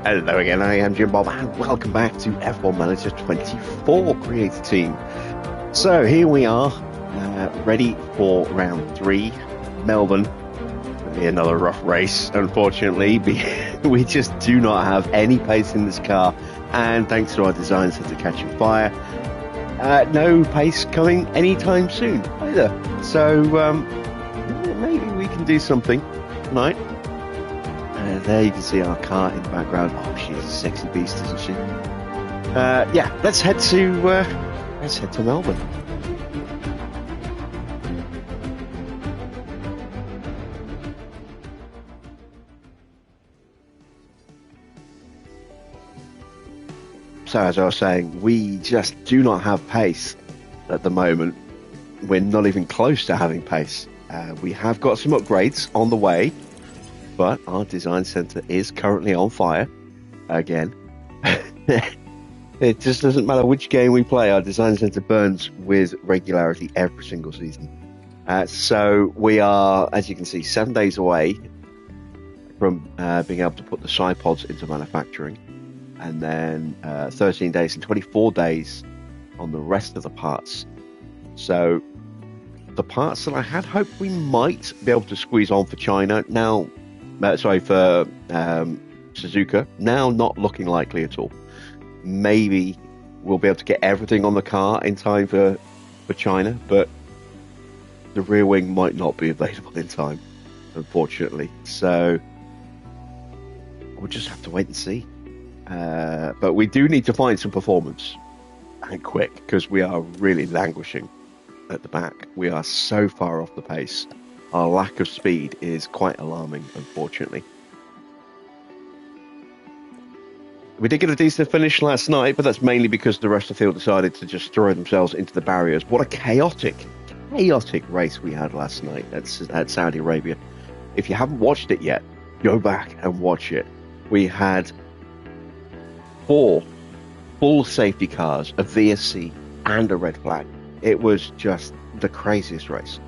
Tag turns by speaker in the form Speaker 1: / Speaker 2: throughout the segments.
Speaker 1: Hello again, I am Jim Bob, and welcome back to F1 Manager 24 Creator Team. So here we are, ready for round 3, Melbourne. It'll be another rough race, unfortunately. We just do not have any pace in this car, and thanks to our design center catching fire, no pace coming anytime soon either. So maybe we can do something tonight. There you can see our car in the background. Oh, she's a sexy beast, isn't she? Yeah, let's head to Melbourne. So as I was saying, we just do not have pace at the moment. We're not even close to having pace. We have got some upgrades on the way, but our design center is currently on fire again. It just doesn't matter which game we play, our design center burns with regularity every single season. So we are, as you can see, 7 days away from being able to put the side pods into manufacturing, and then 13 days and 24 days on the rest of the parts. So the parts that I had hoped we might be able to squeeze on for China now, for Suzuka, now not looking likely at all. Maybe we'll be able to get everything on the car in time for China, but the rear wing might not be available in time, unfortunately. So we'll just have to wait and see. But we do need to find some performance, and quick, because we are really languishing at the back. We are so far off the pace. Our lack of speed is quite alarming, unfortunately. We did get a decent finish last night, but that's mainly because the rest of the field decided to just throw themselves into the barriers. What a chaotic race we had last night at Saudi Arabia. If you haven't watched it yet, go back and watch it. We had 4 full safety cars, a VSC, and a red flag. It was just the craziest race.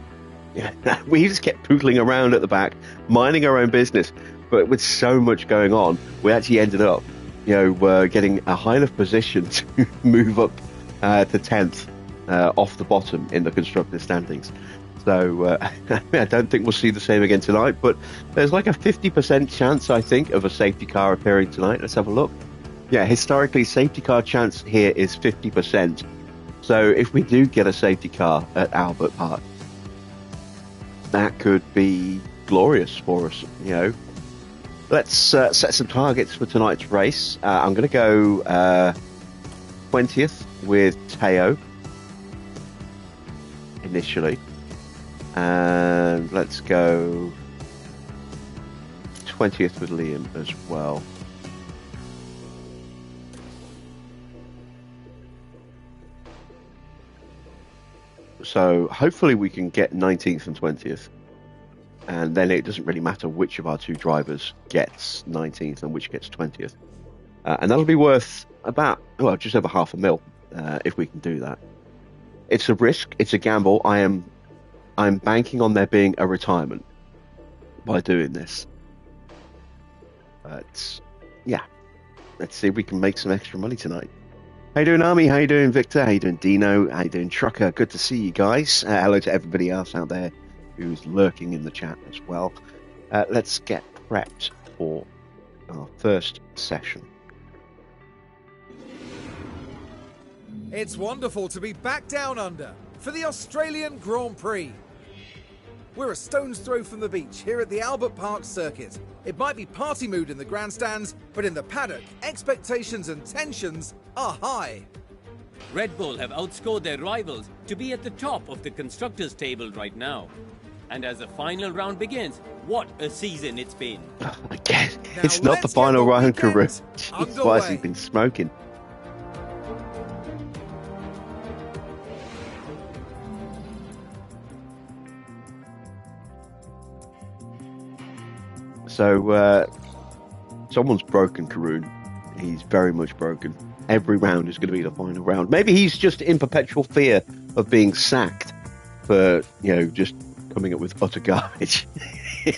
Speaker 1: Yeah, we just kept pootling around at the back, minding our own business. But with so much going on, we actually ended up, getting a high enough position to move up to 10th off the bottom in the constructor standings. So I don't think we'll see the same again tonight, but there's like a 50% chance, I think, of a safety car appearing tonight. Let's have a look. Yeah, historically, safety car chance here is 50%. So if we do get a safety car at Albert Park, that could be glorious for us, Let's set some targets for tonight's race. I'm going to go 20th with Teo initially. And let's go 20th with Liam as well. So hopefully we can get 19th and 20th. And then it doesn't really matter which of our 2 drivers gets 19th and which gets 20th. And that'll be worth about, just over $500,000 if we can do that. It's a risk. It's a gamble. I'm banking on there being a retirement by doing this. But yeah, let's see if we can make some extra money tonight. How you doing, Army? How you doing, Victor? How you doing, Dino? How you doing, Trucker? Good to see you guys. Hello to everybody else out there who's lurking in the chat as well. Let's get prepped for our first session.
Speaker 2: It's wonderful to be back down under for the Australian Grand Prix. We're a stone's throw from the beach here at the Albert Park circuit. It might be party mood in the grandstands, but in the paddock, expectations and tensions are high.
Speaker 3: Red Bull have outscored their rivals to be at the top of the constructors' table right now. And as the final round begins, what a season it's been.
Speaker 1: Again, it's not the final round, Karoo. Jeez, why has he been smoking? So, someone's broken Karoon. He's very much broken. Every round is going to be the final round. Maybe he's just in perpetual fear of being sacked for, just coming up with utter garbage.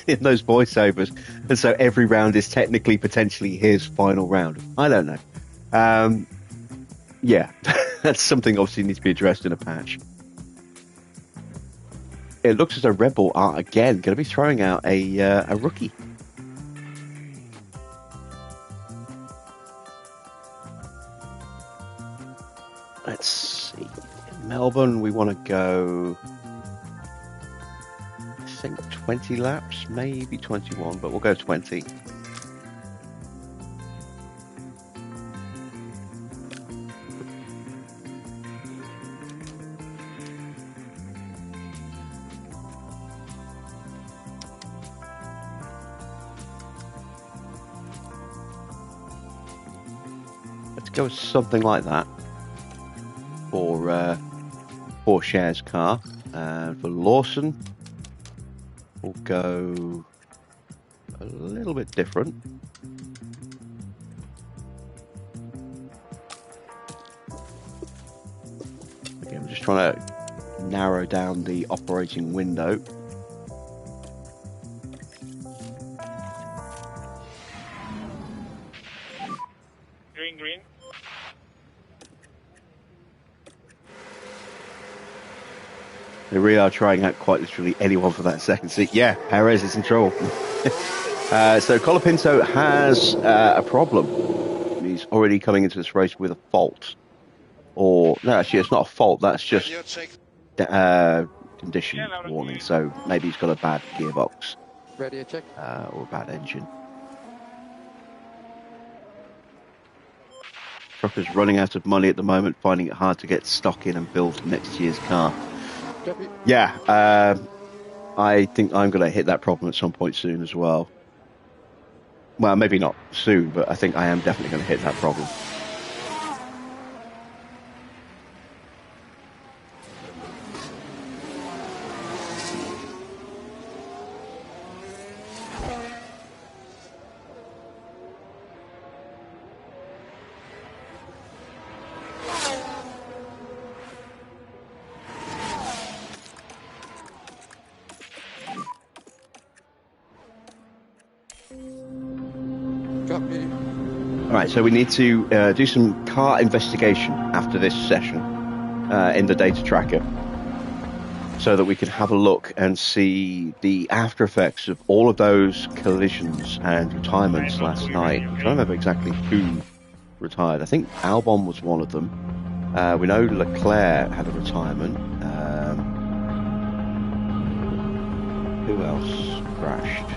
Speaker 1: in those voiceovers, and so every round is technically potentially his final round. I don't know. Yeah, that's something obviously needs to be addressed in a patch. It looks as though Red Bull are again going to be throwing out a rookie. Let's see. In Melbourne, we want to go, I think 20 laps, maybe 21, but we'll go 20. Let's go with something like that for Cher's car. And for Lawson, we'll go a little bit different. Okay, I'm just trying to narrow down the operating window.
Speaker 4: Green.
Speaker 1: They really are trying out quite literally anyone for that second seat. Yeah, Perez is in trouble. So Colapinto has a problem. He's already coming into this race with a fault. Or, no, actually, it's not a fault. That's just condition warning. So maybe he's got a bad gearbox.
Speaker 5: Radio check.
Speaker 1: Or a bad engine. Trucker's running out of money at the moment, finding it hard to get stock in and build next year's car. Yeah, I think I'm going to hit that problem at some point soon as well. Well, maybe not soon, but I think I am definitely going to hit that problem. Alright, so we need to do some car investigation after this session in the data tracker so that we can have a look and see the after effects of all of those collisions and retirements last night. I'm trying to remember exactly who retired. I think Albon was one of them. We know Leclerc had a retirement. Who else crashed?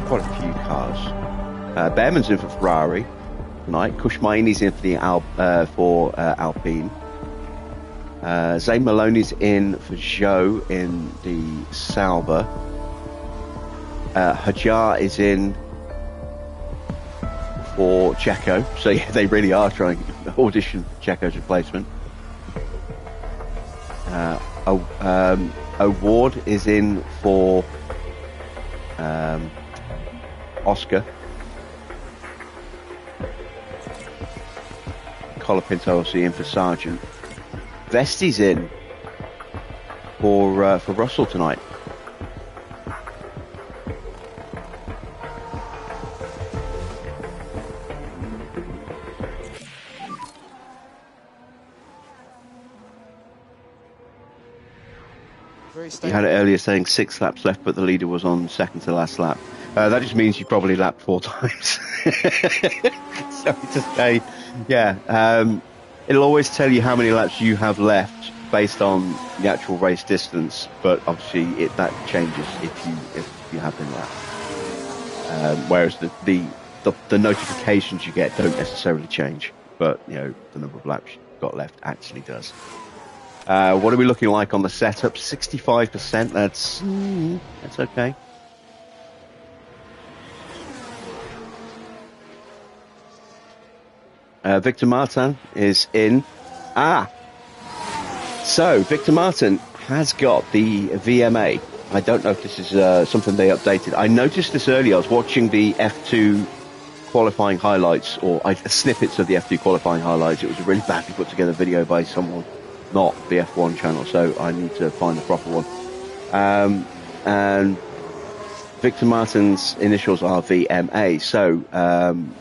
Speaker 1: Quite a few cars. Behrman's in for Ferrari tonight. Kushmaini's in for the Alpine. Zane Maloney's in for Zhou in the Sauber. Hajar is in for Checo. So yeah, they really are trying to audition Checo's replacement. O'Ward is in for Oscar. Colapinto obviously in for Sargent. Vesti's in for Russell tonight. You had it earlier saying 6 laps left, but the leader was on second to last lap. That just means you probably lapped 4 times. Sorry to say. Yeah, it'll always tell you how many laps you have left based on the actual race distance, but obviously that changes if you have been lapped. Whereas the notifications you get don't necessarily change, but you know the number of laps you've got left actually does. What are we looking like on the setup? 65%. That's okay. Victor Martin is in. So Victor Martin has got the VMA. I don't know if this is something they updated. I noticed this earlier. I was watching the F2 qualifying highlights, or snippets of the F2 qualifying highlights. It was a really badly put together video by someone, not the F1 channel, so I need to find the proper one. And Victor Martin's initials are VMA, so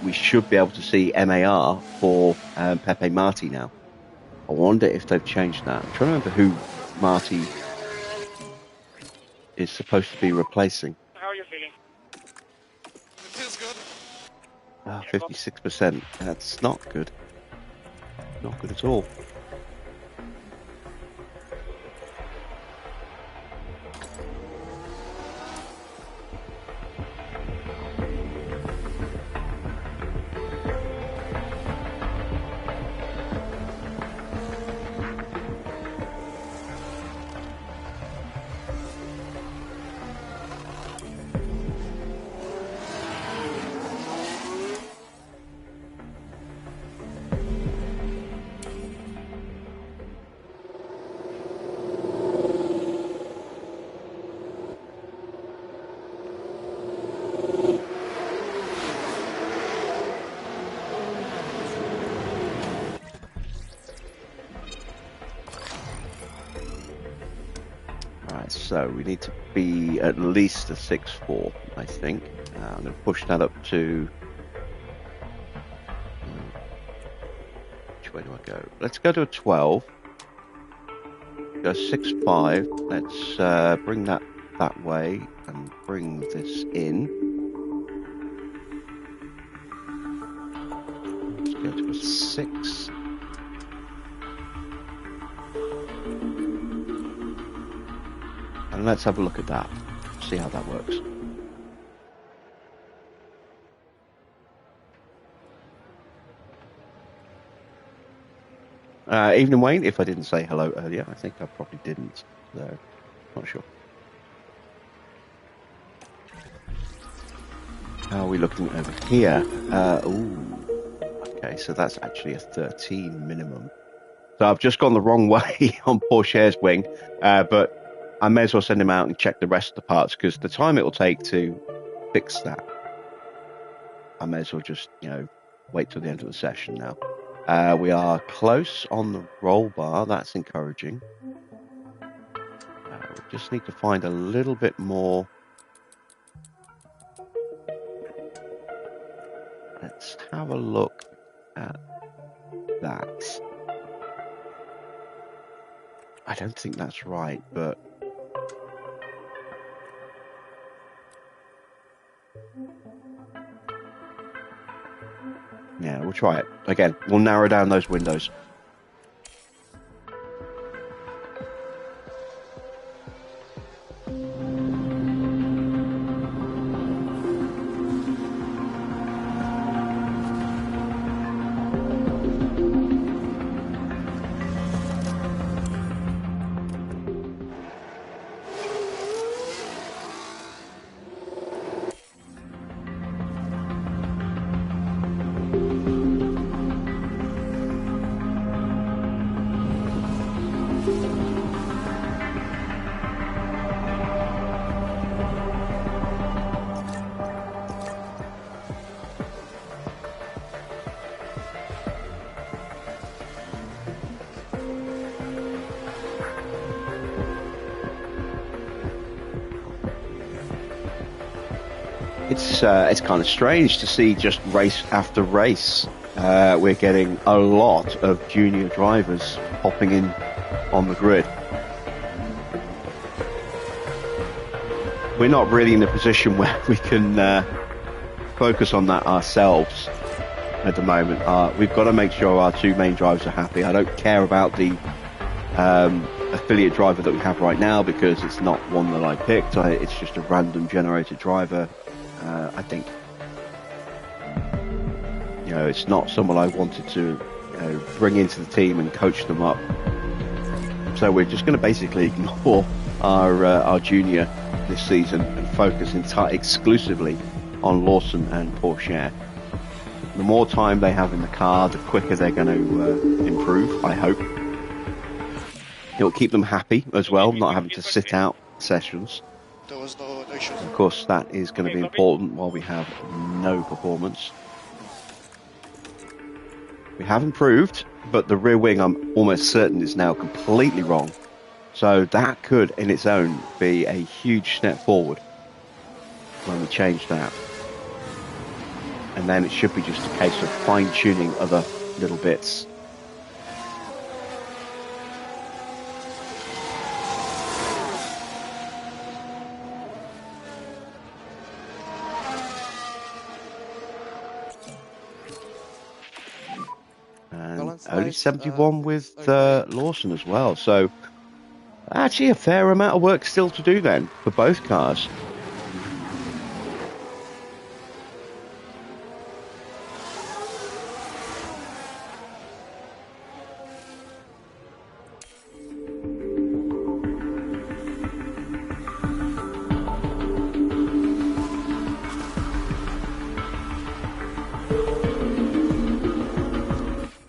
Speaker 1: we should be able to see MAR for Pepe Marti now. I wonder if they've changed that. I'm trying to remember who Marti is supposed to be replacing.
Speaker 4: How are you feeling?
Speaker 5: It feels good.
Speaker 1: 56%. That's not good. Not good at all. So we need to be at least a 6.4, I think. I'm going to push that up to... Which way do I go? Let's go to a 12. Go 6.5. Let's bring that way and bring this in. Let's go to a 6. And let's have a look at that, see how that works. Evening, Wayne. If I didn't say hello earlier, I think I probably didn't, so not sure. How are we looking over here? Okay, so that's actually a 13 minimum. So I've just gone the wrong way on Porsche's wing, but I may as well send him out and check the rest of the parts, because the time it will take to fix that, I may as well just, wait till the end of the session now. We are close on the roll bar. That's encouraging. We just need to find a little bit more. Let's have a look at that. I don't think that's right, but yeah, we'll try it. Again, we'll narrow down those windows. It's kind of strange to see just race after race. We're getting a lot of junior drivers popping in on the grid. We're not really in a position where we can focus on that ourselves at the moment. We've got to make sure our two main drivers are happy. I don't care about the affiliate driver that we have right now, because it's not one that I picked. It's just a random generated driver. I think, it's not someone I wanted to bring into the team and coach them up. So we're just going to basically ignore our junior this season and focus exclusively on Lawson and Porsche. The more time they have in the car, the quicker they're going to improve, I hope. It'll keep them happy as well, not having to sit out sessions.
Speaker 5: There was no issue.
Speaker 1: Of course, that is going to be important while we have no performance. We have improved, but the rear wing, I'm almost certain, is now completely wrong. So that could, in its own, be a huge step forward when we change that. And then it should be just a case of fine-tuning other little bits. And only 71 with Lawson as well. So actually a fair amount of work still to do then for both cars.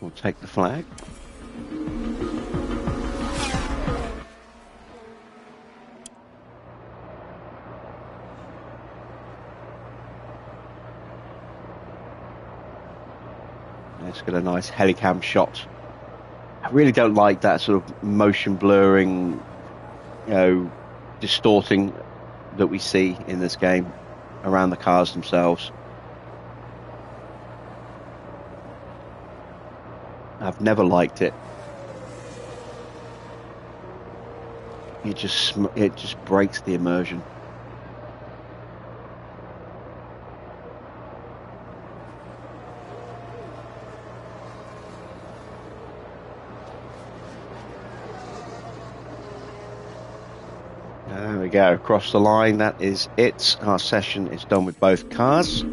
Speaker 1: We'll take the flag. Let's get a nice helicam shot. I really don't like that sort of motion blurring, distorting that we see in this game around the cars themselves. I've never liked it. It just breaks the immersion. There we go, across the line. That is it. Our session is done with both cars.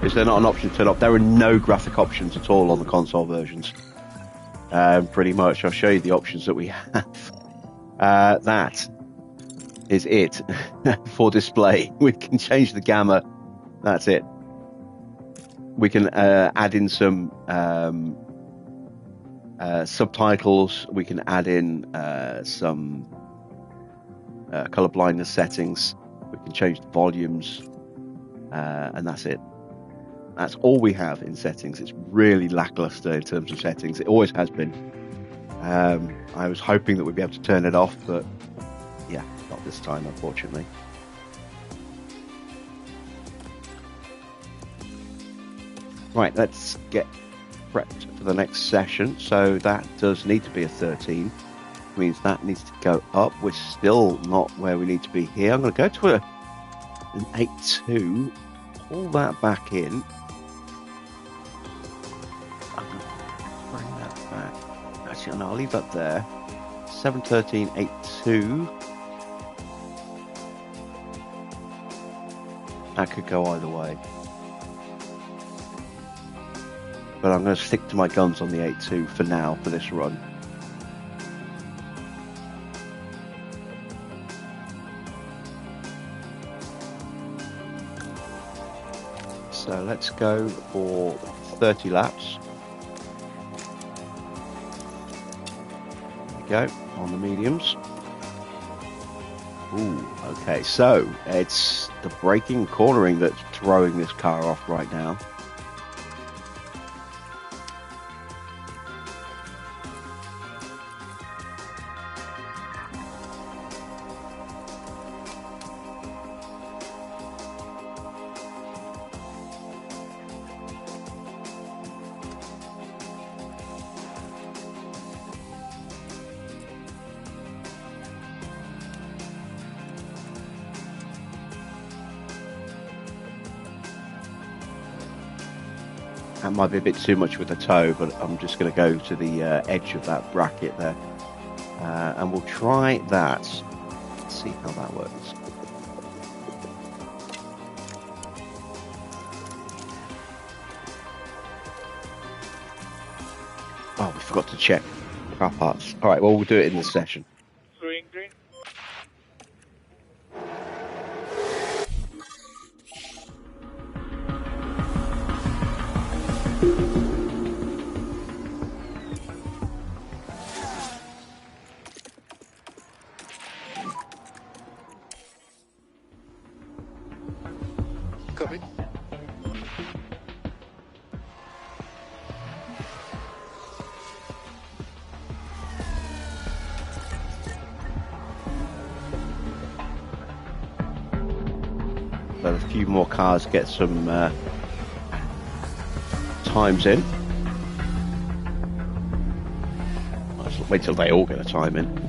Speaker 1: Is there not an option to turn off? There are no graphic options at all on the console versions. Pretty much. I'll show you the options that we have. That is it for display. We can change the gamma. That's it. We can add in some subtitles. We can add in some color blindness settings. We can change the volumes, and that's it. That's all we have in settings. It's really lackluster in terms of settings. It always has been. I was hoping that we'd be able to turn it off, but yeah, not this time, unfortunately. Right, let's get prepped for the next session. So that does need to be a 13. Means that needs to go up. We're still not where we need to be here. I'm going to go to an 8.2, pull that back in. I'm going to bring that back. Actually, no, I'll leave that there. 713, 8.2. That could go either way. But I'm going to stick to my guns on the 8.2 for now, for this run. So let's go for 30 laps. There we go, on the mediums. Ooh, okay, so it's the braking and cornering that's throwing this car off right now. That might be a bit too much with the toe, but I'm just going to go to the edge of that bracket there. And we'll try that. Let's see how that works. Oh, we forgot to check car parts. All right, well, we'll do it in this session.
Speaker 4: Green, green.
Speaker 5: Copy.
Speaker 1: a few more cars get some times in. Let's wait till they all get a time in.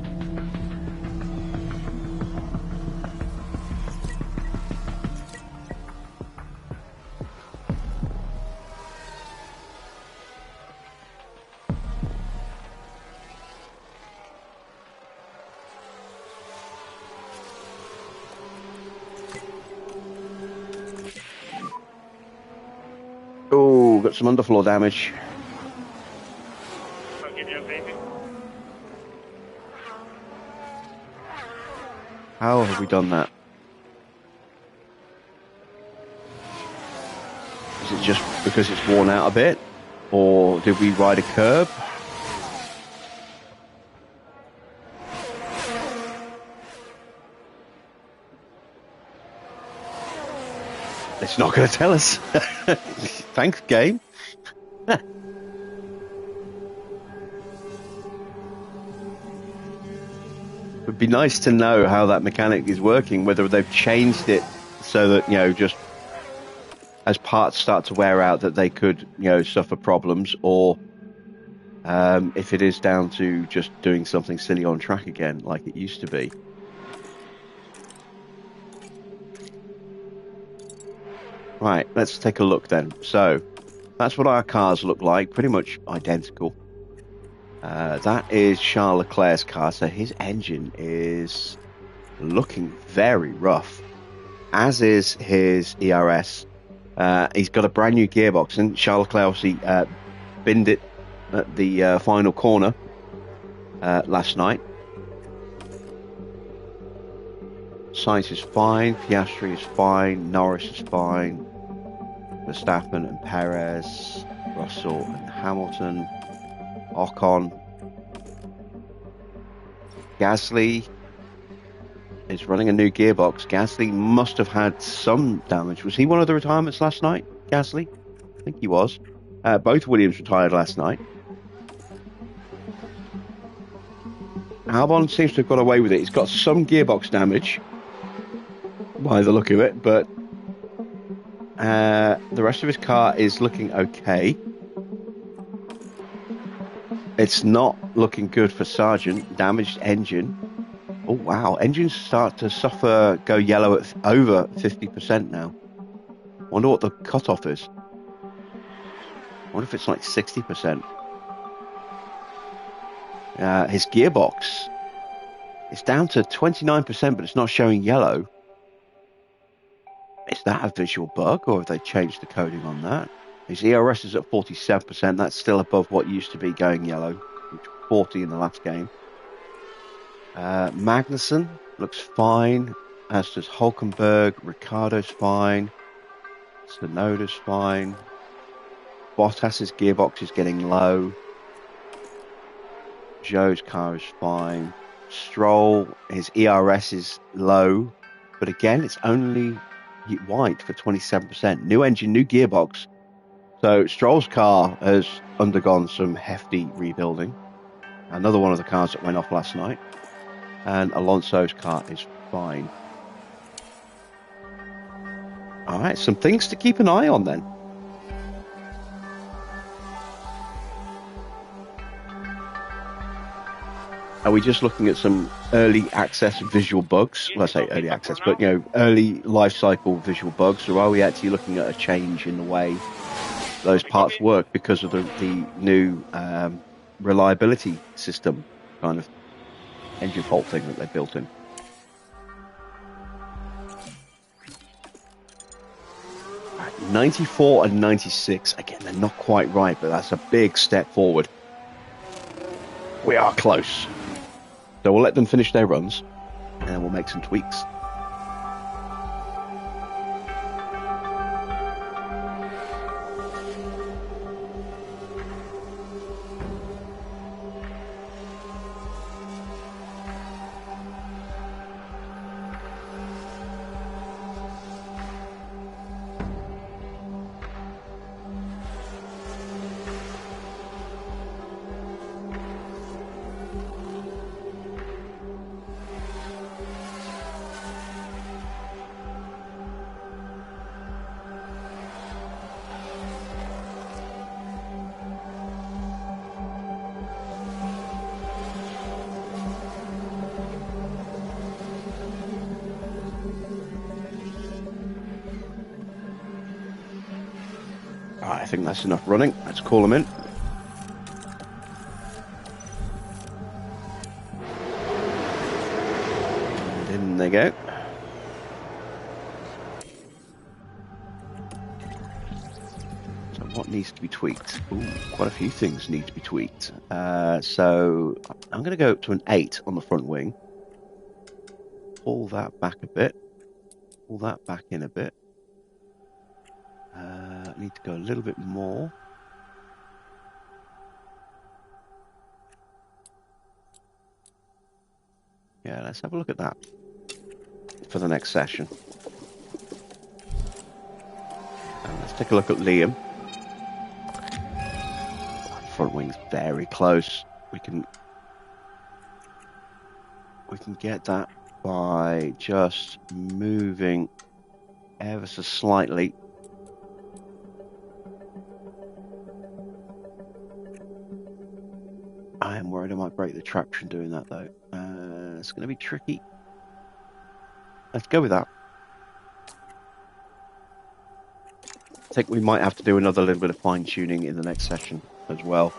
Speaker 1: Oh, got some underfloor damage.
Speaker 4: I'll give you a baby.
Speaker 1: How have we done that? Is it just because it's worn out a bit? Or did we ride a curb? It's not going to tell us. Thanks, game. It'd be nice to know how that mechanic is working, whether they've changed it so that, you know, just as parts start to wear out that they could, you know, suffer problems, or if it is down to just doing something silly on track again like it used to be. Right, let's take a look then. So, that's what our cars look like, pretty much identical. That is Charles Leclerc's car, so his engine is looking very rough, as is his ERS. He's got a brand new gearbox, and Charles Leclerc obviously binned it at the final corner last night. Sainz is fine, Piastri is fine, Norris is fine, Verstappen and Perez, Russell and Hamilton, Ocon. Gasly is running a new gearbox. Gasly must have had some damage. Was he one of the retirements last night, Gasly? I think he was. Both Williams retired last night. Albon seems to have got away with it. He's got some gearbox damage by the look of it, but the rest of his car is looking okay. It's not looking good for Sargent. Damaged engine. Oh wow, engines start to suffer, go yellow at over 50% now. Wonder what the cutoff is. Wonder if it's like 60%. His gearbox is down to 29%, but it's not showing yellow. Is that a visual bug, or have they changed the coding on that? His ERS is at 47%. That's still above what used to be going yellow, which was 40 in the last game. Magnussen looks fine, as does Hulkenberg. Ricciardo's fine. Tsunoda's fine. Bottas's gearbox is getting low. Zhou's car is fine. Stroll, his ERS is low, but again, it's only white for 27%. New engine, new gearbox. So Stroll's car has undergone some hefty rebuilding. Another one of the cars that went off last night. And Alonso's car is fine. All right, some things to keep an eye on then. Are we just looking at some early access visual bugs? Well, I say early access, but, you know, early life cycle visual bugs, or are we actually looking at a change in the way those parts work because of the new reliability system kind of engine fault thing that they built in? Right, 94 and 96, again, they're not quite right, but that's a big step forward. We are close. So we'll let them finish their runs, and then we'll make some tweaks. think that's enough running. Let's call them in. And in they go. So what needs to be tweaked? Ooh, quite a few things need to be tweaked. So I'm going to go up to an 8 on the front wing. Pull that back a bit. Pull that back in a bit. Need to go a little bit more. Yeah, let's have a look at that for the next session. And let's take a look at Liam. The front wing's very close. We can get that by just moving ever so slightly. I am worried I might break the traction doing that though. It's going to be tricky. Let's go with that. I think we might have to do another little bit of fine tuning in the next session as well.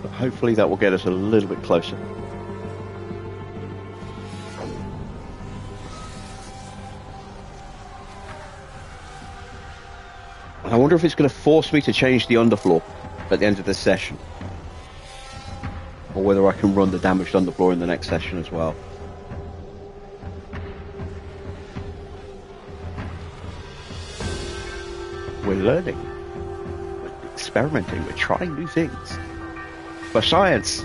Speaker 1: But hopefully that will get us a little bit closer. And I wonder if it's going to force me to change the underfloor at the end of this session. Or whether I can run the damaged underfloor in the next session as well. We're learning. We're experimenting. We're trying new things. For science.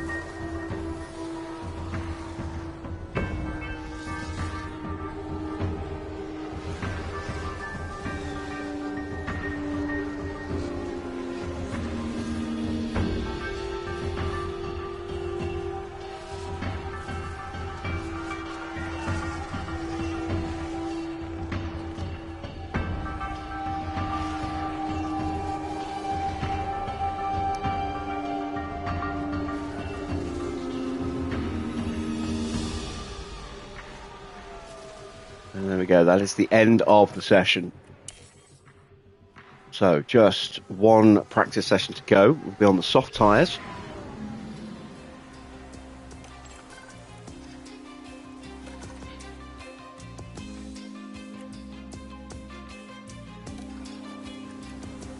Speaker 1: And there we go, that is the end of the session. So, just one practice session to go. We'll be on the soft tyres.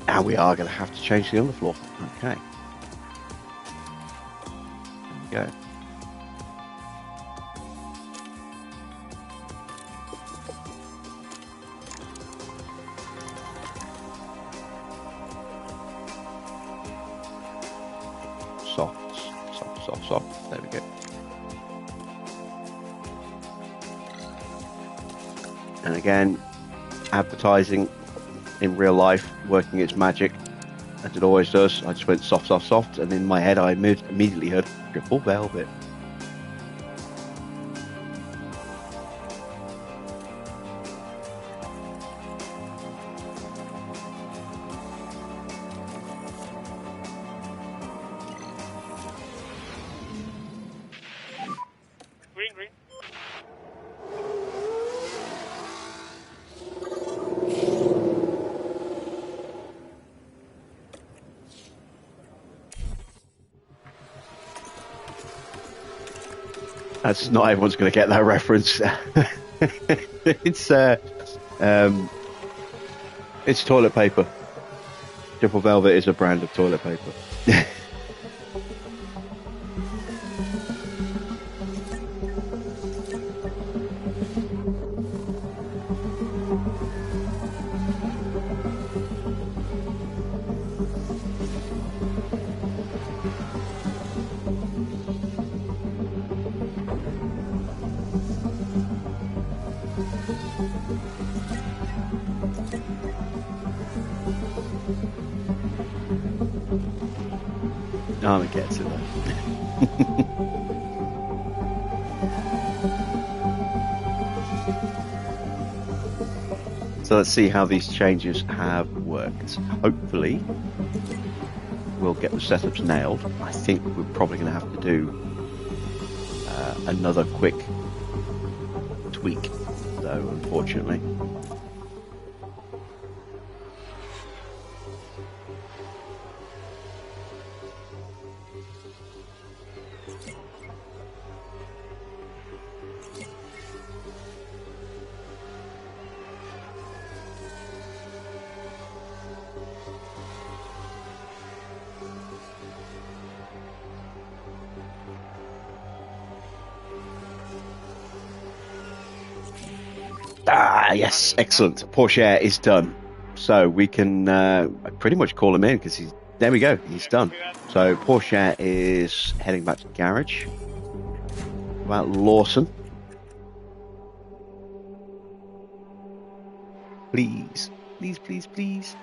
Speaker 1: And we are going to have to change the underfloor. Okay. There we go. Soft. There we go. And again, advertising in real life working its magic as it always does. I just went soft, and in my head I immediately heard triple velvet.
Speaker 4: Green.
Speaker 1: That's not everyone's going to get that reference. It's toilet paper. Triple Velvet is a brand of toilet paper. Army gets it though. So let's see how these changes have worked. Hopefully we'll get the setups nailed. I think we're probably going to have to do another quick tweak though, unfortunately. Yes, excellent. Porsche is done. So we can pretty much call him in because he's... There we go. He's done. So Porsche is heading back to the garage. About Lawson. Please. Please, please, please.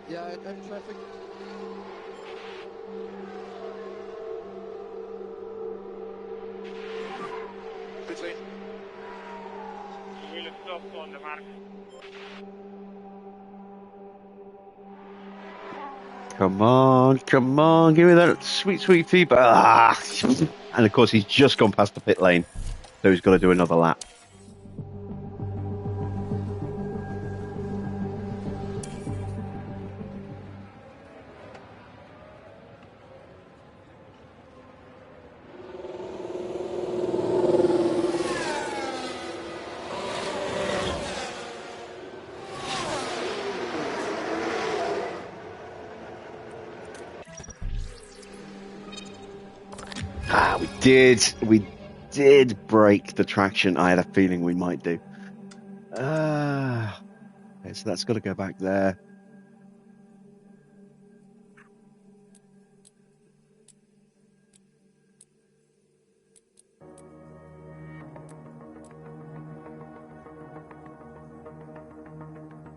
Speaker 5: Yeah, I have traffic. Pit lane.
Speaker 4: We will stop on the mark.
Speaker 1: Come on, come on. Give me that sweet, sweet feedback. Ah. And of course, he's just gone past the pit lane. So he's got to do another lap. We did break the traction. I had a feeling we might do. Okay, so that's got to go back there.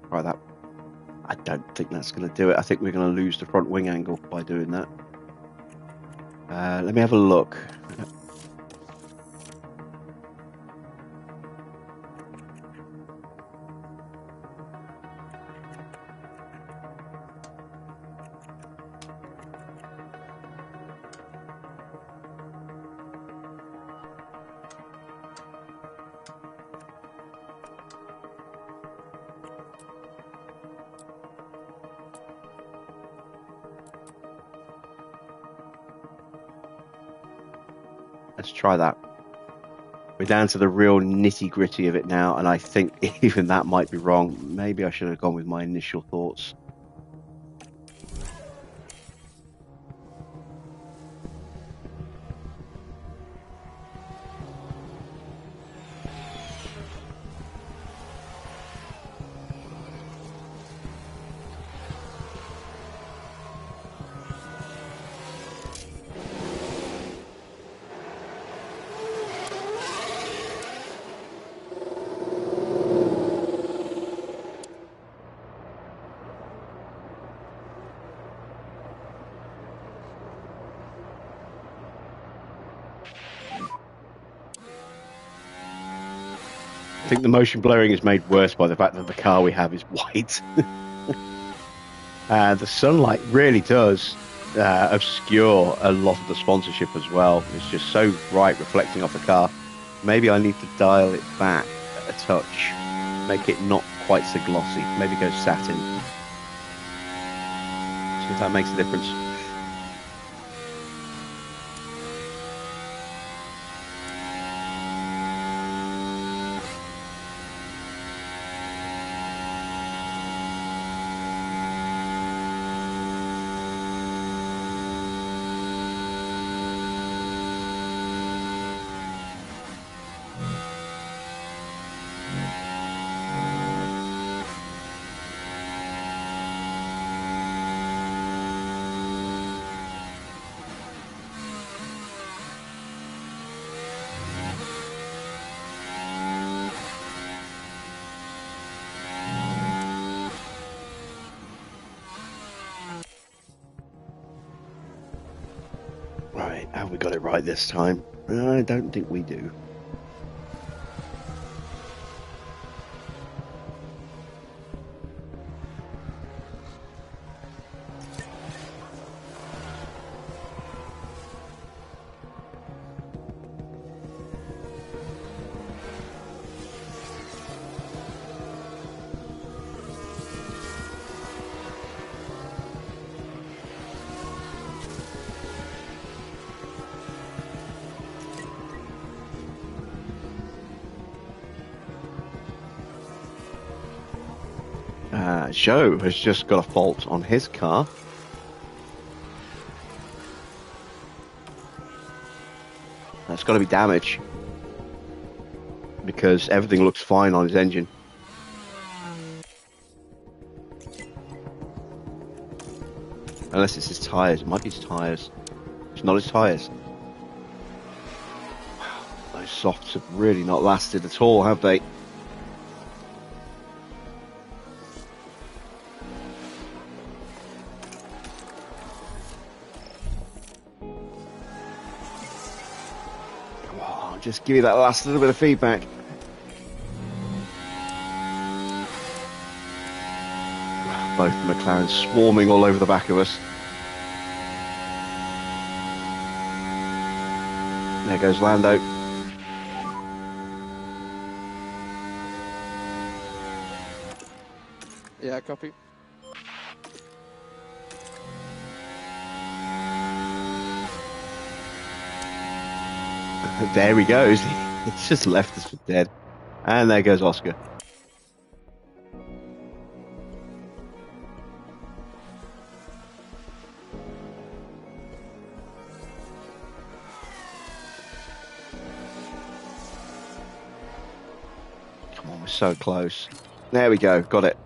Speaker 1: Try that. I don't think that's going to do it. I think we're going to lose the front wing angle by doing that. Let me have a look. Let's try that. We're down to the real nitty-gritty of it now, and I think even that might be wrong. Maybe I should have gone with my initial thoughts. I think the motion blurring is made worse by the fact that the car we have is white. The sunlight really does obscure a lot of the sponsorship as well. It's just so bright reflecting off the car. Maybe I need to dial it back a touch, make it not quite so glossy. Maybe go satin. See if that makes a difference. Right, have we got it right this time? I don't think we do. Zhou has just got a fault on his car. That's got to be damage. because everything looks fine on his engine. Unless it's his tyres. It might be his tyres. It's not his tyres. Wow, those softs have really not lasted at all, have they? Come on, just give me that last little bit of feedback. Both the McLarens swarming all over the back of us. There goes Lando.
Speaker 5: Yeah, copy.
Speaker 1: There he goes. He's just left us for dead. And there goes Oscar. Come on, we're so close. There we go. Got it.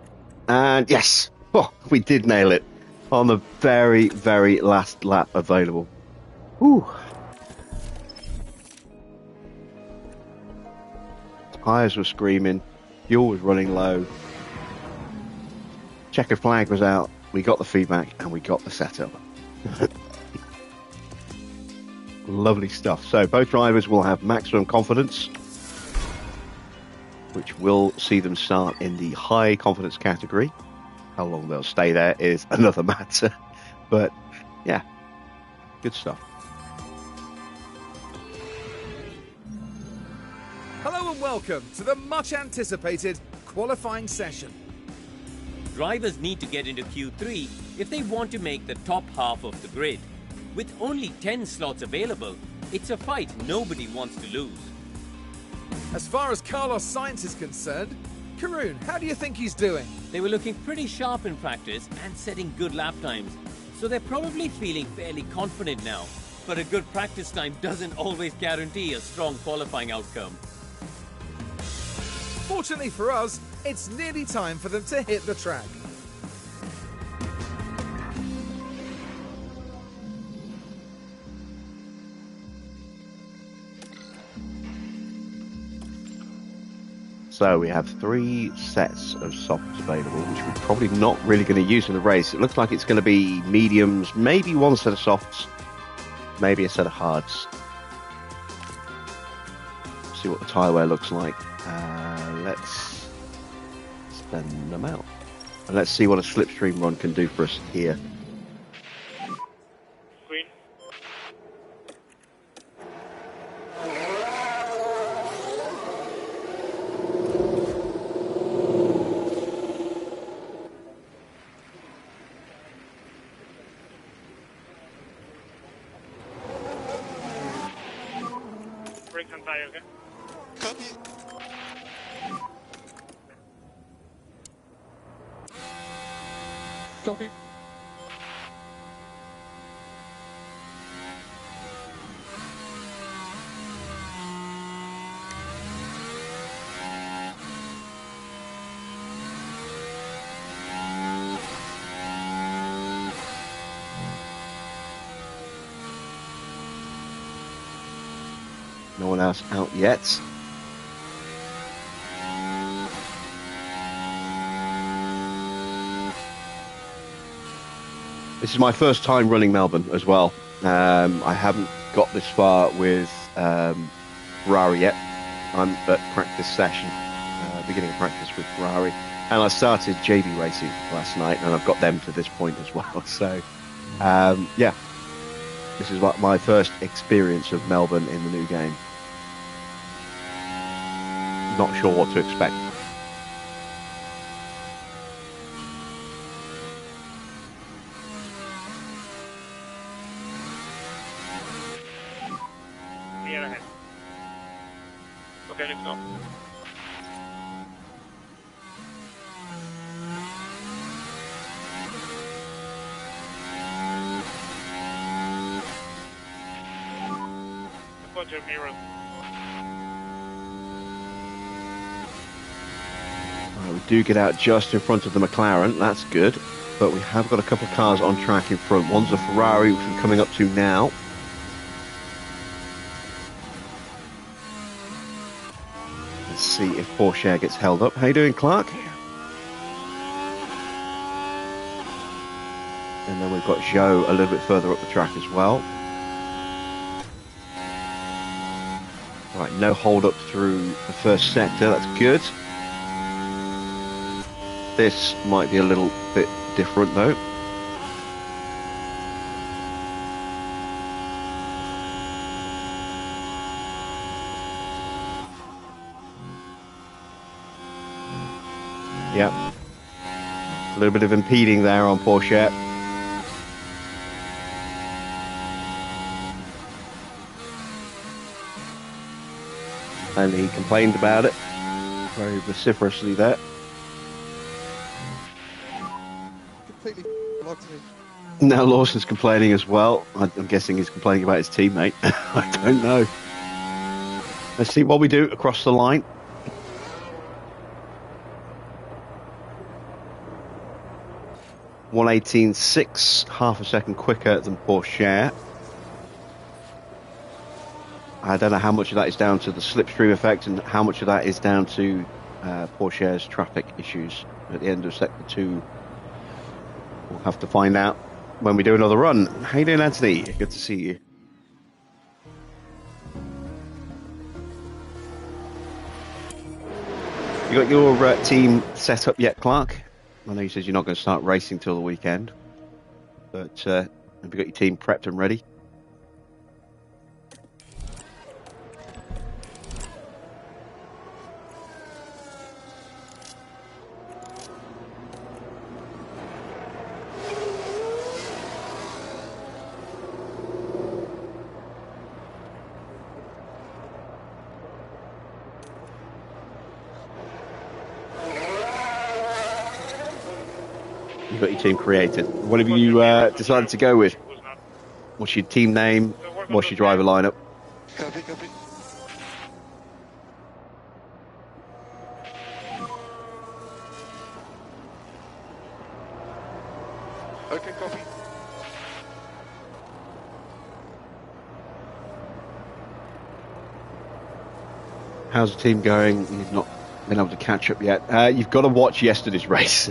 Speaker 1: And yes. Oh, we did nail it on the very, very last lap available. Whew. Tyres were screaming, fuel was running low, checker flag was out, we got the feedback and we got the setup. Lovely stuff. So both drivers will have maximum confidence, which will see them start in the high confidence category. How long they'll stay there is another matter. But yeah, good stuff.
Speaker 2: Hello and welcome to the much anticipated qualifying session.
Speaker 3: Drivers need to get into Q3 if they want to make the top half of the grid. With only 10 slots available, it's a fight nobody wants to lose.
Speaker 2: As far as Carlos Sainz is concerned, Karun, how do you think he's doing?
Speaker 3: They were looking pretty sharp in practice and setting good lap times, so they're probably feeling fairly confident now. But a good practice time doesn't always guarantee a strong qualifying outcome.
Speaker 2: Fortunately for us, it's nearly time for them to hit the track.
Speaker 1: So we have 3 sets of softs available, which we're probably not really going to use in the race. It looks like it's going to be mediums, maybe 1 set of softs, maybe a set of hards. See what the tyre wear looks like. Let's spend them out. And let's see what a slipstream run can do for us here.
Speaker 4: Green. Brakes and tire, okay?
Speaker 5: Copy. Copy.
Speaker 1: No one else out yet. This is my first time running Melbourne as well. I haven't got this far with Ferrari yet. I'm at practice session, beginning of practice with Ferrari. And I started JB Racing last night, and I've got them to this point as well. So, yeah, this is my first experience of Melbourne in the new game. Not sure what to expect.
Speaker 4: Clear ahead. Okay, let's go. Watch your mirrors.
Speaker 1: do get out just in front of the McLaren. That's good. But we have got a couple of cars on track in front. One's a Ferrari, which we're coming up to now. Let's see if Porsche gets held up. How you doing, Clark? And then we've got Zhou a little bit further up the track as well. Right, no hold up through the first sector. That's good. This might be a little bit different though. Yep. A little bit of impeding there on Porsche. And he complained about it very vociferously there.
Speaker 5: Completely locked me.
Speaker 1: Now Lawson's complaining as well. I'm guessing he's complaining about his teammate. I don't know. Let's see what we do across the line. .118.6, half a second quicker than Porsche. I don't know how much of that is down to the slipstream effect and how much of that is down to Porsche's traffic issues at the end of Sector 2. We'll have to find out when we do another run. How you doing, Anthony? Good to see you. You got your team set up yet, Clark? I know you said you're not going to start racing till the weekend, but have you got your team prepped and ready? You've got your team created. What have you decided to go with? What's your team name? What's your driver lineup?
Speaker 5: Copy, copy. Okay, copy.
Speaker 1: How's the team going? You've not been able to catch up yet. You've got to watch yesterday's race.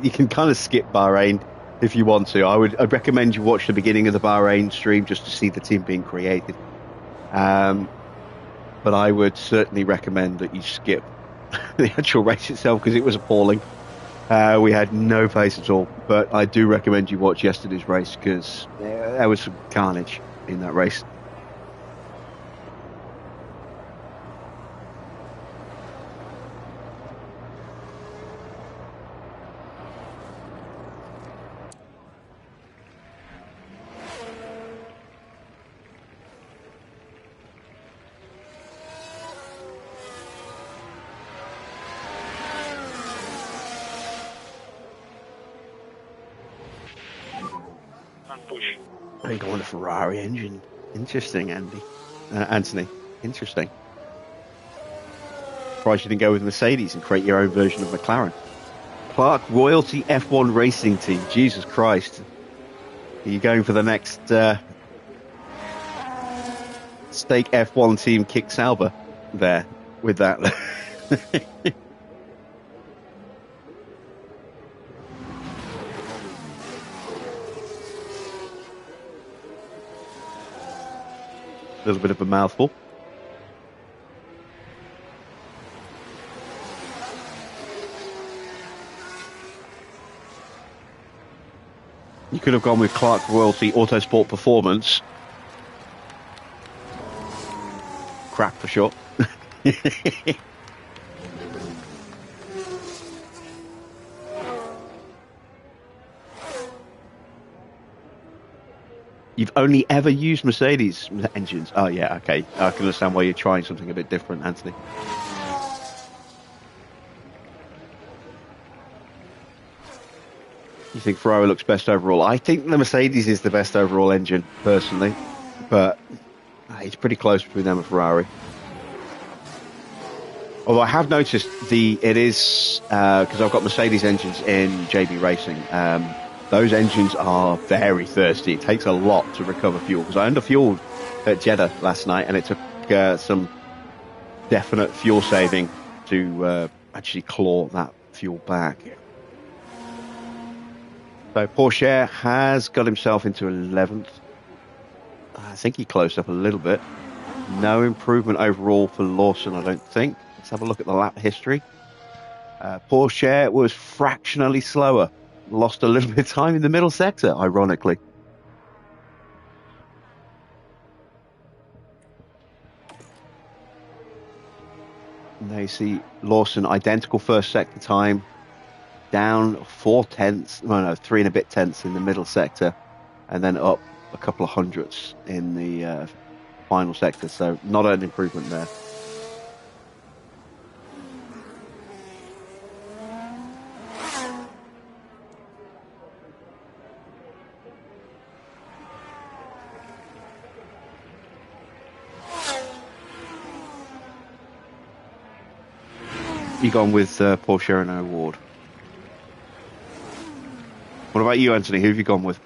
Speaker 1: You can kind of skip Bahrain if you want to. I'd recommend you watch the beginning of the Bahrain stream just to see the team being created. But I would certainly recommend that you skip the actual race itself because it was appalling. We had no pace at all. But I do recommend you watch yesterday's race because there was some carnage in that race. They go on a Ferrari engine. Interesting, Anthony. Interesting. Surprised you didn't go with Mercedes and create your own version of McLaren. Clark, Royalty F1 Racing Team. Jesus Christ. Are you going for the next stake F1 team kick Sauber there with that? A little bit of a mouthful. You could have gone with Clark Royalty Autosport Performance. Crap for sure. You've only ever used Mercedes engines. Oh, yeah, okay. I can understand why you're trying something a bit different, Anthony. You think Ferrari looks best overall? I think the Mercedes is the best overall engine, personally. But it's pretty close between them and Ferrari. Although I have noticed it is because I've got Mercedes engines in JB Racing. Those engines are very thirsty. It takes a lot to recover fuel because I underfueled at Jeddah last night, and it took some definite fuel saving to actually claw that fuel back. So Porsche has got himself into 11th. I think he closed up a little bit. No improvement overall for Lawson, I don't think. Let's have a look at the lap history. Porsche was fractionally slower. Lost a little bit of time in the middle sector, ironically. And there you see Lawson, identical first sector time. Down 3 and a bit tenths in the middle sector, and then up a couple of hundredths in the final sector. So not an improvement there. You gone with Porsche and Award? What about you, Anthony? Who have you gone with?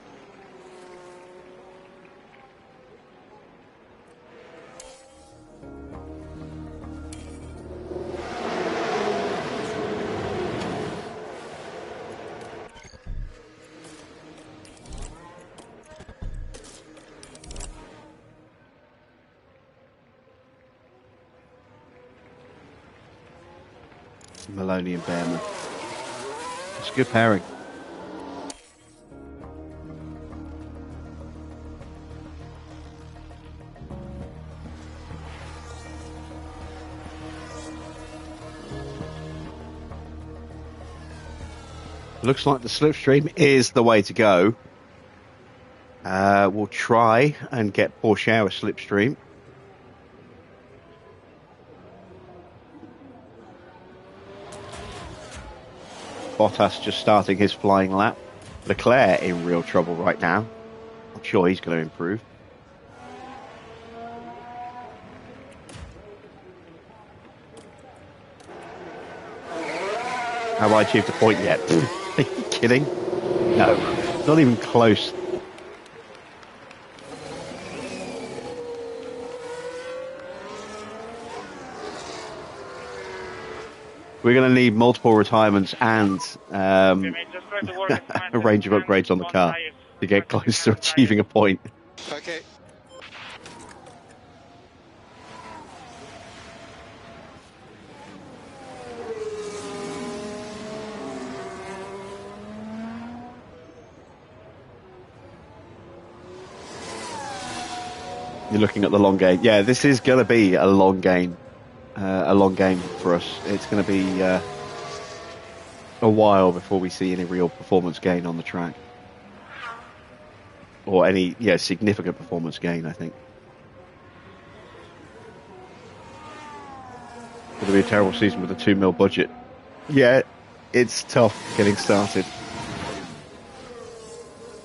Speaker 1: Maloney and Behrman. It's a good pairing. Looks like the slipstream is the way to go. We'll try and get Porsche a slipstream. Bottas just starting his flying lap. Leclerc in real trouble right now. I'm sure he's going to improve. Have I achieved a point yet? Are you kidding? No, not even close. We're going to need multiple retirements and a range of upgrades on the car to get close to achieving a point.
Speaker 5: Okay.
Speaker 1: You're looking at the long game. Yeah, this is going to be a long game. A long game for us. It's going to be a while before we see any real performance gain on the track. Or any significant performance gain, I think. It's going to be a terrible season with a 2 mil budget. Yeah, it's tough getting started.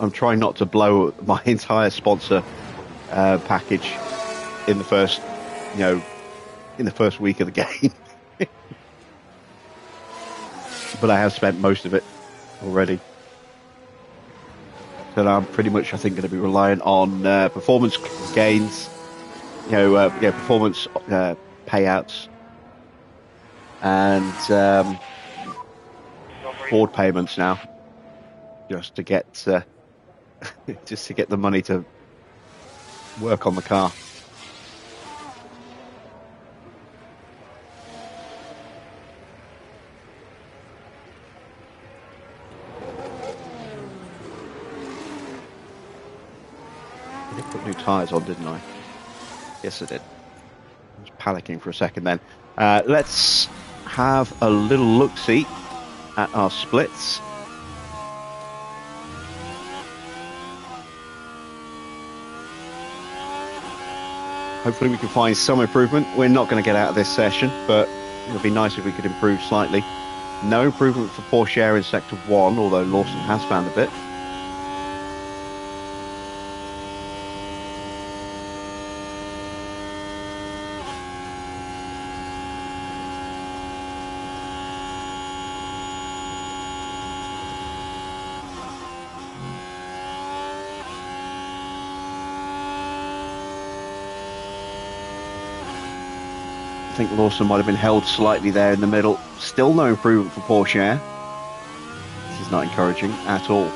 Speaker 1: I'm trying not to blow my entire sponsor package in the first, in the first week of the game. But I have spent most of it already. So I'm pretty much, I think, going to be reliant on performance gains, performance payouts, and board payments now, just to get the money to work on the car. I put new tyres on, didn't I? Yes, I did. I was panicking for a second then. Let's have a little look-see at our splits. Hopefully we can find some improvement. We're not going to get out of this session, but it would be nice if we could improve slightly. No improvement for Porsche in Sector 1, although Lawson has found a bit. think Lawson might have been held slightly there in the middle. Still no improvement for Porsche. This is not encouraging at all.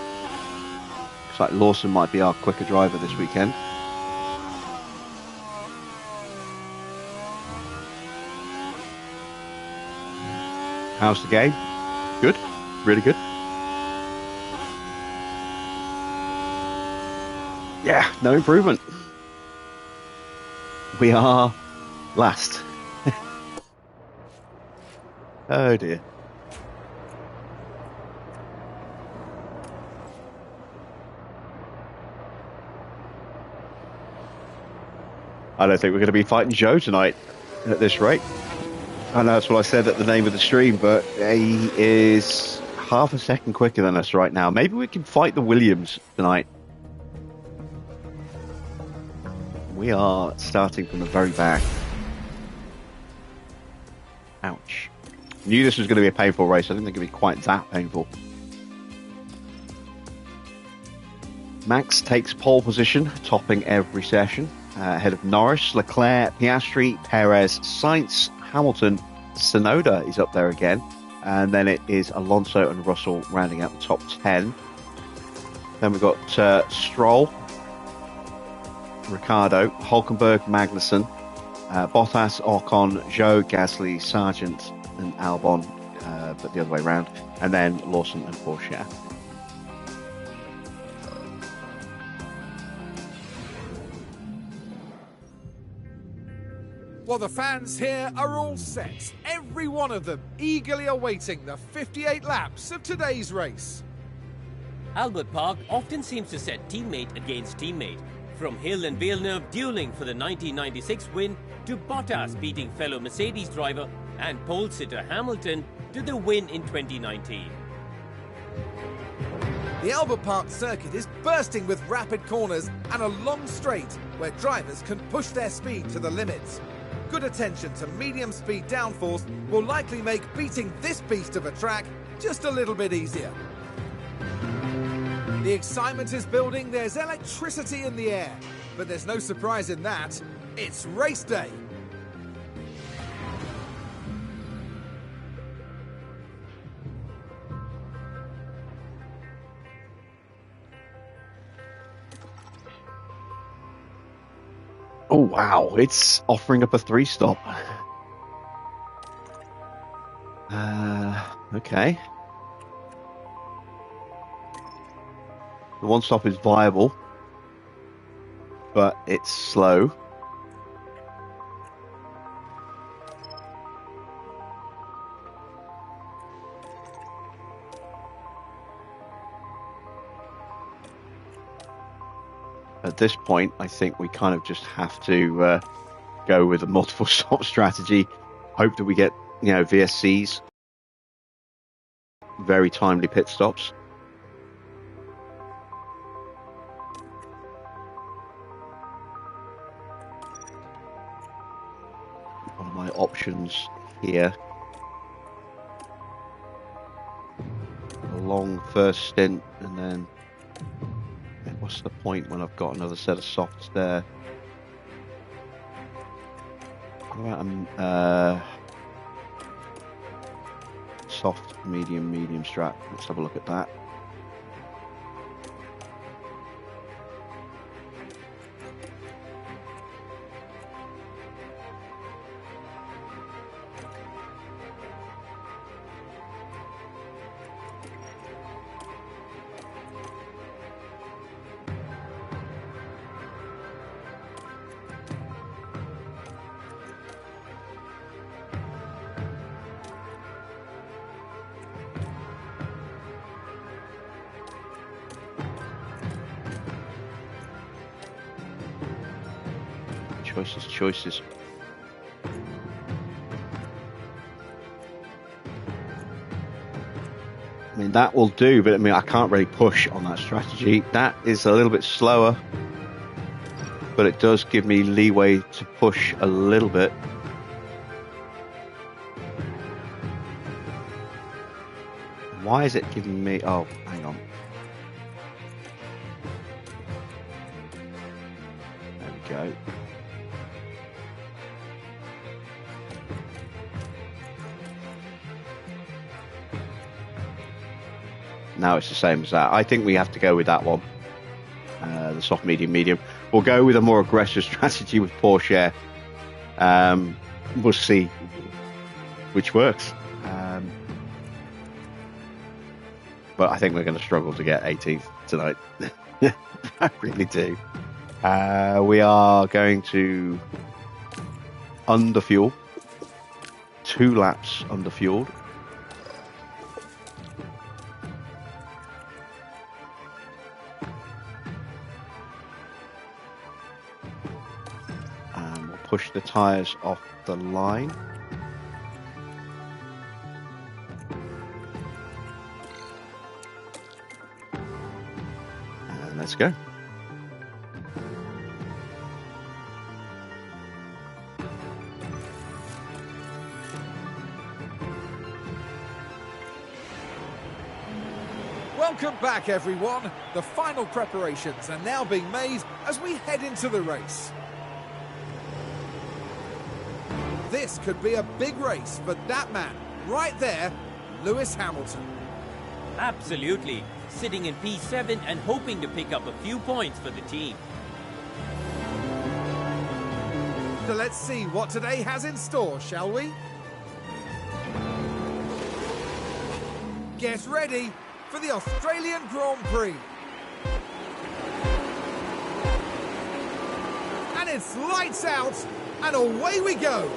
Speaker 1: Looks like Lawson might be our quicker driver this weekend. How's the game? Good. Really good. Yeah, no improvement. We are last. Oh dear. I don't think we're going to be fighting Zhou tonight at this rate. I know that's what I said at the name of the stream, but he is half a second quicker than us right now. Maybe we can fight the Williams tonight. We are starting from the very back. Ouch. Knew this was going to be a painful race. I didn't think it would be quite that painful. Max takes pole position, topping every session. Ahead of Norris, Leclerc, Piastri, Perez, Sainz, Hamilton, Tsunoda is up there again. And then it is Alonso and Russell rounding out the top 10. Then we've got Stroll, Ricciardo, Hulkenberg, Magnussen, Bottas, Ocon, Zhou, Gasly, Sargent and Albon, but the other way around. And then Lawson and Porsche.
Speaker 2: Well, the fans here are all set, every one of them eagerly awaiting the 58 laps of today's race.
Speaker 3: Albert Park often seems to set teammate against teammate, from Hill and Villeneuve dueling for the 1996 win to Bottas beating fellow Mercedes driver and pole sitter Hamilton to the win in 2019.
Speaker 2: The Albert Park circuit is bursting with rapid corners and a long straight where drivers can push their speed to the limits. Good attention to medium speed downforce will likely make beating this beast of a track just a little bit easier. The excitement is building, there's electricity in the air, but there's no surprise in that. It's race day.
Speaker 1: Oh wow, it's offering up a 3-stop. Okay. The 1-stop is viable, but it's slow. At this point, I think we kind of just have to go with a multiple stop strategy. Hope that we get, VSCs, very timely pit stops. One of my options here. A long first stint, and then what's the point when I've got another set of softs there? What about soft, medium strap? Let's have a look at that. Choices. I mean, that will do, but I can't really push on that strategy. That is a little bit slower, but it does give me leeway to push a little bit. Why is it giving me... Oh, hang on. There we go. now it's the same as that. I think we have to go with that one. The soft, medium. We'll go with a more aggressive strategy with Porsche. We'll see which works. But I think we're going to struggle to get 18th tonight. I really do. We are going to underfuel. 2 laps underfueled. And we'll push the tyres off the line. And let's go.
Speaker 2: Welcome back, everyone. The final preparations are now being made as we head into the race. This could be a big race for that man, right there, Lewis Hamilton.
Speaker 3: Absolutely. Sitting in P7 and hoping to pick up a few points for the team.
Speaker 2: So let's see what today has in store, shall we? Get ready for the Australian Grand Prix. And it's lights out, and away we go.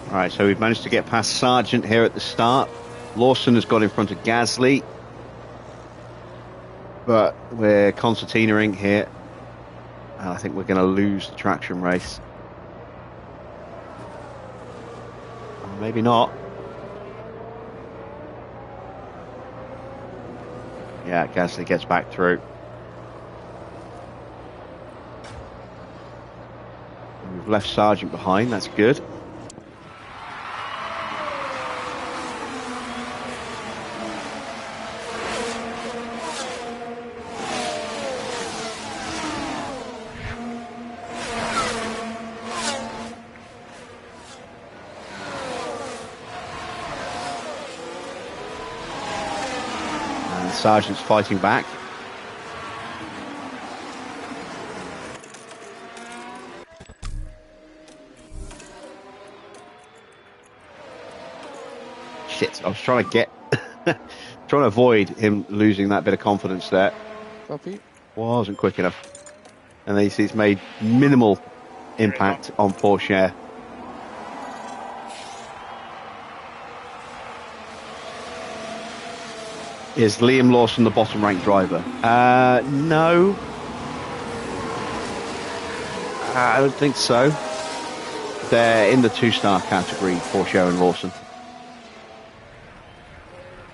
Speaker 1: All right, so we've managed to get past Sargent here at the start. Lawson has got in front of Gasly. But we're concertinaing here. And I think we're going to lose the traction race. Or maybe not. Yeah, Gasly gets back through. We've left Sargent behind, that's good. Sargent's fighting back. Shit, I was trying to get trying to avoid him losing that bit of confidence there.
Speaker 5: Copy.
Speaker 1: Wasn't quick enough. And then he's made minimal impact on Porsche. Is Liam Lawson the bottom ranked driver? No. I don't think so. They're in the 2-star category, Porsche and Lawson.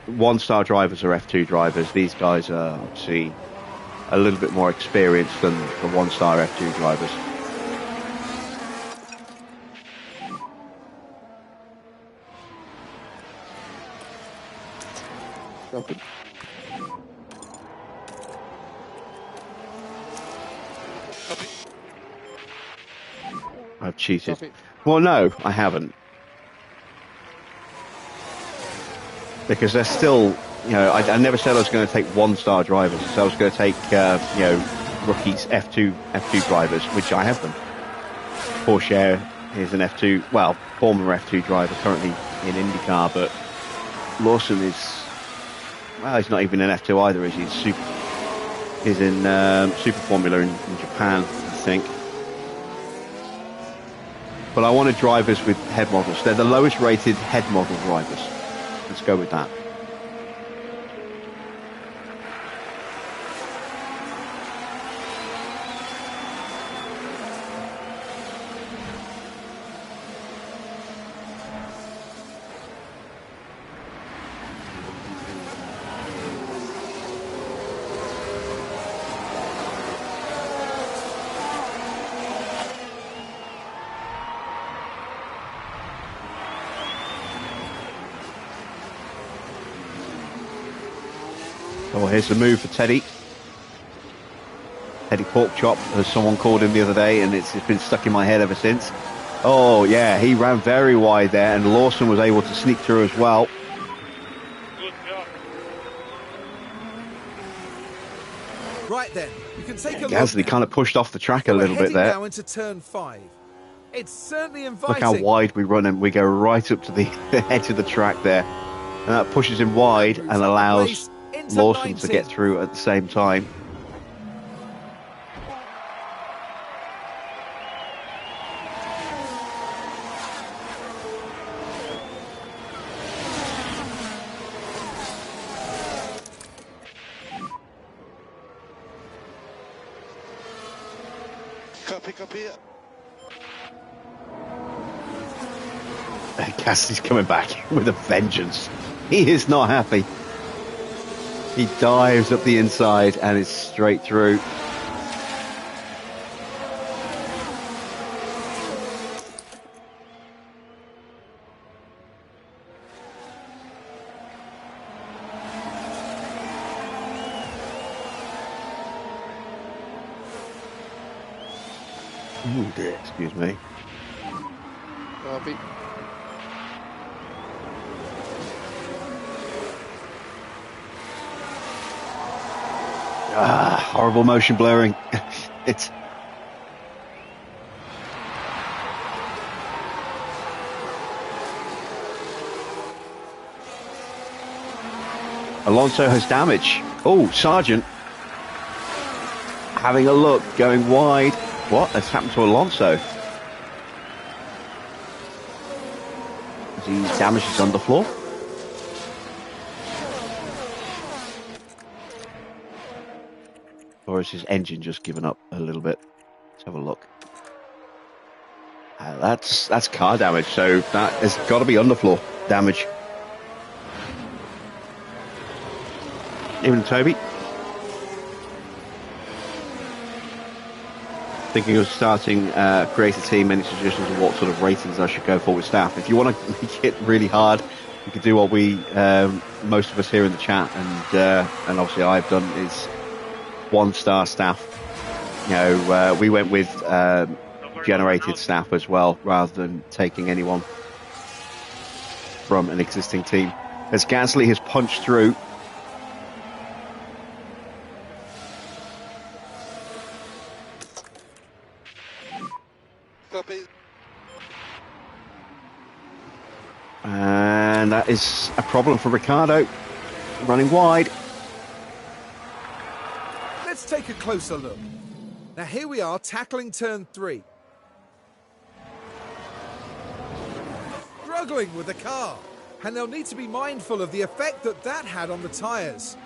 Speaker 1: 1-star drivers are F2 drivers. These guys are obviously a little bit more experienced than the 1-star F2 drivers.
Speaker 5: Copy. Copy.
Speaker 1: I've cheated.
Speaker 5: Copy.
Speaker 1: Well, no, I haven't. Because they're still, you know, I never said I was going to take 1-star drivers. So I was going to take, you know, rookies, F2 drivers, which I have them. Porsche is an F2, well, former F2 driver, currently in IndyCar, but Lawson is, well, he's not even an F2 either, is he? He's in Super Formula in Japan, I think. But I wanted drivers with head models. They're the lowest rated head model drivers. Let's go with that. Oh, here's the move for Teddy. Teddy Porkchop, as someone called him the other day, and it's been stuck in my head ever since. Oh, yeah, he ran very wide there, and Lawson was able to sneak through as well.
Speaker 4: Good job.
Speaker 2: Right then, you can take a look.
Speaker 1: Gasly
Speaker 2: now.
Speaker 1: kind of pushed off the track a
Speaker 2: We're
Speaker 1: little bit
Speaker 2: heading
Speaker 1: there.
Speaker 2: now into turn 5. It's certainly inviting.
Speaker 1: Look how wide we run him. We go right up to the edge of the track there. And that pushes him wide and allows Lawson to get through at the same time.
Speaker 5: Copy.
Speaker 1: Cassidy's coming back with a vengeance. He is not happy. He dives up the inside and is straight through. Ooh, dear, excuse me.
Speaker 5: Copy.
Speaker 1: Horrible motion blurring. It's Alonso has damage. Oh, Sargent having a look, going wide. What has happened to Alonso? Is he damaged his underfloor? Or is his engine just given up a little bit? Let's have a look. That's car damage, so that has got to be underfloor damage. Even Toby. Thinking of starting create a team, any suggestions of what sort of ratings I should go for with staff? If you want to make it really hard, you could do what we most of us here in the chat and obviously I've done is 1-star staff. You know, we went with generated staff as well, rather than taking anyone from an existing team. As Gasly has punched through.
Speaker 5: Copy.
Speaker 1: And that is a problem for Ricciardo, running wide.
Speaker 2: Let's take a closer look. Now here we are tackling turn 3. Struggling with the car, and they'll need to be mindful of the effect that had on the tyres.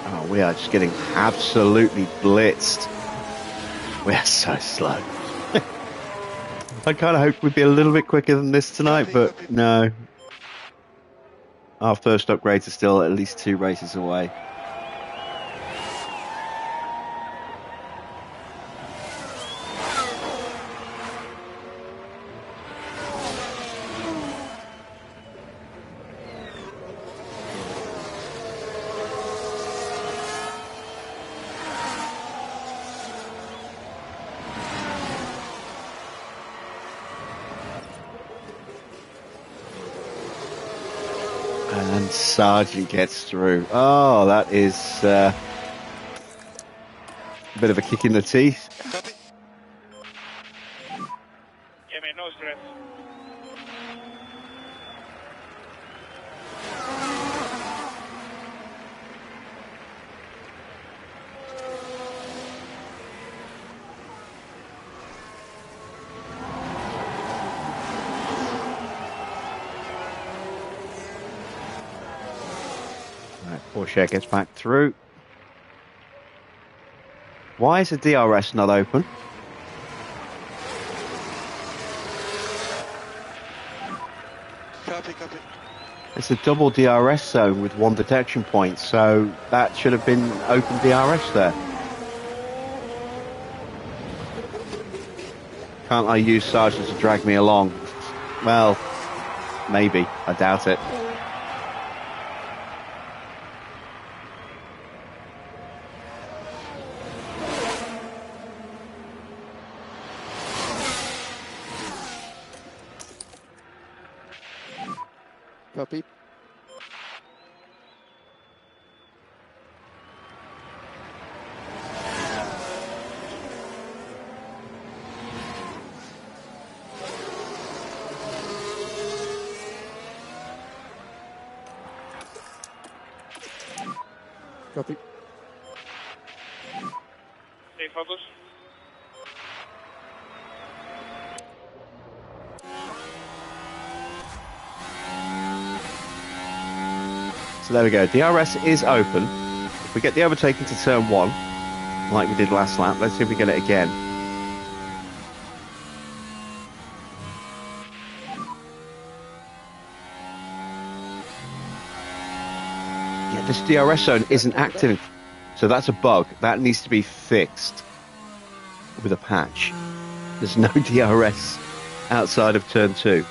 Speaker 1: Oh, we are just getting absolutely blitzed. We are so slow. I kind of hoped we'd be a little bit quicker than this tonight, but no. Our first upgrades are still at least 2 races away. And Sargent gets through. Oh, that is a bit of a kick in the teeth.
Speaker 5: Copy.
Speaker 4: Yeah, man, no stress.
Speaker 1: Right, Porsche gets back through. Why is the DRS not open?
Speaker 5: Copy.
Speaker 1: It's a double DRS zone with 1 detection point, so that should have been open DRS there. Can't I use Sergeant to drag me along? Well, maybe. I doubt it.
Speaker 5: Copy. Copy.
Speaker 4: Stay focused.
Speaker 1: So there we go. DRS is open. If we get the overtake into turn 1, like we did last lap, let's see if we get it again. Yeah, this DRS zone isn't active. So that's a bug. That needs to be fixed with a patch. There's no DRS outside of turn 2.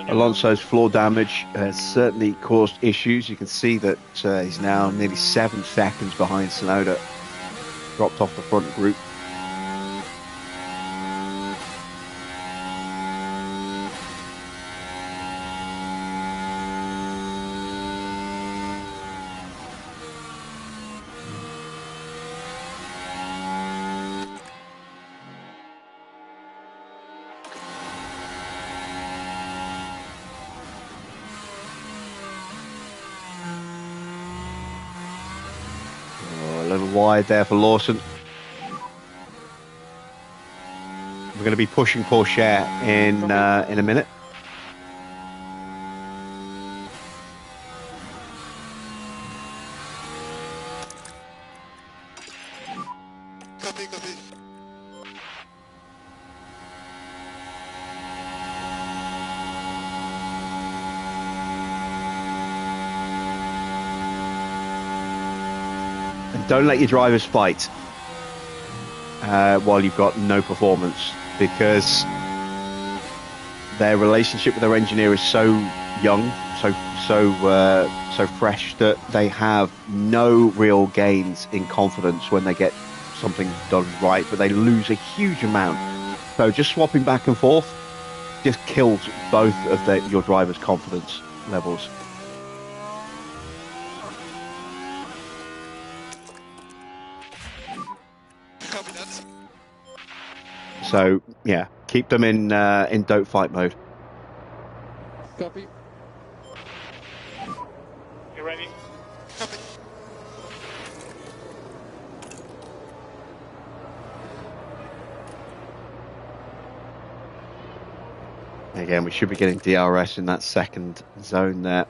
Speaker 1: Alonso's floor damage has certainly caused issues. You can see that he's now nearly 7 seconds behind Tsunoda, dropped off the front group. A little wide there for Lawson. We're going to be pushing Porsche in a minute.
Speaker 5: Copy, copy.
Speaker 1: And don't let your drivers fight while you've got no performance, because their relationship with their engineer is so young, so fresh, that they have no real gains in confidence when they get something done right, but they lose a huge amount. So just swapping back and forth just kills both of your drivers' confidence levels.
Speaker 5: Copy that.
Speaker 1: So yeah, keep them in don't fight mode.
Speaker 5: Copy.
Speaker 4: You ready?
Speaker 5: Copy.
Speaker 1: Again, we should be getting DRS in that second zone there.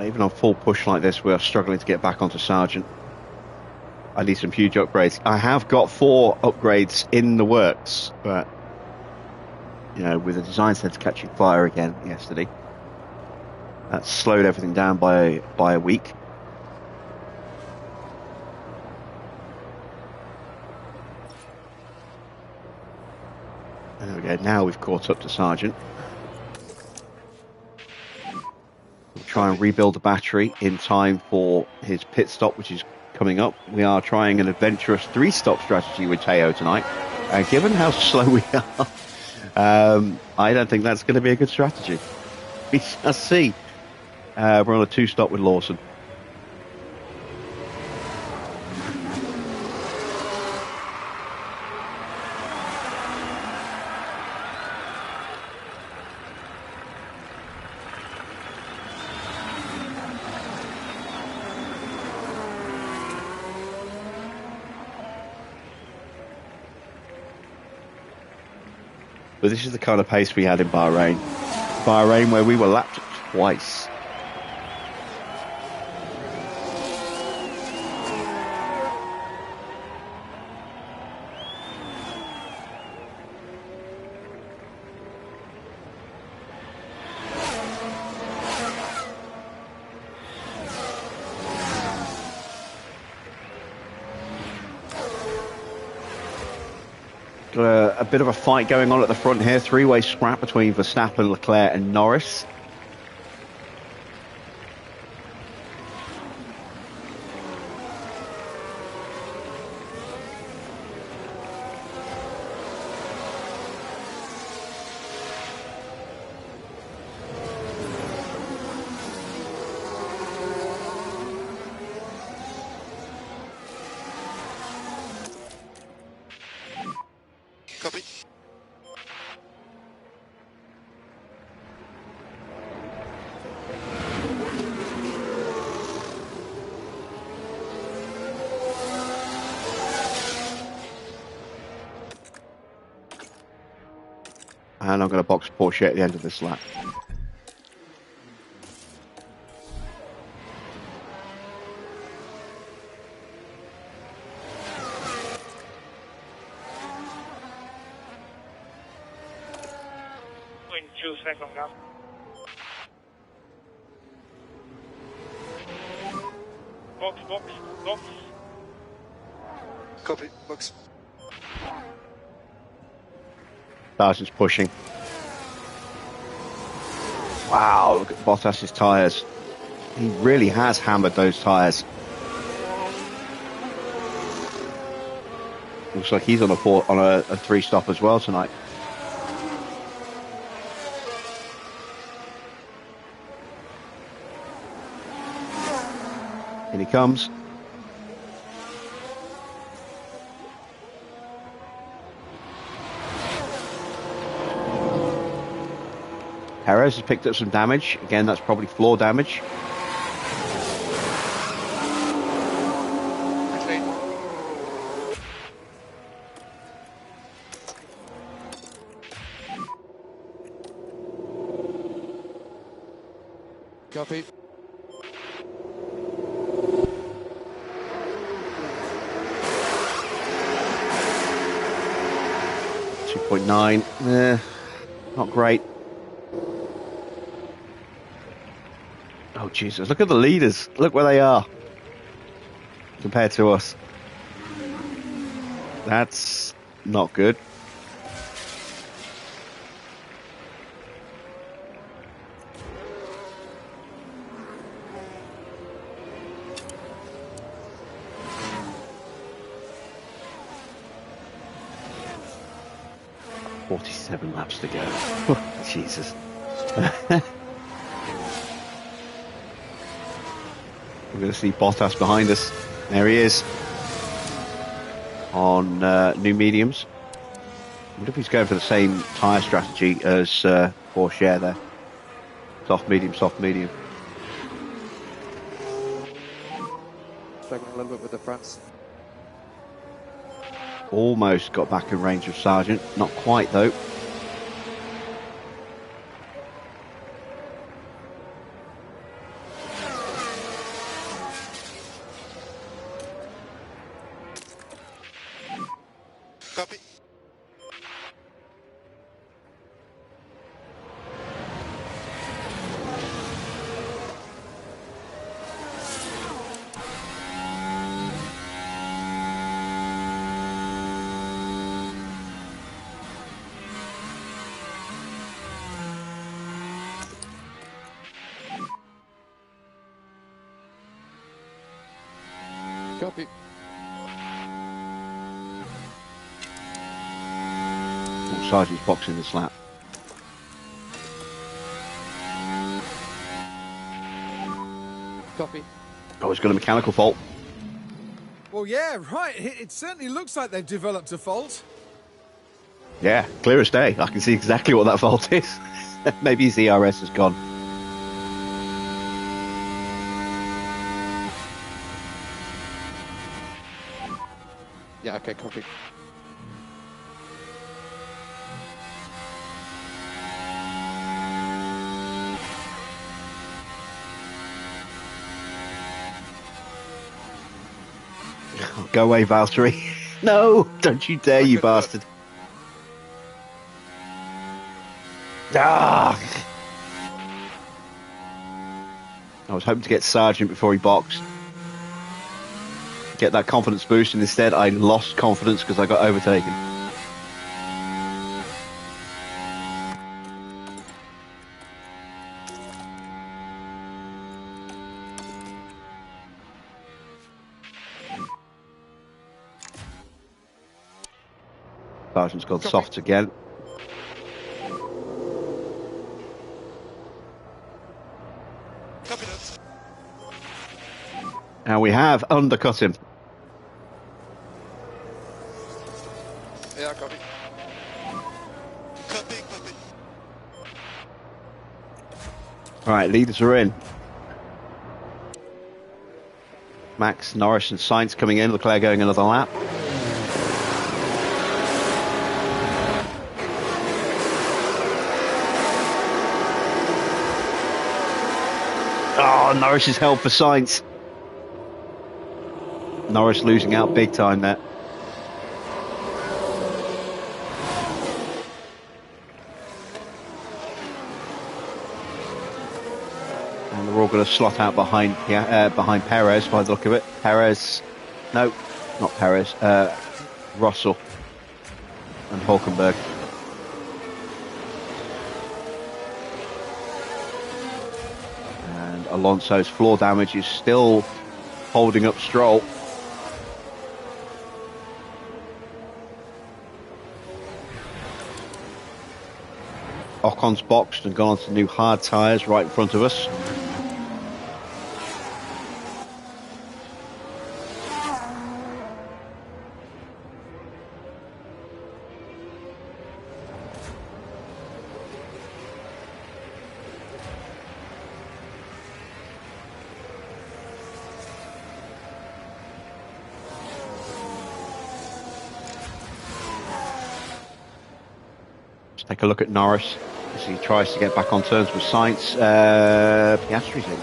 Speaker 1: Even on full push like this, we are struggling to get back onto Sargent. I need some huge upgrades. I have got 4 upgrades in the works, but you know, with the design center catching fire again yesterday, that slowed everything down by a week. There we go. Now we've caught up to Sargent. try and rebuild the battery in time for his pit stop, which is coming up. We are trying an adventurous 3-stop strategy with Teo tonight. Given how slow we are, I don't think that's going to be a good strategy. We shall see. We're on a 2-stop with Lawson. But this is the kind of pace we had in Bahrain. Bahrain, where we were lapped twice. Got a bit of a fight going on at the front here. 3-way scrap between Verstappen, Leclerc and Norris.
Speaker 5: Copy.
Speaker 1: And I'm going to box Porsche at the end of this lap.
Speaker 4: In 2 seconds now. Box, box, box.
Speaker 5: Copy. Box.
Speaker 1: Sargent's pushing. Wow, look at Bottas's tyres. He really has hammered those tyres. Looks like he's on a 3-stop as well tonight. In he comes. Perez has picked up some damage. Again, that's probably floor damage.
Speaker 5: Okay. Copy.
Speaker 1: .9, not great. Oh Jesus! Look at the leaders. Look where they are compared to us. That's not good. .47 laps to go. Jesus. We're going to see Bottas behind us. There he is. On new mediums. I wonder if he's going for the same tyre strategy as Porsche there. Soft, medium, soft, medium.
Speaker 5: Struggling a little bit with the fronts.
Speaker 1: Almost got back in range of Sargent. Not quite though.
Speaker 5: Copy. Copy.
Speaker 1: Oh, Sergeant's boxing the slap.
Speaker 5: Copy.
Speaker 1: Oh, he's got a mechanical fault.
Speaker 2: Well, yeah, right. It certainly looks like they've developed a fault.
Speaker 1: Yeah, clear as day. I can see exactly what that fault is. Maybe his ERS has gone.
Speaker 5: Yeah, okay, copy.
Speaker 1: Oh, go away, Valtteri. No, don't you dare, you bastard. Ah! I was hoping to get Sergeant before he boxed. Get that confidence boost, and instead I lost confidence because I got overtaken. Sergeant's gone soft again.
Speaker 5: Copy that.
Speaker 1: And we have undercut him.
Speaker 5: Yeah, copy. Copy, copy.
Speaker 1: Alright, leaders are in. Max, Norris and Sainz coming in. Leclerc going another lap. Oh, Norris is held for Sainz. Norris losing out big time there. And they're all going to slot out behind Perez by the look of it. Perez, no, not Perez, Russell and Hulkenberg. And Alonso's floor damage is still holding up Stroll. Ocon's boxed and gone on to new hard tyres right in front of us. Let's take a look at Norris as he tries to get back on terms with Sainz. Piastri's in.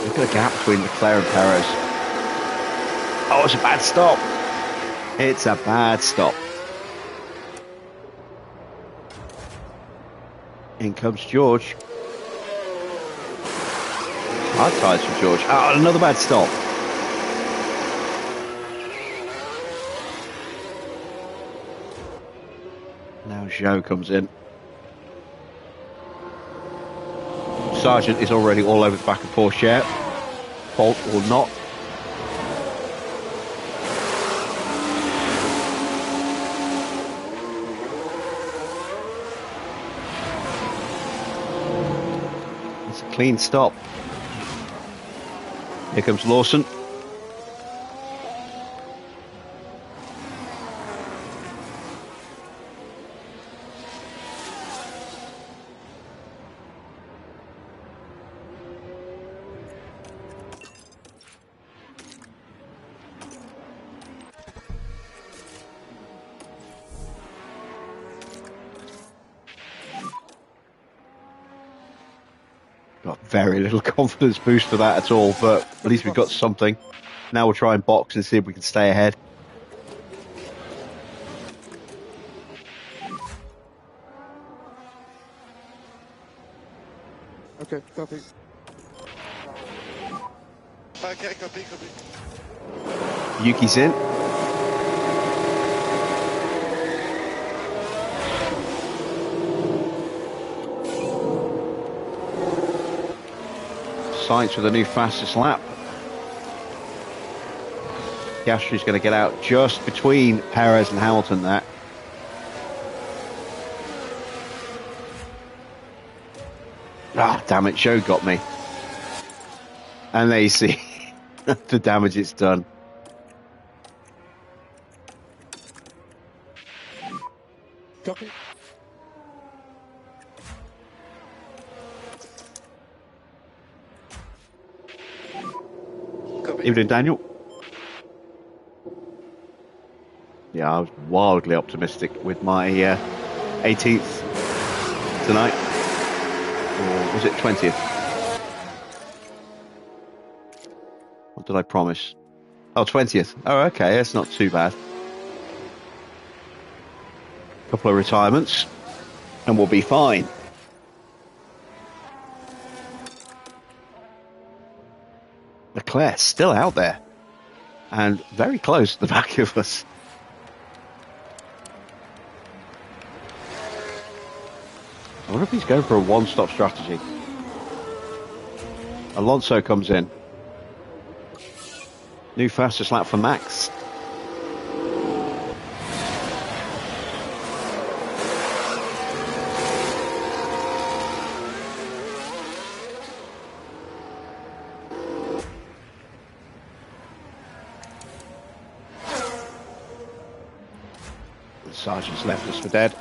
Speaker 1: Look at the gap between Leclerc and Perez. Oh, it's a bad stop. It's a bad stop. In comes George. Hard tyres for George. Oh, another bad stop. Now Zhou comes in. Sargent is already all over the back of Porsche. Fault or not. It's a clean stop. Here comes Lawson. Got very little confidence boost for that at all, but at least we've got something. Now we'll try and box and see if we can stay ahead.
Speaker 5: Okay, copy. Okay, copy, copy.
Speaker 1: Yuki's in. sights with a new fastest lap. Piastri's going to get out just between Perez and Hamilton there. Ah, damn it, Zhou got me. And there you see the damage it's done.
Speaker 5: Copy. Copy.
Speaker 1: Evening, Daniel. Yeah, I was wildly optimistic with my 18th tonight. Or was it 20th? What did I promise? Oh, 20th. Oh, okay, that's not too bad. Couple of retirements and we'll be fine. Leclerc still out there and very close to the back of us. I wonder if he's going for a one-stop strategy. Alonso comes in. New fastest lap for Max. The Sergeant's left us for dead.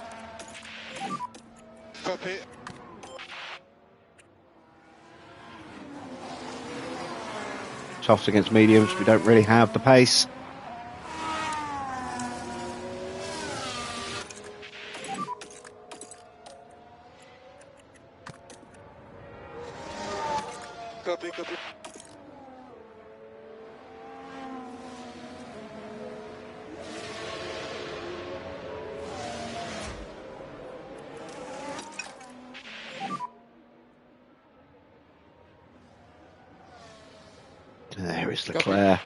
Speaker 5: Copy.
Speaker 1: Softs against mediums, we don't really have the pace.
Speaker 5: Copy, copy.
Speaker 1: There is Leclerc.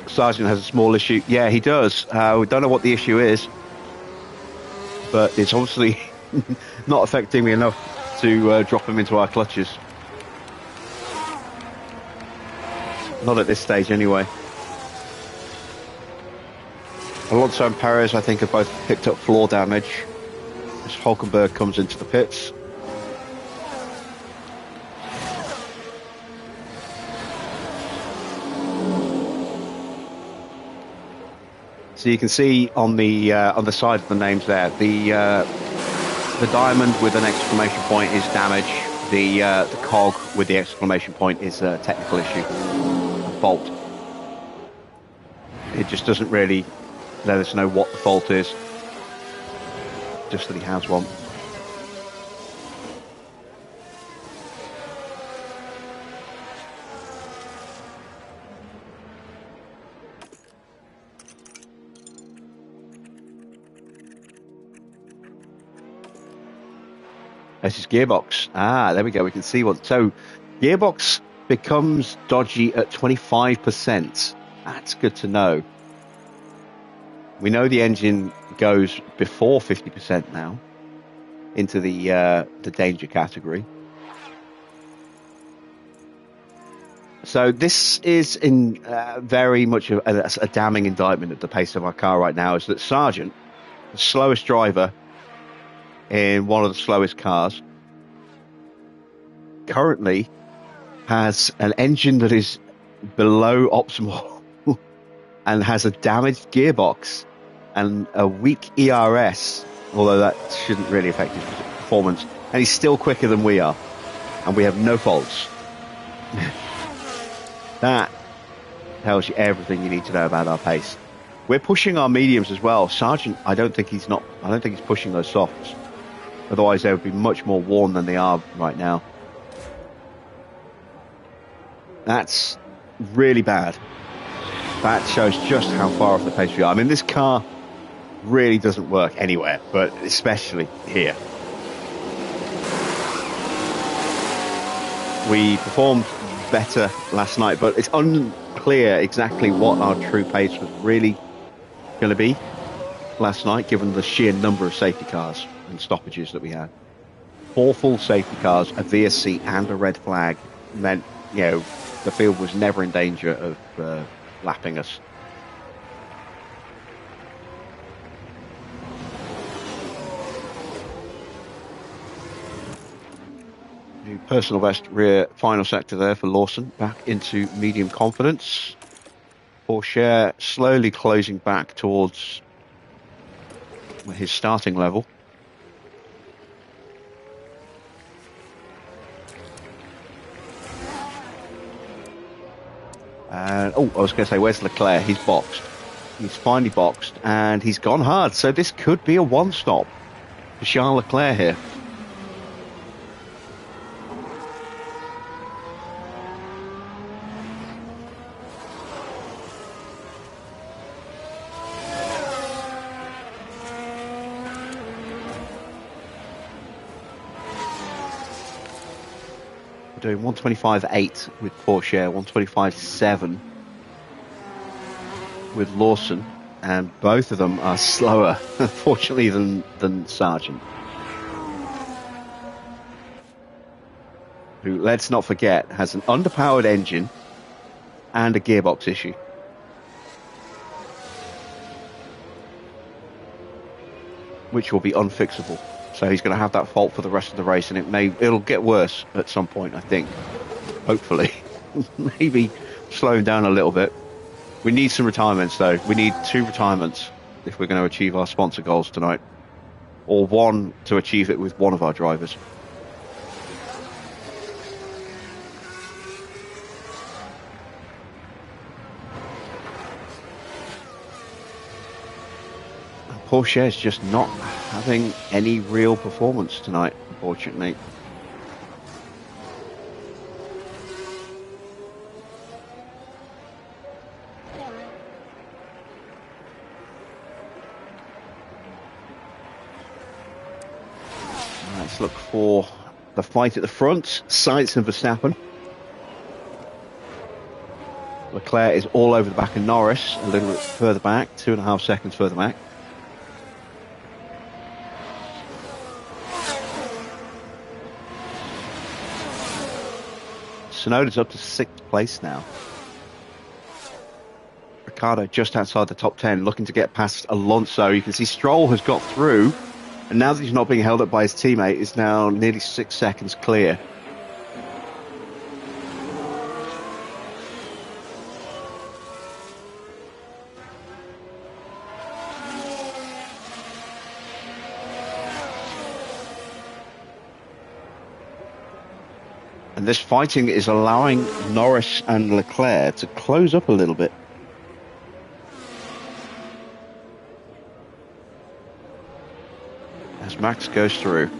Speaker 1: Sargent has a small issue. Yeah, he does. We don't know what the issue is, but it's obviously not affecting me enough to drop him into our clutches. Not at this stage, anyway. Alonso and Perez, I think, have both picked up floor damage as Hulkenberg comes into the pits. So you can see on the side of the names there, the diamond with an exclamation point is damage. The cog with the exclamation point is a technical issue, a fault. It just doesn't really let us know what the fault is, just that he has one. This is gearbox. Ah, there we go. We can see what. So, gearbox becomes dodgy at 25%. That's good to know. We know the engine goes before 50% now into the danger category. So this is in very much a damning indictment of the pace of our car right now. Is that Sargent, the slowest driver in one of the slowest cars, currently has an engine that is below optimal and has a damaged gearbox and a weak ERS, although that shouldn't really affect his performance, and he's still quicker than we are, and we have no faults. That tells you everything you need to know about our pace. We're pushing our mediums as well. Sargent, I don't think he's pushing those softs. Otherwise, they would be much more worn than they are right now. That's really bad. That shows just how far off the pace we are. I mean, this car really doesn't work anywhere, but especially here. We performed better last night, but it's unclear exactly what our true pace was really going to be last night, given the sheer number of safety cars and stoppages that we had. 4 full safety cars, a VSC and a red flag meant, you know, the field was never in danger of lapping us. New personal best rear final sector there for Lawson, back into medium confidence. Porsche slowly closing back towards his starting level. And oh, I was going to say, where's Leclerc? He's boxed. He's finally boxed, and he's gone hard. So this could be a one-stop for Charles Leclerc here. Doing 125.8 with Porsche, 125.7 with Lawson, and both of them are slower, unfortunately, than Sargent, who, let's not forget, has an underpowered engine and a gearbox issue. Which will be unfixable. So he's going to have that fault for the rest of the race, and it'll get worse at some point, I think. Hopefully. Maybe slowing down a little bit. We need some retirements, though. We need 2 retirements if we're going to achieve our sponsor goals tonight. Or 1 to achieve it with one of our drivers. Porsche is just not having any real performance tonight, unfortunately. Let's look for the fight at the front. Sainz and Verstappen. Leclerc is all over the back of Norris, a little bit further back, 2.5 seconds further back. Tsunoda's up to 6th place now. Ricciardo just outside the top 10, looking to get past Alonso. You can see Stroll has got through, and now that he's not being held up by his teammate, is now nearly 6 seconds clear. And this fighting is allowing Norris and Leclerc to close up a little bit. As Max goes through.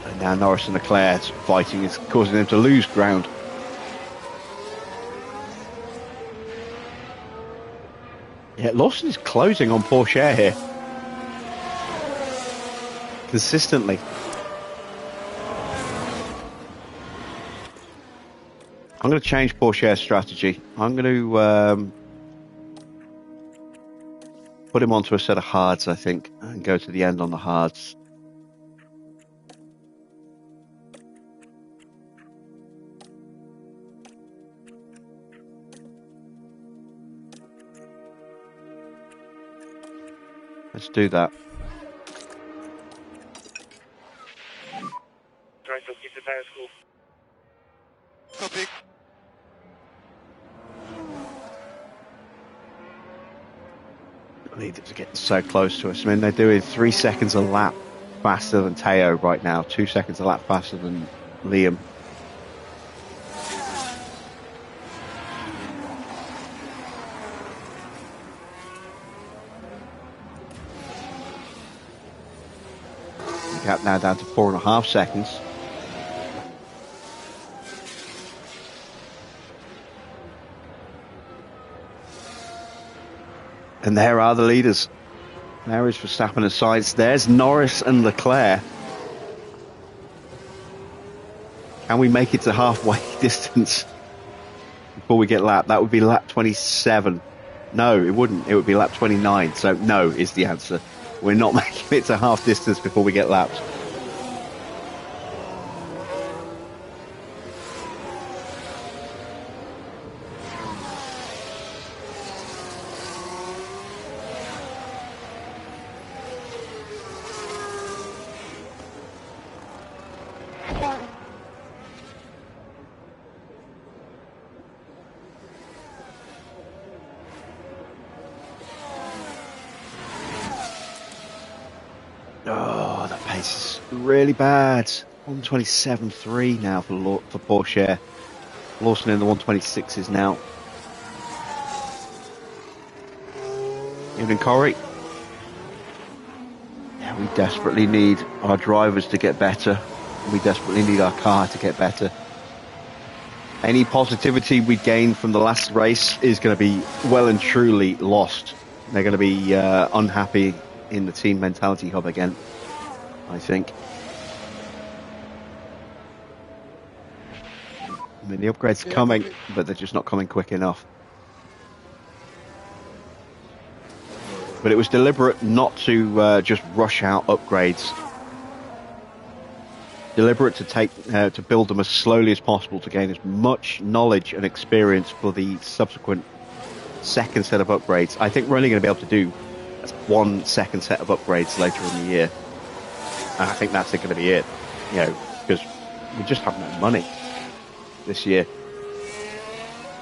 Speaker 1: And now Norris and Leclerc's fighting is causing them to lose ground. Yeah, Lawson is closing on Porsche here. Consistently. I'm going to change Porsche's strategy. I'm going to put him onto a set of hards, I think, and go to the end on the hards. Let's do that.
Speaker 4: Right, so keep the tires cool.
Speaker 5: Copy.
Speaker 1: Leaders are getting so close to us. I mean, they're doing 3 seconds a lap faster than Teo right now, 2 seconds a lap faster than Liam. Gap now down to 4.5 seconds. And there are the leaders. There is Verstappen and Sainz. There's Norris and Leclerc. Can we make it to halfway distance before we get lapped? That would be lap 27. No, it wouldn't. It would be lap 29. So no is the answer. We're not making it to half distance before we get lapped. Oh, the pace is really bad. 127.3 now for Porsche. Lawson in the 126s now. Evening, Corey. Yeah, we desperately need our drivers to get better. We desperately need our car to get better. Any positivity we gain from the last race is going to be well and truly lost. They're going to be unhappy in the team mentality hub again, I think. I mean, the upgrades are coming, but they're just not coming quick enough. But it was deliberate not to just rush out upgrades. Deliberate to build them as slowly as possible to gain as much knowledge and experience for the subsequent second set of upgrades. I think we're only going to be able to do one second set of upgrades later in the year, and I think that's going to be it, you know, because we just have no money this year.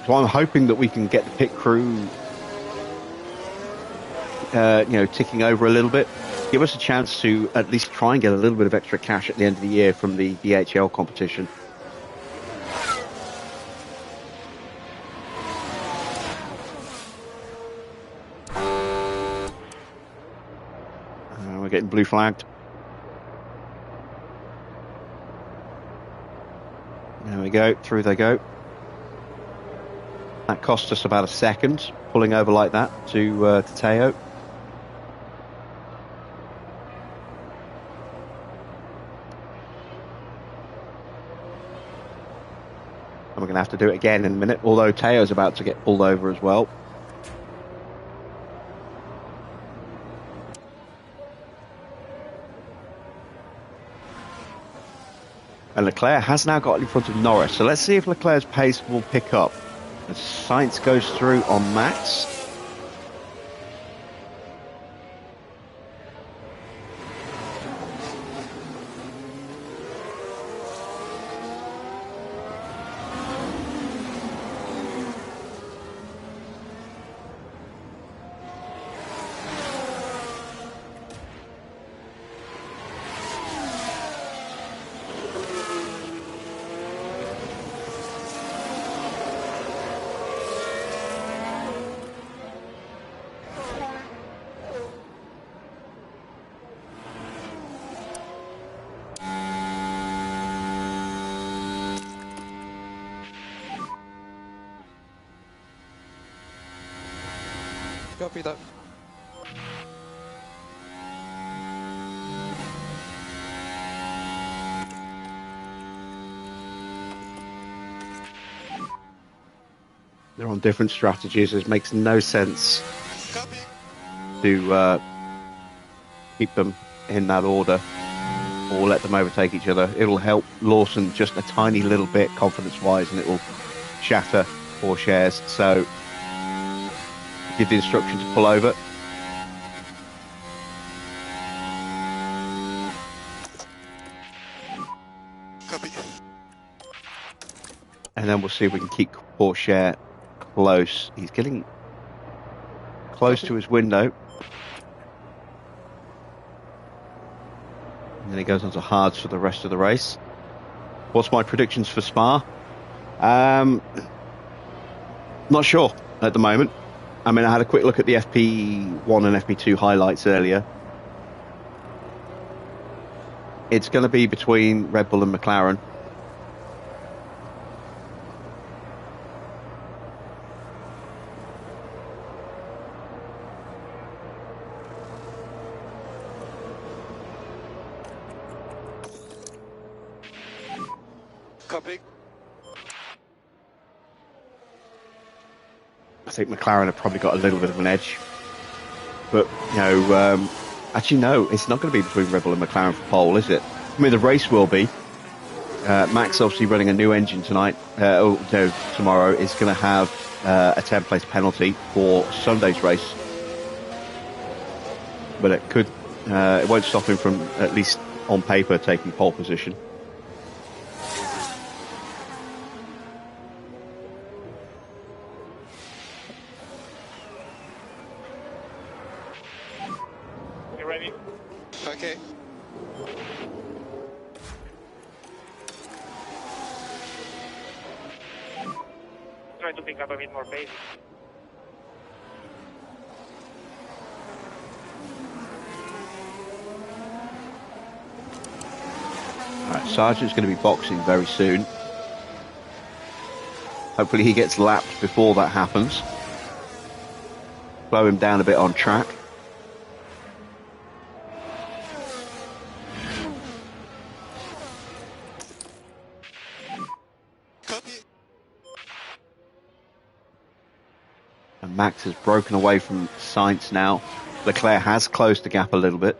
Speaker 1: So I'm hoping that we can get the pit crew ticking over a little bit, give us a chance to at least try and get a little bit of extra cash at the end of the year from the DHL competition. We're getting blue flagged. There we go, through they go. That cost us about a second, pulling over like that to Teo. And we're going to have to do it again in a minute, although Teo's about to get pulled over as well. And Leclerc has now got in front of Norris. So let's see if Leclerc's pace will pick up as Sainz goes through on Max.
Speaker 5: Copy that.
Speaker 1: They're on different strategies. It makes no sense
Speaker 5: Copy.
Speaker 1: to keep them in that order or let them overtake each other. It'll help Lawson just a tiny little bit confidence-wise, and it will shatter Porsche's. So give the instruction to pull over.
Speaker 5: Copy.
Speaker 1: And then we'll see if we can keep Porsche close. He's getting close to his window. And then he goes on to hards for the rest of the race. What's my predictions for Spa? Not sure at the moment. I mean, I had a quick look at the FP1 and FP2 highlights earlier. It's going to be between Red Bull and McLaren.
Speaker 5: Copy.
Speaker 1: I think McLaren have probably got a little bit of an edge. But, you know, actually, no, it's not going to be between Red Bull and McLaren for pole, is it? I mean, the race will be. Max, obviously running a new engine tonight, tomorrow, is going to have a 10-place penalty for Sunday's race. But it won't stop him from, at least on paper, taking pole position.
Speaker 4: You ready?
Speaker 5: Okay.
Speaker 4: Try to pick up a bit more pace.
Speaker 1: Right, Sargent's going to be boxing very soon. Hopefully he gets lapped before that happens. Slow him down a bit on track.
Speaker 5: Copy.
Speaker 1: And Max has broken away from Sainz now. Leclerc has closed the gap a little bit.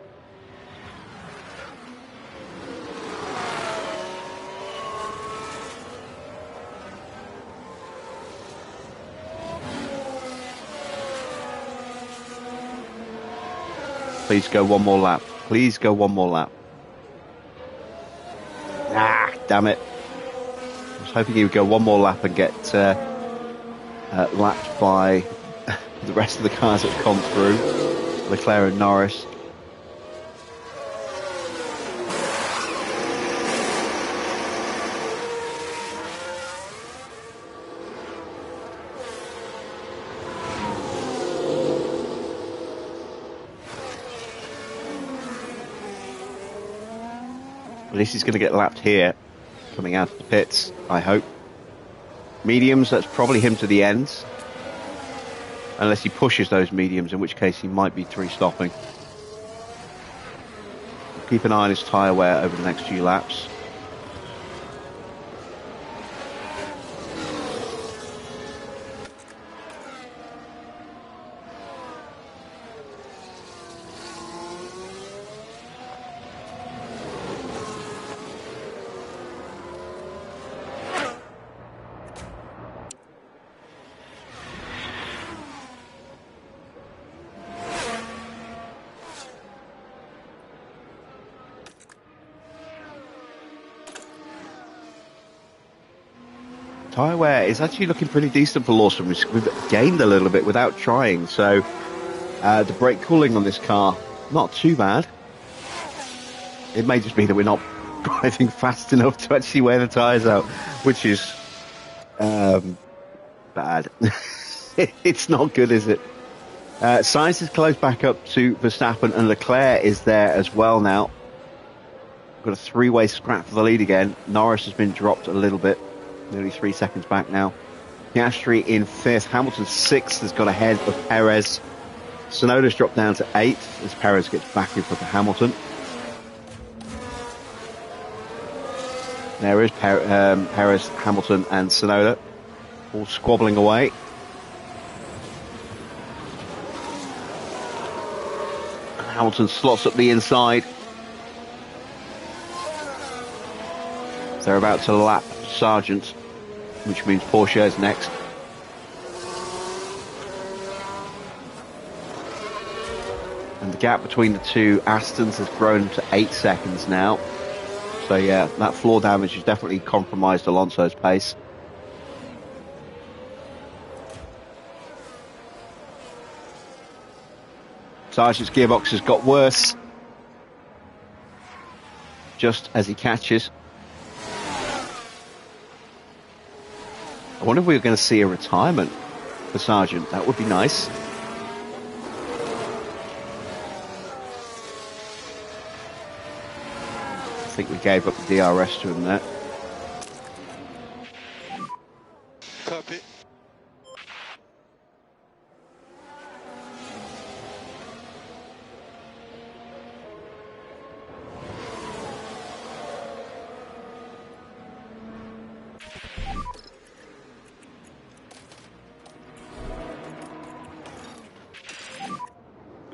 Speaker 1: Please go one more lap. Please go one more lap. Ah, damn it. I was hoping he would go one more lap and get lapped by the rest of the cars that have come through. Leclerc and Norris. At least he's going to get lapped here, coming out of the pits, I hope. Mediums, that's probably him to the ends. Unless he pushes those mediums, in which case he might be three-stopping. Keep an eye on his tyre wear over the next few laps. Tyre wear is actually looking pretty decent for Lawson. We've gained a little bit without trying, so the brake cooling on this car, not too bad. It may just be that we're not driving fast enough to actually wear the tyres out, which is bad. It's not good, is it? Sainz is close back up to Verstappen, and Leclerc is there as well now. Got a three-way scrap for the lead again. Norris has been dropped a little bit. Nearly 3 seconds back now. Piastri in 5th. Hamilton 6th has got ahead of Perez. Tsunoda's dropped down to 8th as Perez gets back in front of Hamilton. There is Perez, Hamilton and Tsunoda all squabbling away. Hamilton slots up the inside. They're about to lap Sargent, which means Porsche is next. And the gap between the two Astons has grown to 8 seconds now. So yeah, that floor damage has definitely compromised Alonso's pace. Sargent's gearbox has got worse just as he catches. I wonder if we're going to see a retirement for Sargent. That would be nice. I think we gave up the DRS to him there.
Speaker 5: Copy.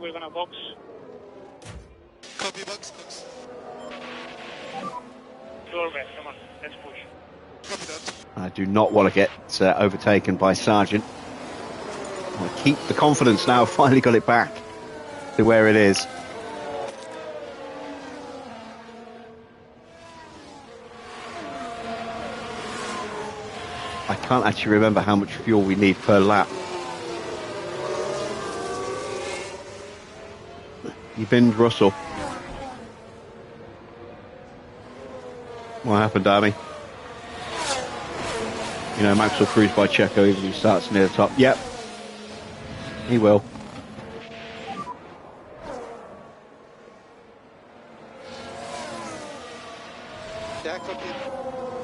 Speaker 4: we're gonna box.
Speaker 5: Copy, box.
Speaker 4: Sure, man. Come on, let's push.
Speaker 5: Copy that.
Speaker 1: I do not want to get overtaken by Sargent. I want to keep the confidence now. Finally got it back to where it is. I can't actually remember how much fuel we need per lap. You binned Russell. What happened, Darby? You know, Max will cruise by Checo even if he starts near the top. Yep. He will.
Speaker 5: Yeah, copy.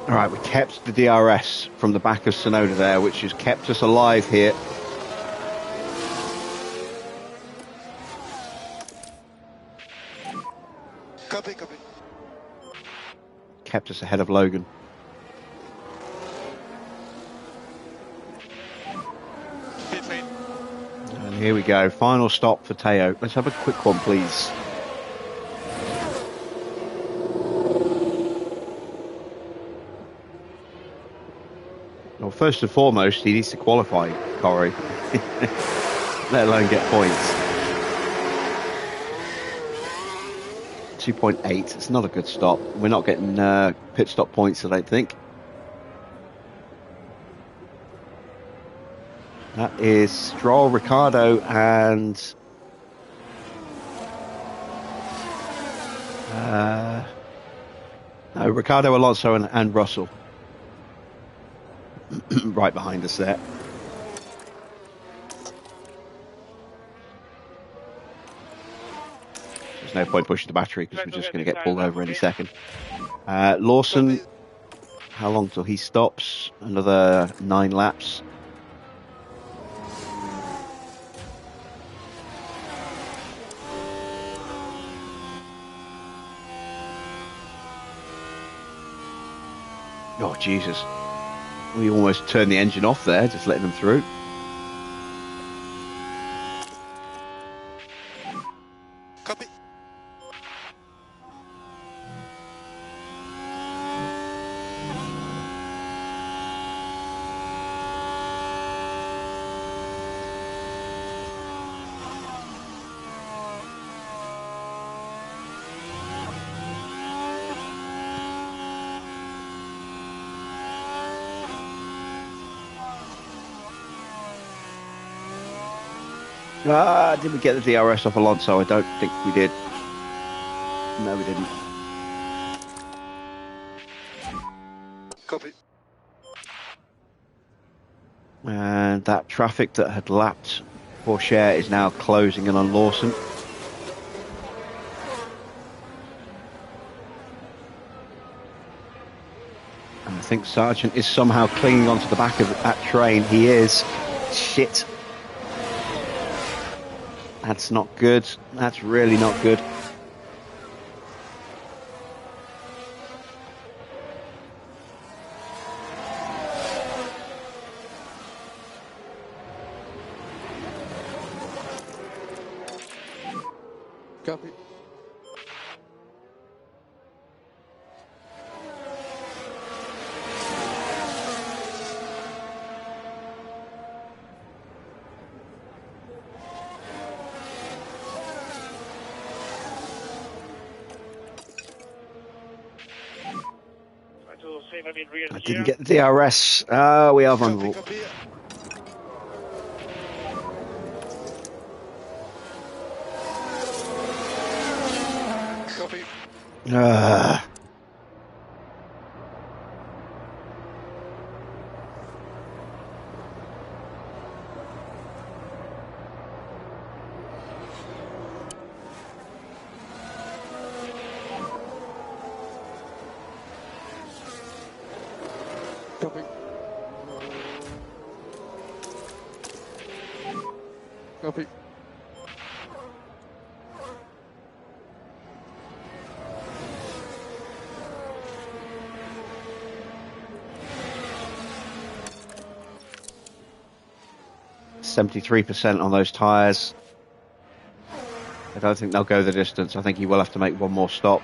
Speaker 1: All right, we kept the DRS from the back of Sonoda there, which has kept us alive here.
Speaker 5: Copy.
Speaker 1: Kept us ahead of Logan.
Speaker 5: Pit lane.
Speaker 1: And here we go. Final stop for Teo. Let's have a quick one, please. Well, first and foremost, he needs to qualify, Corey. Let alone get points. 2.8. It's not a good stop. We're not getting pit stop points, I don't think. That is Stroll, Ricardo, and no, Ricardo, Alonso, and Russell. Right behind us there. There's no point pushing the battery because we're just going to get pulled over any second. Lawson, how long till he stops? Another 9 laps. Oh, Jesus. We almost turned the engine off there, just letting them through.
Speaker 5: Copy.
Speaker 1: Did we get the DRS off Alonso? I don't think we did. No, we didn't.
Speaker 5: Copy.
Speaker 1: And that traffic that had lapped Porsche is now closing in on Lawson. And I think Sargent is somehow clinging onto the back of that train. He is. Shit. That's not good. That's really not good.
Speaker 5: Copy.
Speaker 1: I didn't get the DRS. We are vulnerable.
Speaker 5: Copy. Copy. Copy. Copy.
Speaker 1: %73% on those tyres. I don't think they'll go the distance. I think he will have to make one more stop.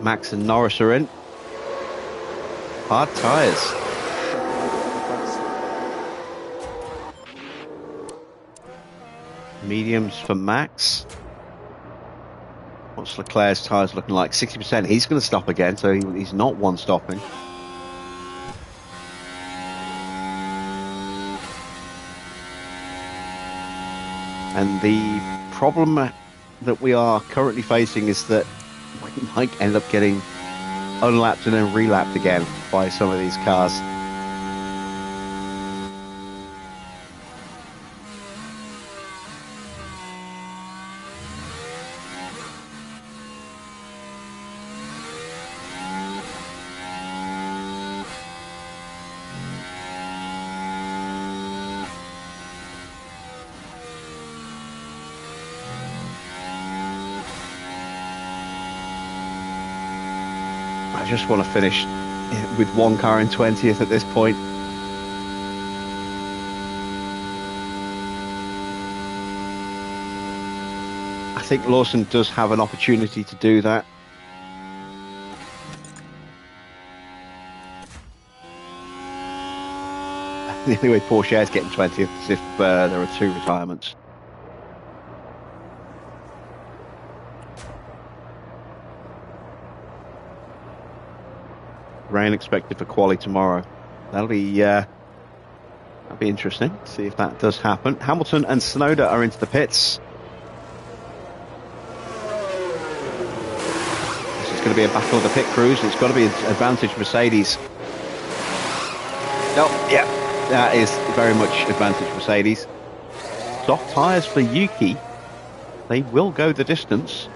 Speaker 1: Max and Norris are in. Hard tyres. Mediums for Max. What's Leclerc's tyres looking like? 60%. He's going to stop again, so he's not one stopping. And the problem that we are currently facing is that we might end up getting unlapped and then relapped again by some of these cars. I just want to finish with one car in 20th at this point. I think Lawson does have an opportunity to do that. The only way Porsche is getting 20th is if there are 2 retirements. Rain expected for quali tomorrow. That'll be interesting. See if that does happen. Hamilton and Tsunoda are into the pits. This is going to be a battle of the pit crews. It's got to be an advantage Mercedes. Oh, yeah, that is very much advantage Mercedes. Soft tyres for Yuki. They will go the distance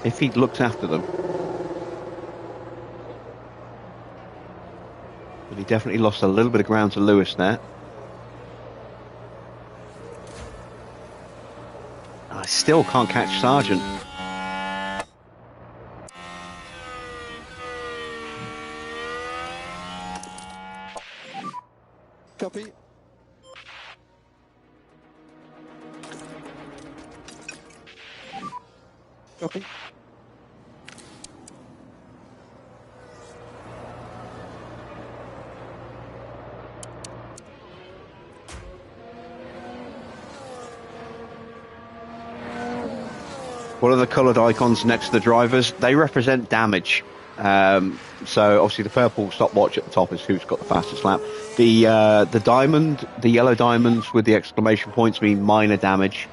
Speaker 1: if he looks after them. But he definitely lost a little bit of ground to Lewis there. I still can't catch Sargent.
Speaker 5: Copy. Copy.
Speaker 1: What are the coloured icons next to the drivers? They represent damage. So obviously the purple stopwatch at the top is who's got the fastest lap. The diamond, the yellow diamonds with the exclamation points mean minor damage.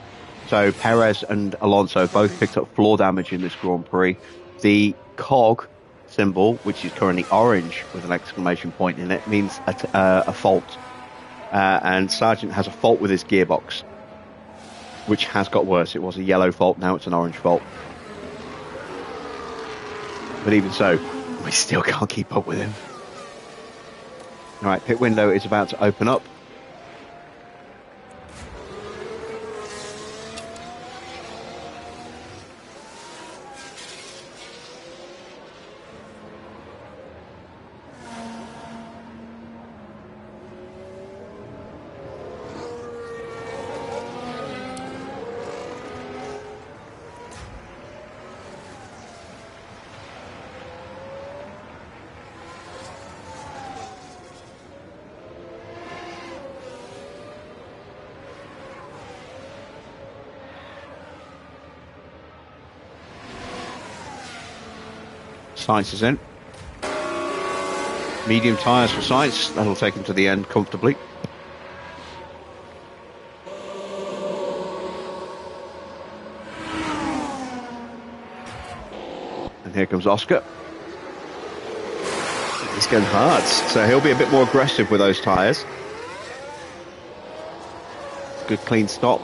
Speaker 1: So Perez and Alonso both picked up floor damage in this Grand Prix. The cog symbol, which is currently orange with an exclamation point in it, means a fault. And Sargent has a fault with his gearbox, which has got worse. It was a yellow fault, now it's an orange fault. But even so, we still can't keep up with him. Alright, pit window is about to open up. Sainz is in. Medium tyres for Sainz. That'll take him to the end comfortably. And here comes Oscar. He's going hard, so he'll be a bit more aggressive with those tyres. Good clean stop.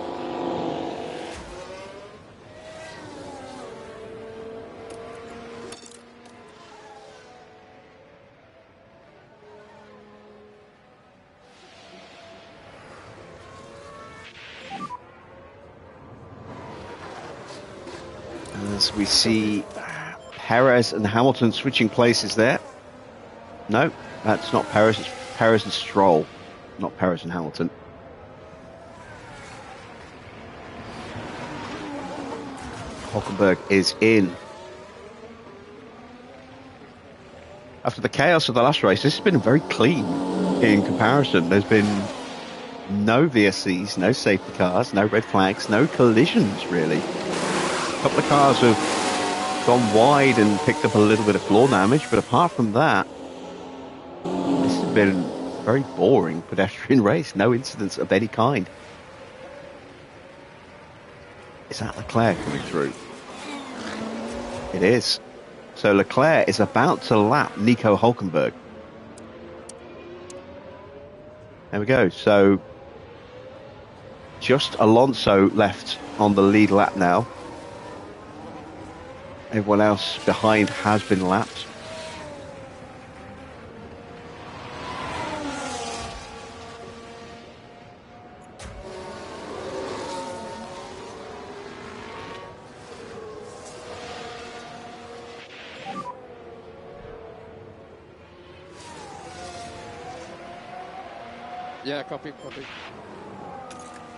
Speaker 1: As we see Perez and Hamilton switching places there. No, that's not Perez. It's Perez and Stroll, not Perez and Hamilton. Hulkenberg is in. After the chaos of the last race, this has been very clean in comparison. There's been no VSCs, no safety cars, no red flags, no collisions, really. A couple of cars have gone wide and picked up a little bit of floor damage, but apart from that, this has been a very boring pedestrian race. No incidents of any kind. Is that Leclerc coming through? It is. So Leclerc is about to lap Nico Hulkenberg. There we go. So just Alonso left on the lead lap now. Everyone else behind has been lapped.
Speaker 5: Yeah, copy.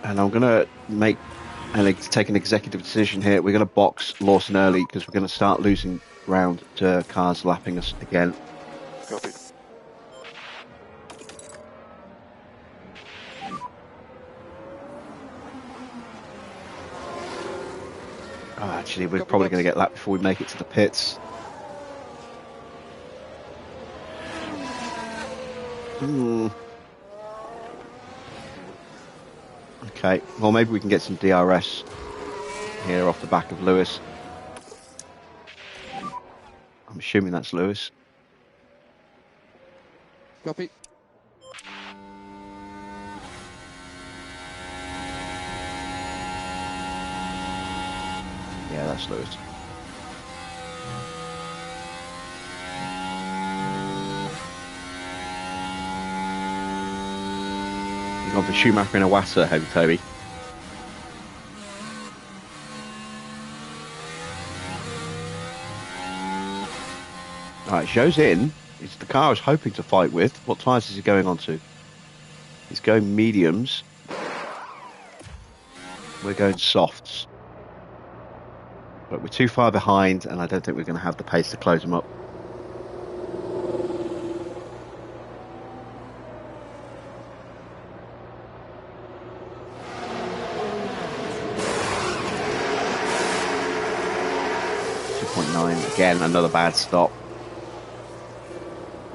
Speaker 1: And I'm going to take an executive decision here. We're going to box Lawson early because we're going to start losing ground to cars lapping us again.
Speaker 5: Copy.
Speaker 1: Oh, actually, we're probably going to get lapped before we make it to the pits. Okay, well, maybe we can get some DRS here off the back of Lewis. I'm assuming that's Lewis.
Speaker 5: Copy.
Speaker 1: Yeah, that's Lewis. You've gone for Schumacher and Iwasa, have you, Toby? Alright, Zhou's in. It's the car I was hoping to fight with. What tyres is he going on to? He's going mediums. We're going softs. But we're too far behind, and I don't think we're going to have the pace to close them up. Again, another bad stop.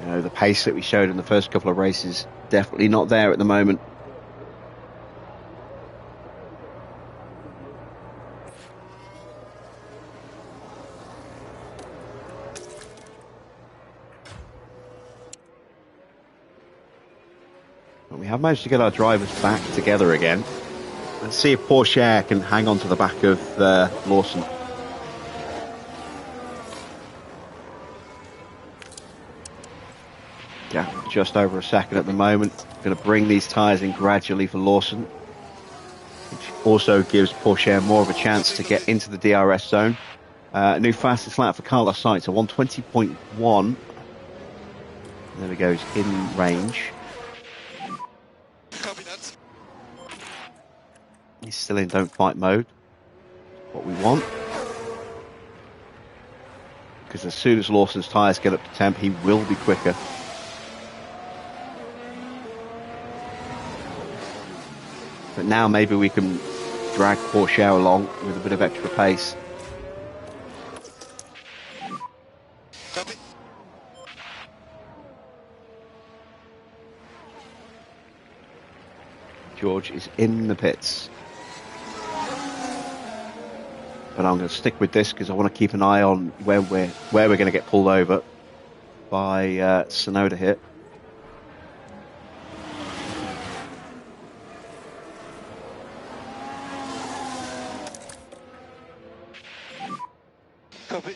Speaker 1: You know, the pace that we showed in the first couple of races, definitely not there at the moment. But we have managed to get our drivers back together again. Let's see if Porsche can hang on to the back of Lawson. Yeah, just over a second at the moment. Going to bring these tyres in gradually for Lawson, which also gives Porsche more of a chance to get into the DRS zone. New fastest lap for Carlos Sainz, a 120.1. There he goes, in range.
Speaker 5: Copy that.
Speaker 1: He's still in don't fight mode. What we want. Because as soon as Lawson's tyres get up to temp, he will be quicker. But now maybe we can drag Porsche along with a bit of extra pace.
Speaker 5: Copy.
Speaker 1: George is in the pits. But I'm going to stick with this because I want to keep an eye on where we're going to get pulled over by Tsunoda here.
Speaker 5: Copy.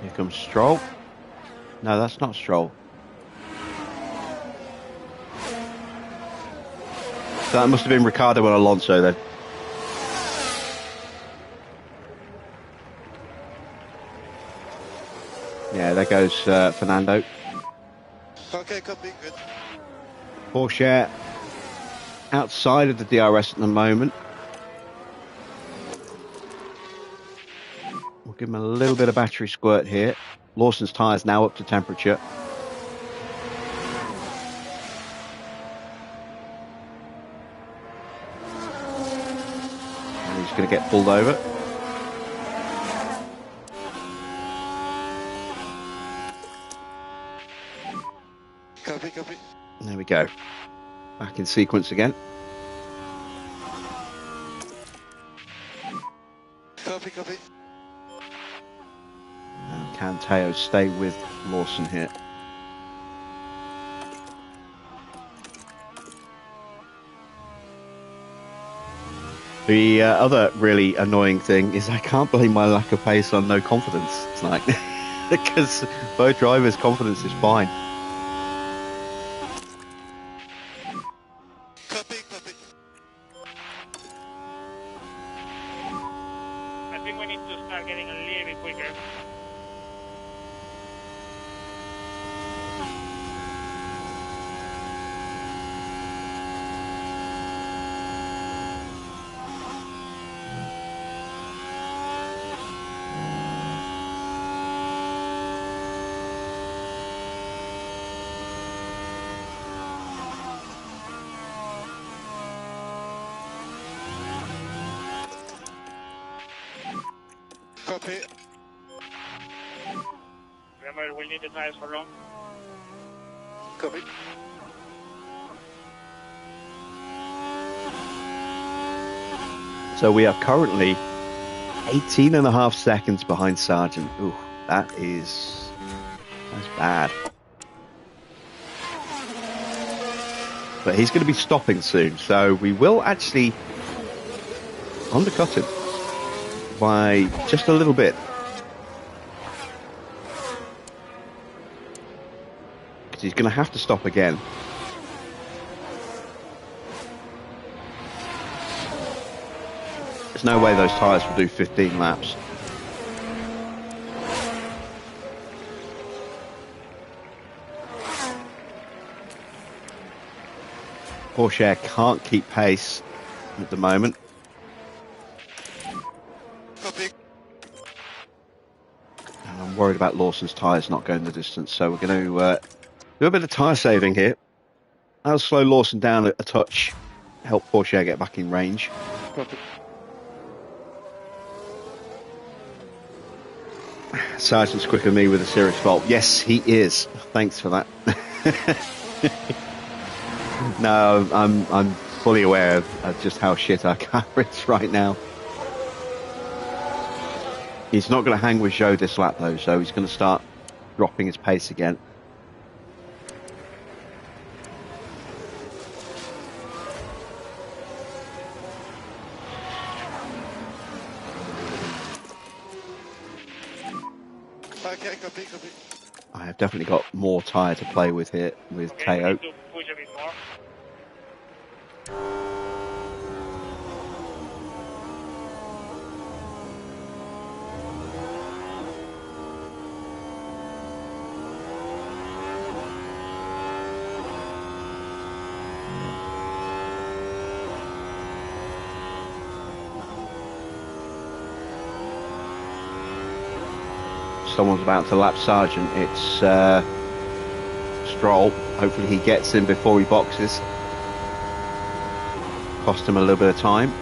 Speaker 1: Here comes Stroll. No, that's not Stroll. So that must have been Ricardo and Alonso then. Yeah, there goes Fernando.
Speaker 5: Okay, copy, good.
Speaker 1: Porsche outside of the DRS at the moment. We'll give him a little bit of battery squirt here. Lawson's tyres now up to temperature. And he's going to get pulled over.
Speaker 5: Copy, copy.
Speaker 1: There we go. Back in sequence again.
Speaker 5: Copy, copy.
Speaker 1: And can Teo stay with Lawson here? The other really annoying thing is I can't blame my lack of pace on no confidence tonight. Because both drivers' confidence is fine.
Speaker 5: Copy, copy.
Speaker 4: I think we need to start getting a little bit quicker.
Speaker 5: Copy.
Speaker 4: Remember, we need the tires for long.
Speaker 5: Copy.
Speaker 1: So we are currently 18 and a half seconds behind Sargent. Ooh, that's bad. But he's going to be stopping soon, so we will actually undercut him by just a little bit. Because he's going to have to stop again. There's no way those tyres will do 15 laps. Porsche can't keep pace at the moment.
Speaker 5: Copy.
Speaker 1: And I'm worried about Lawson's tyres not going the distance, so we're going to do a bit of tyre saving here. I'll slow Lawson down a touch, help Porsche get back in range.
Speaker 5: Copy.
Speaker 1: Sargent's quicker than me with a serious fault. Yes, he is. Thanks for that. No, I'm fully aware of just how shit our car is right now. He's not going to hang with Zhou this lap though, so he's going to start dropping his pace again.
Speaker 5: Okay, copy, copy.
Speaker 1: I have definitely got more tyre to play with here with
Speaker 4: Okay, we
Speaker 1: Teo.
Speaker 4: need to push a bit more.
Speaker 1: Someone's about to lap Sargent. It's Stroll. Hopefully he gets in before he boxes. Cost him a little bit of time.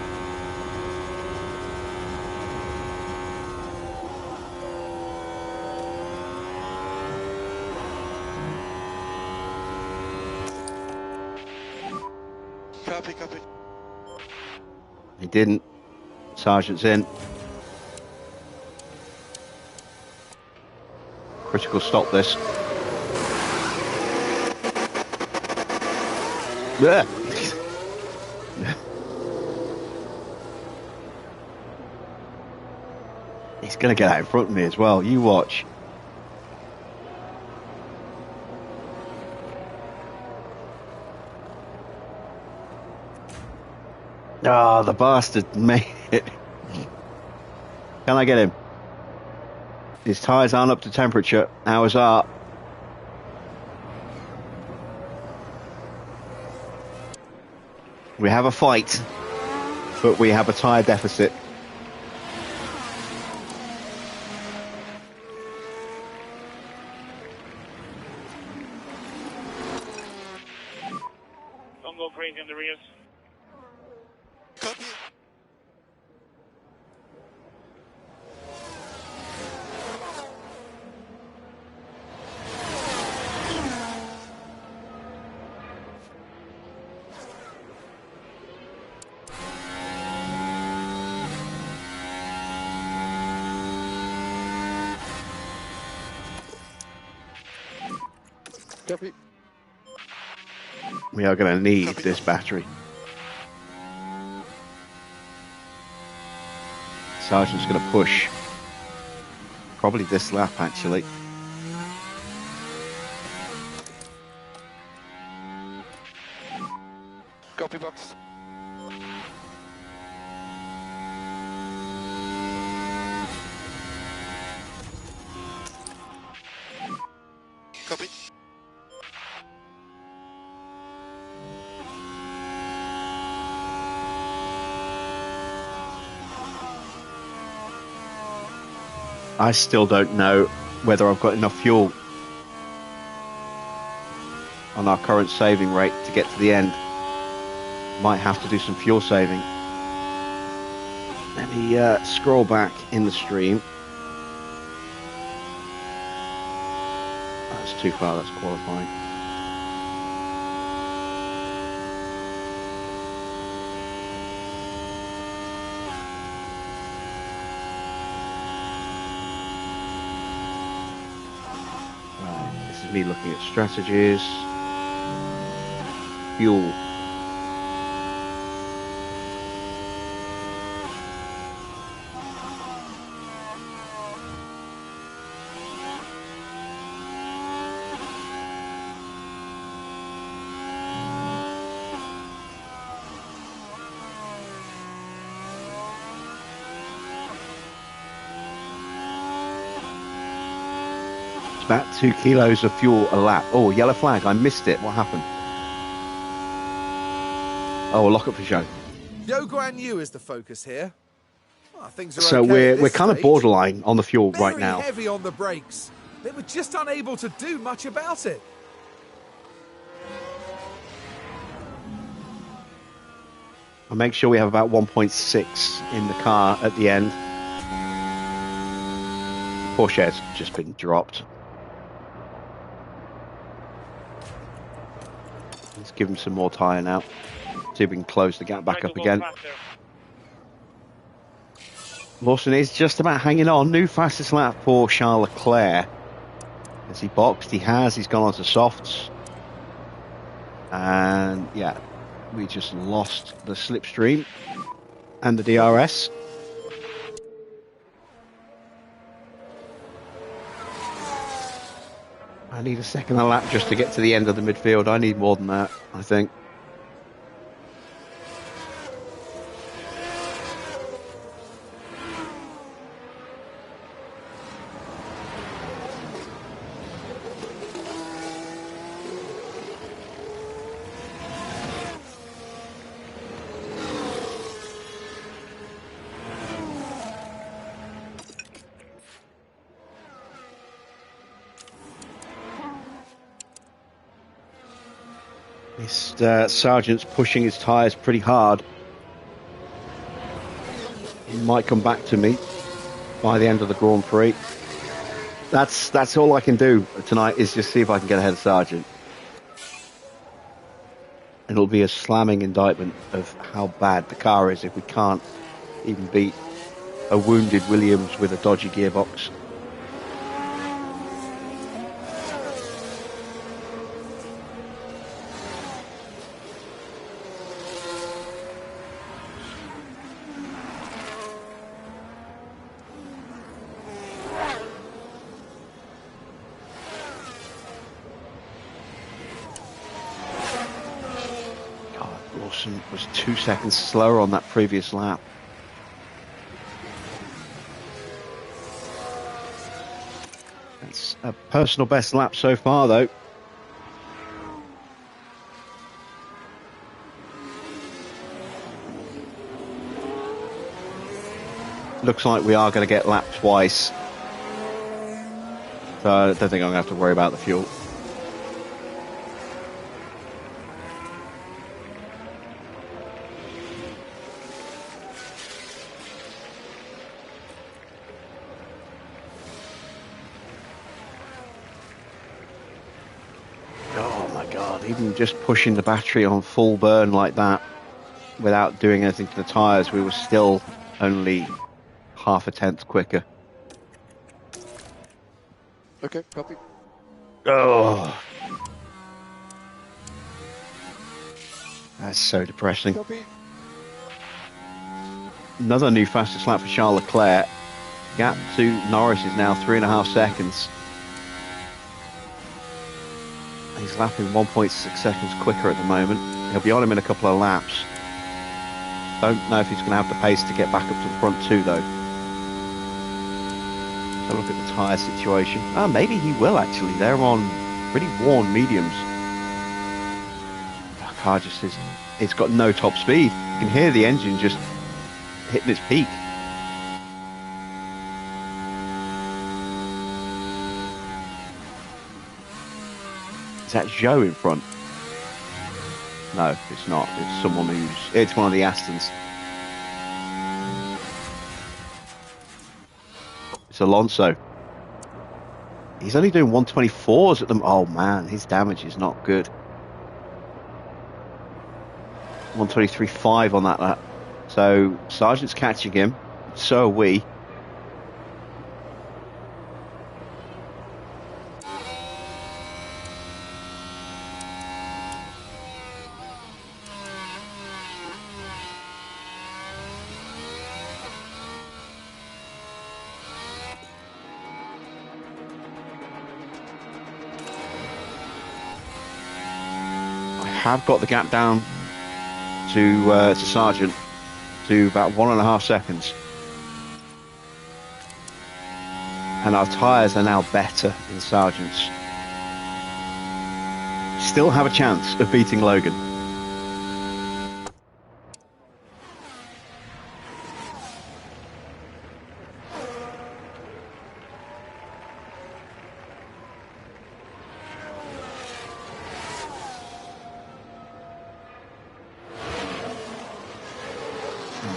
Speaker 5: Copy, copy.
Speaker 1: He didn't. Sargent's in. Critical stop this. Yeah. He's going to get out in front of me as well. You watch. Ah, the bastard made it. Can I get him? His tyres aren't up to temperature. Ours are. We have a fight, but we have a tyre deficit.
Speaker 4: Don't go crazy on the rears.
Speaker 5: Copy. Copy.
Speaker 1: We are going to need
Speaker 5: Copy.
Speaker 1: this battery. Sergeant's going to push. Probably this lap, actually.
Speaker 5: Copy box. Copy.
Speaker 1: I still don't know whether I've got enough fuel on our current saving rate to get to the end. Might have to do some fuel saving. Let me scroll back in the stream. That's too far, that's qualifying. Right, this is me looking at strategies. Fuel. About 2 kilos of fuel a lap. Oh, yellow flag. I missed it. What happened? Oh, a lock up for Zhou.
Speaker 2: Zhou Guan Yu is the focus here. Well, things are
Speaker 1: So
Speaker 2: okay at
Speaker 1: we're
Speaker 2: this
Speaker 1: kind of
Speaker 2: stage.
Speaker 1: borderline on the fuel right
Speaker 2: Very
Speaker 1: now.
Speaker 2: heavy on the brakes. They were just unable to do much about it.
Speaker 1: I'll make sure we have about 1.6 in the car at the end. Porsche has just been dropped. Let's give him some more tyre now. See if we can close the gap back
Speaker 4: Try
Speaker 1: up
Speaker 4: to go
Speaker 1: again.
Speaker 4: faster.
Speaker 1: Lawson is just about hanging on. New fastest lap for Charles Leclerc. Has he boxed? He has. He's gone on to softs. And yeah, we just lost the slipstream and the DRS. I need a second a lap just to get to the end of the midfield. I need more than that, I think. This Sergeant's pushing his tyres pretty hard. He might come back to me by the end of the Grand Prix. That's all I can do tonight, is just see if I can get ahead of Sergeant. It'll be a slamming indictment of how bad the car is if we can't even beat a wounded Williams with a dodgy gearbox. Lawson Was 2 seconds slower on that previous lap. That's a personal best lap so far, though. Looks like we are going to get lapped twice. So I don't think I'm going to have to worry about the fuel. Oh my God, even just pushing the battery on full burn like that without doing anything to the tyres, we were still only half a tenth quicker.
Speaker 5: Okay, copy.
Speaker 1: Oh, that's so depressing.
Speaker 5: Copy.
Speaker 1: Another new fastest lap for Charles Leclerc. Gap to Norris is now 3.5 seconds. He's lapping 1.6 seconds quicker at the moment. He'll be on him in a couple of laps. Don't know if he's going to have the pace to get back up to the front two, though. So look at the tyre situation. Ah, maybe he will, actually. They're on pretty worn mediums. The car just is... It's got no top speed. You can hear the engine just hitting its peak. Is that Zhou in front? No, it's not. It's someone who's... It's one of the Astons. It's Alonso. He's only doing 124s at them. Oh man, his damage is not good. 123.5 on that lap. So Sargent's catching him. So are we. Have got the gap down to Sargent to about 1.5 seconds, and our tyres are now better than Sargent's. Still have a chance of beating Logan.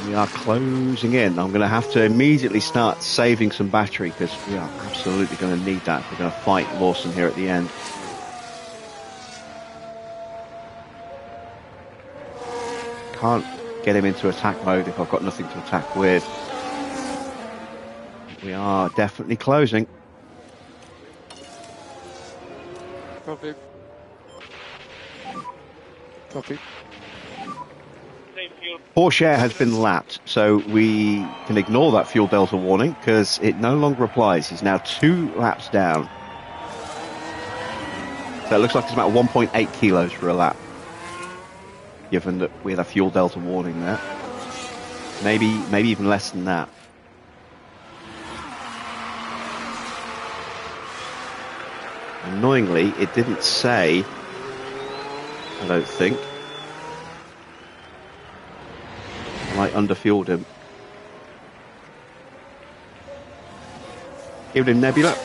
Speaker 1: We are closing in. I'm going to have to immediately start saving some battery because we are absolutely going to need that. We're going to fight Lawson here at the end. Can't get him into attack mode if I've got nothing to attack with. We are definitely closing.
Speaker 5: Copy. Copy.
Speaker 1: Porsche has been lapped, so we can ignore that fuel delta warning because it no longer applies. He's now 2 laps down. So it looks like it's about 1.8 kilos for a lap, given that we had a fuel delta warning there. Maybe even less than that. Annoyingly, it didn't say, I don't think. I underfueled him. Give him Nebula.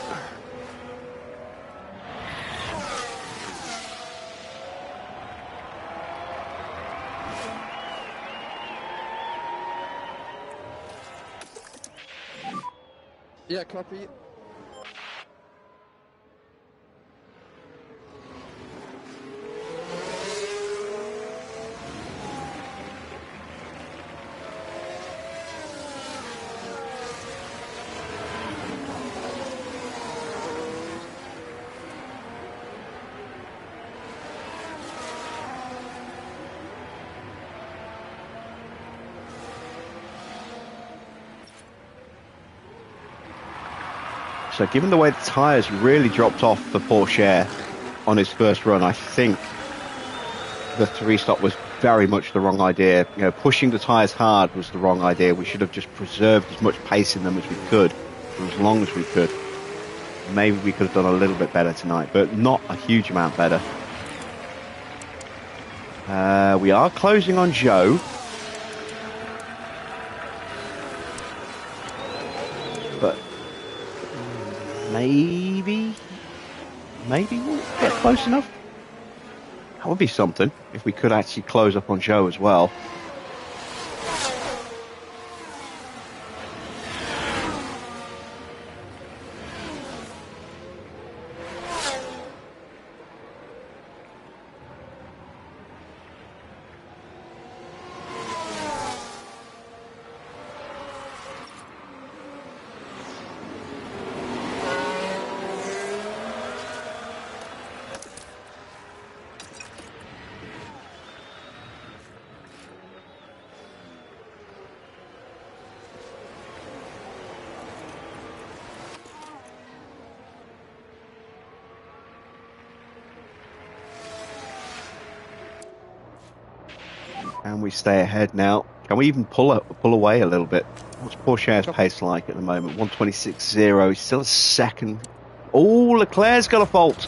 Speaker 5: Yeah, copy.
Speaker 1: So given the way the tyres really dropped off for Porsche on his first run, I think the 3 stop was very much the wrong idea. You know, pushing the tyres hard was the wrong idea. We should have just preserved as much pace in them as we could, for as long as we could. Maybe we could have done a little bit better tonight, but not a huge amount better. We are closing on Zhou. But maybe we'll get close enough. That would be something if we could actually close up on Zhou as well. And we stay ahead now. Can we even pull away a little bit? What's Pourchaire's pace like at the moment? 126.0. He's still a second. Oh, Leclerc's got a fault.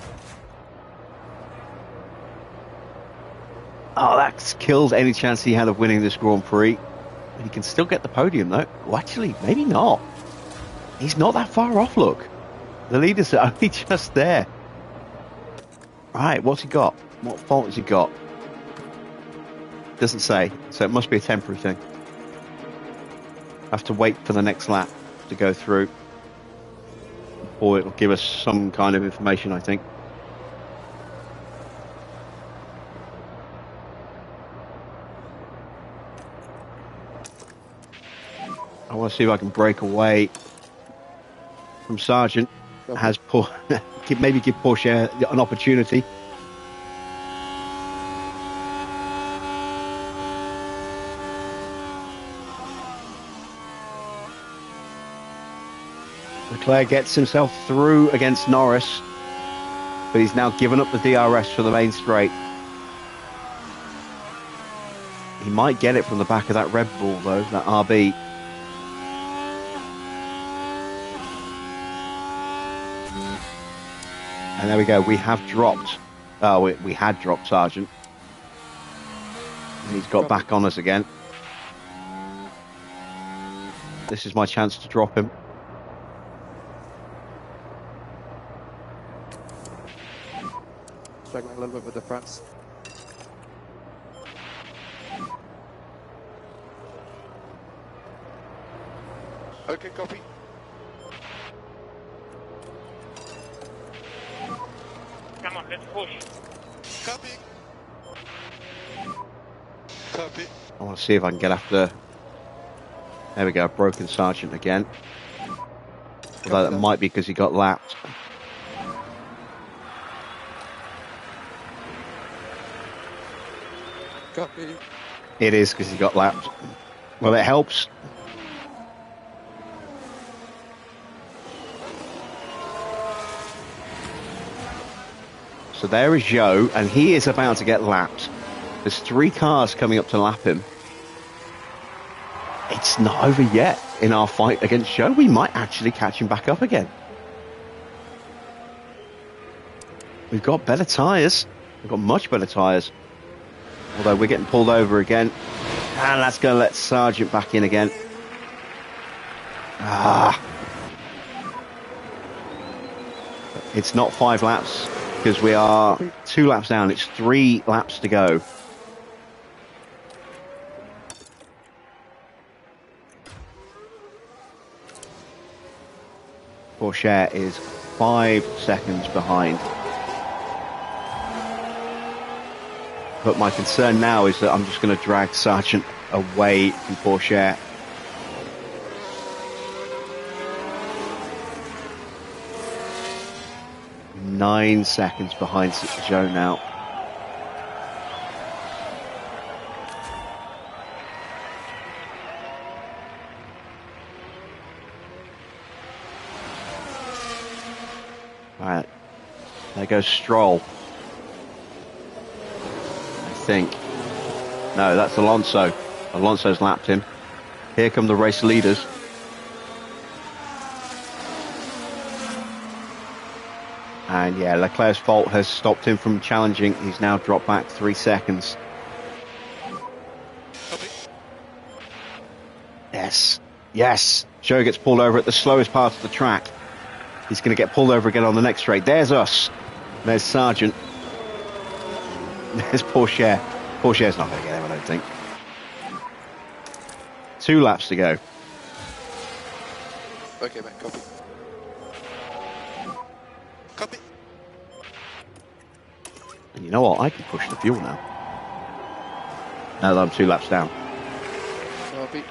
Speaker 1: Oh, that's killed any chance he had of winning this Grand Prix. But he can still get the podium, though. Well, actually, maybe not. He's not that far off, look. The leaders are only just there. Right, what's he got? What fault has he got? Doesn't say, so it must be a temporary thing. I have to wait for the next lap to go through, or it'll give us some kind of information, I think. I want to see if I can break away from Sargent. Has maybe give Pourchaire an opportunity. Leclerc gets himself through against Norris, but he's now given up the DRS for the main straight. He might get it from the back of that Red Bull, though, that RB. And there we go. We have dropped. Oh, we had dropped Sargent. And he's got back on us again. This is my chance to drop him.
Speaker 5: Struggling a little bit with the fronts. Okay, copy.
Speaker 4: Come on, let's push.
Speaker 5: Copy. Copy.
Speaker 1: I want to see if I can get after... There we go, broken Sargent again. Although that might be because he got lapped.
Speaker 5: Copy.
Speaker 1: It is because he got lapped. Well, it helps. So there is Zhou, and he is about to get lapped. There's 3 cars coming up to lap him. It's not over yet in our fight against Zhou. We might actually catch him back up again. We've got better tyres. We've got much better tyres. Although we're getting pulled over again. And that's going to let Sargent back in again. It's not 5 laps because we are 2 laps down. It's 3 laps to go. Pourchaire is 5 seconds behind. But my concern now is that I'm just going to drag Sargent away from Pourchaire. Nine seconds behind Zhou now. Alright. There goes Stroll. I think. No, that's Alonso. Alonso's lapped him. Here come the race leaders. And yeah, Leclerc's fault has stopped him from challenging. He's now dropped back 3 seconds.
Speaker 5: Copy.
Speaker 1: Yes. Yes. Zhou gets pulled over at the slowest part of the track. He's going to get pulled over again on the next straight. There's us. There's Sargent. There's Pourchaire. Pourchaire's not going to get him, I don't think. 2 laps to go.
Speaker 5: Okay, mate, copy. Copy.
Speaker 1: And you know what? I can push the fuel now. Now that I'm 2 laps down.
Speaker 5: Copy.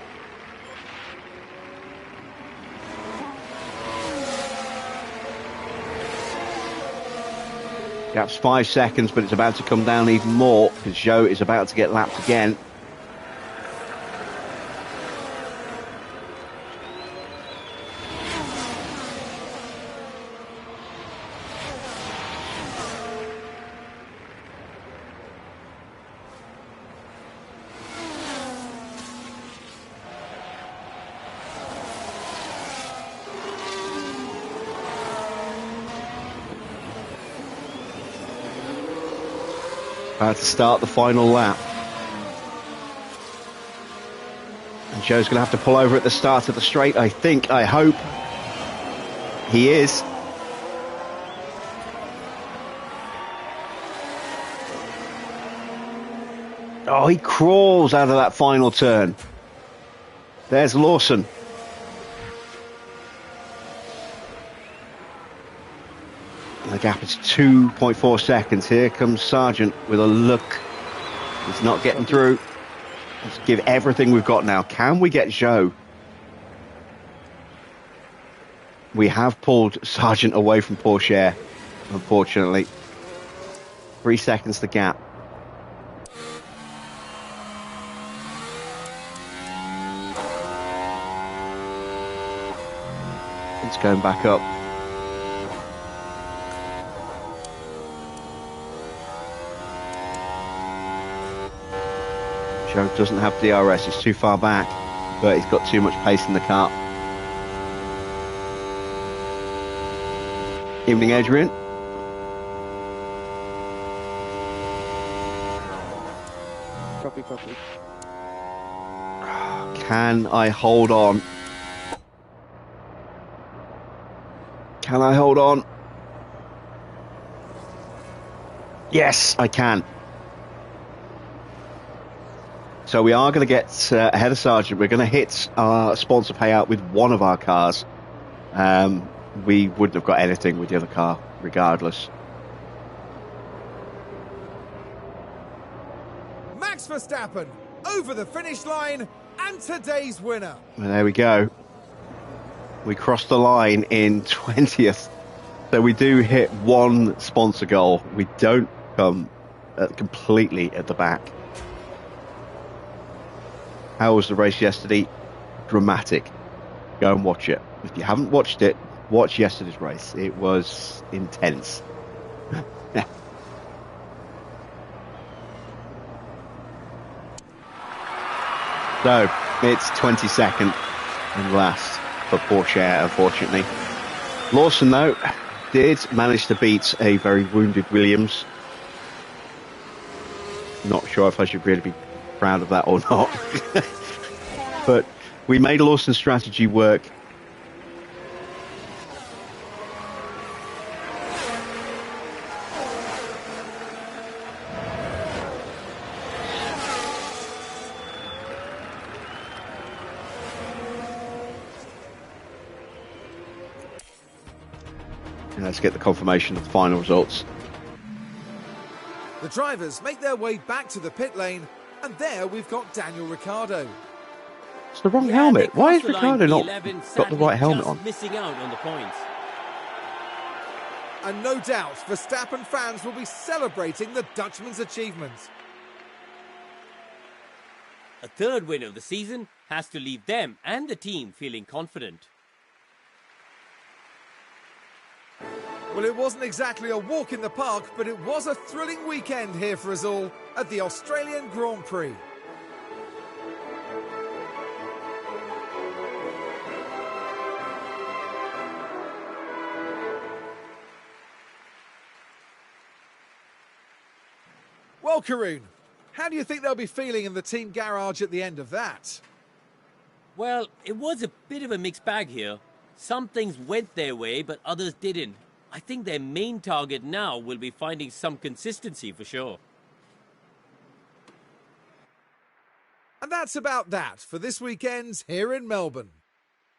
Speaker 1: Gap's 5 seconds, but it's about to come down even more because Zhou is about to get lapped again. About to start the final lap. And Zhou's going to have to pull over at the start of the straight, I think, I hope. He is. Oh, he crawls out of that final turn. There's Lawson. The gap is 2.4 seconds. Here comes Sargent with a look. He's not getting through. Let's give everything we've got now. Can we get Zhou? We have pulled Sargent away from Pourchaire, unfortunately. 3 seconds the gap. It's going back up. Zhou doesn't have DRS, he's too far back, but he's got too much pace in the car. Evening, Adrian.
Speaker 5: Copy, copy.
Speaker 1: Can I hold on? Can I hold on? Yes, I can. So we are going to get ahead of Sargent. We're going to hit our sponsor payout with one of our cars. We wouldn't have got anything with the other car, regardless.
Speaker 2: Max Verstappen over the finish line and today's winner.
Speaker 1: And there we go. We crossed the line in 20th. So we do hit one sponsor goal. We don't come completely at the back. How was the race yesterday? Dramatic. Go and watch it. If you haven't watched it, watch yesterday's race. It was intense. So, it's 22nd and last for Pourchaire, unfortunately. Lawson, though, did manage to beat a very wounded Williams. Not sure if I should really be proud of that or not. But we made Lawson's strategy work. And let's get the confirmation of the final results.
Speaker 2: The drivers make their way back to the pit lane, and there we've got Daniel Ricciardo.
Speaker 1: It's the wrong helmet. Why has Ricciardo not got the right helmet on?
Speaker 3: Missing out on the points.
Speaker 2: And no doubt, Verstappen fans will be celebrating the Dutchman's achievements.
Speaker 3: A third win of the season has to leave them and the team feeling confident.
Speaker 2: Well, it wasn't exactly a walk in the park, but it was a thrilling weekend here for us all at the Australian Grand Prix. Well, Karoon, how do you think they'll be feeling in the team garage at the end of that?
Speaker 3: Well, it was a bit of a mixed bag here. Some things went their way, but others didn't. I think their main target now will be finding some consistency for sure.
Speaker 2: And that's about that for this weekend's here in Melbourne.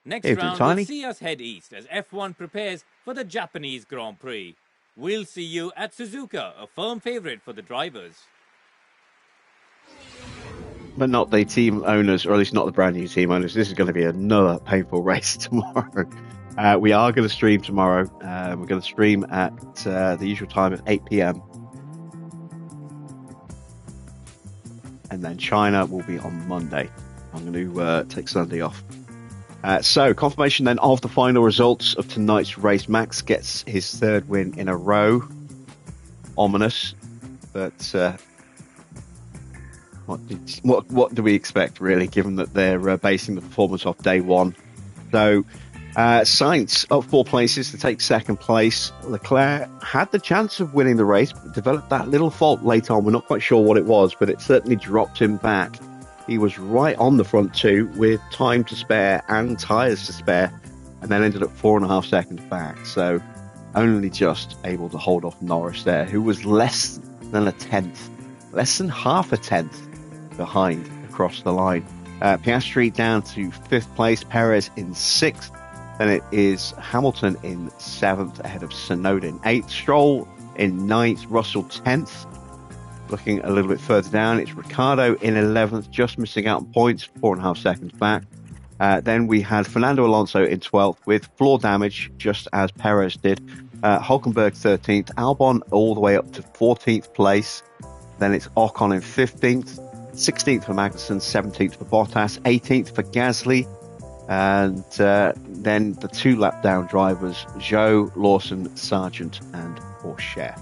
Speaker 3: Next
Speaker 1: Evening,
Speaker 3: round
Speaker 1: Tiny.
Speaker 3: will see us head east as F1 prepares for the Japanese Grand Prix. We'll see you at Suzuka, a firm favourite for the drivers.
Speaker 1: But not the team owners, or at least not the brand new team owners. This is going to be another painful race tomorrow. We are going to stream tomorrow. We're going to stream at the usual time of 8 p.m. And then China will be on Monday. I'm going to take Sunday off. So, confirmation then of the final results of tonight's race. Max gets his third win in a row. Ominous. But what do we expect, really, given that they're basing the performance off day one? So, Sainz up 4 places to take second place. Leclerc had the chance of winning the race, but developed that little fault late on. We're not quite sure what it was, but it certainly dropped him back. He was right on the front two with time to spare and tyres to spare, and then ended up 4.5 seconds back. So only just able to hold off Norris there, who was less than half a tenth behind across the line. Piastri down to 5th place, Perez in 6th. Then it is Hamilton in 7th ahead of Tsunoda in 8th, Stroll in 9th, Russell 10th. Looking a little bit further down, it's Ricciardo in 11th, just missing out on points, 4.5 seconds back. Then we had Fernando Alonso in 12th with floor damage, just as Perez did. Hülkenberg 13th, Albon all the way up to 14th place. Then it's Ocon in 15th, 16th for Magnussen, 17th for Bottas, 18th for Gasly. And then the 2 lap down drivers, Zhou, Lawson, Sargent and Pourchaire.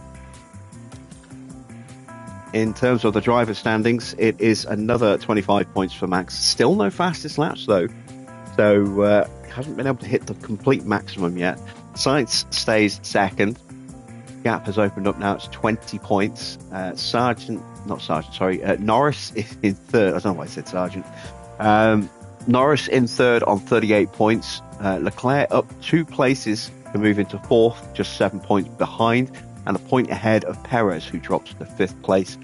Speaker 1: In terms of the driver standings, it is another 25 points for Max. Still no fastest laps, though. So, hasn't been able to hit the complete maximum yet. Sainz stays second. Gap has opened up now. It's 20 points. Norris is in third. I don't know why I said Sargent. Norris in third on 38 points. Leclerc up 2 places to move into 4th, just 7 points behind, and a point ahead of Perez, who drops to 5th place,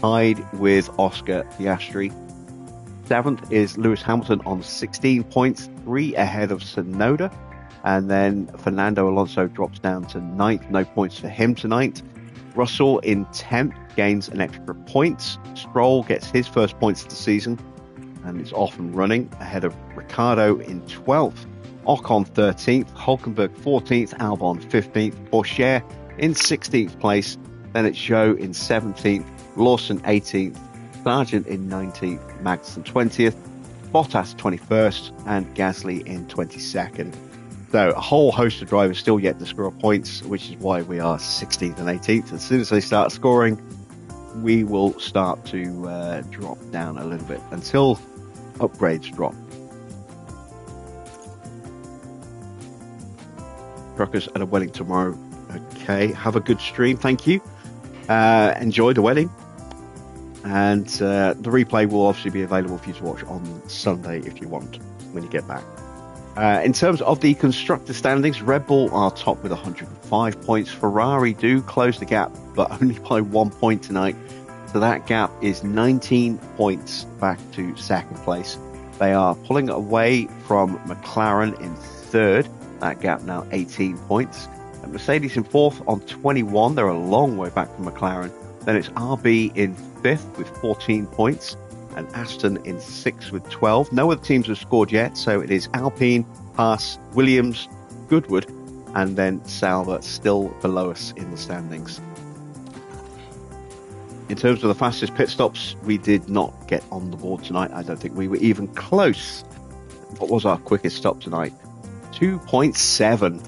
Speaker 1: tied with Oscar Piastri. 7th is Lewis Hamilton on 16 points, 3 ahead of Tsunoda. And then Fernando Alonso drops down to 9th, no points for him tonight. Russell in 10th gains an extra point. Stroll gets his first points of the season and is off and running ahead of Ricciardo in 12th. Ocon 13th, Hülkenberg 14th, Albon 15th, Pourchaire in 16th place. Then it's Zhou in 17th, Lawson 18th, Sargent in 19th, Magnussen 20th, Bottas 21st, and Gasly in 22nd. So a whole host of drivers still yet to score points, which is why we are 16th and 18th. As soon as they start scoring, we will start to drop down a little bit until upgrades drop. Truckers at a wedding tomorrow. Okay, have a good stream. Thank you. Enjoy the wedding. And the replay will obviously be available for you to watch on Sunday if you want when you get back. In terms of the constructor standings, Red Bull are top with 105 points. Ferrari do close the gap, but only by 1 point tonight. So that gap is 19 points back to second place. They are pulling away from McLaren in third. That gap now 18 points. And Mercedes in fourth on 21. They're a long way back from McLaren. Then it's RB in fifth with 14 points. And Aston in sixth with 12. No other teams have scored yet, so it is Alpine, Haas, Williams, Goodwood, and then Sauber still below us in the standings. In terms of the fastest pit stops, we did not get on the board tonight. I don't think we were even close. What was our quickest stop tonight? 2.7.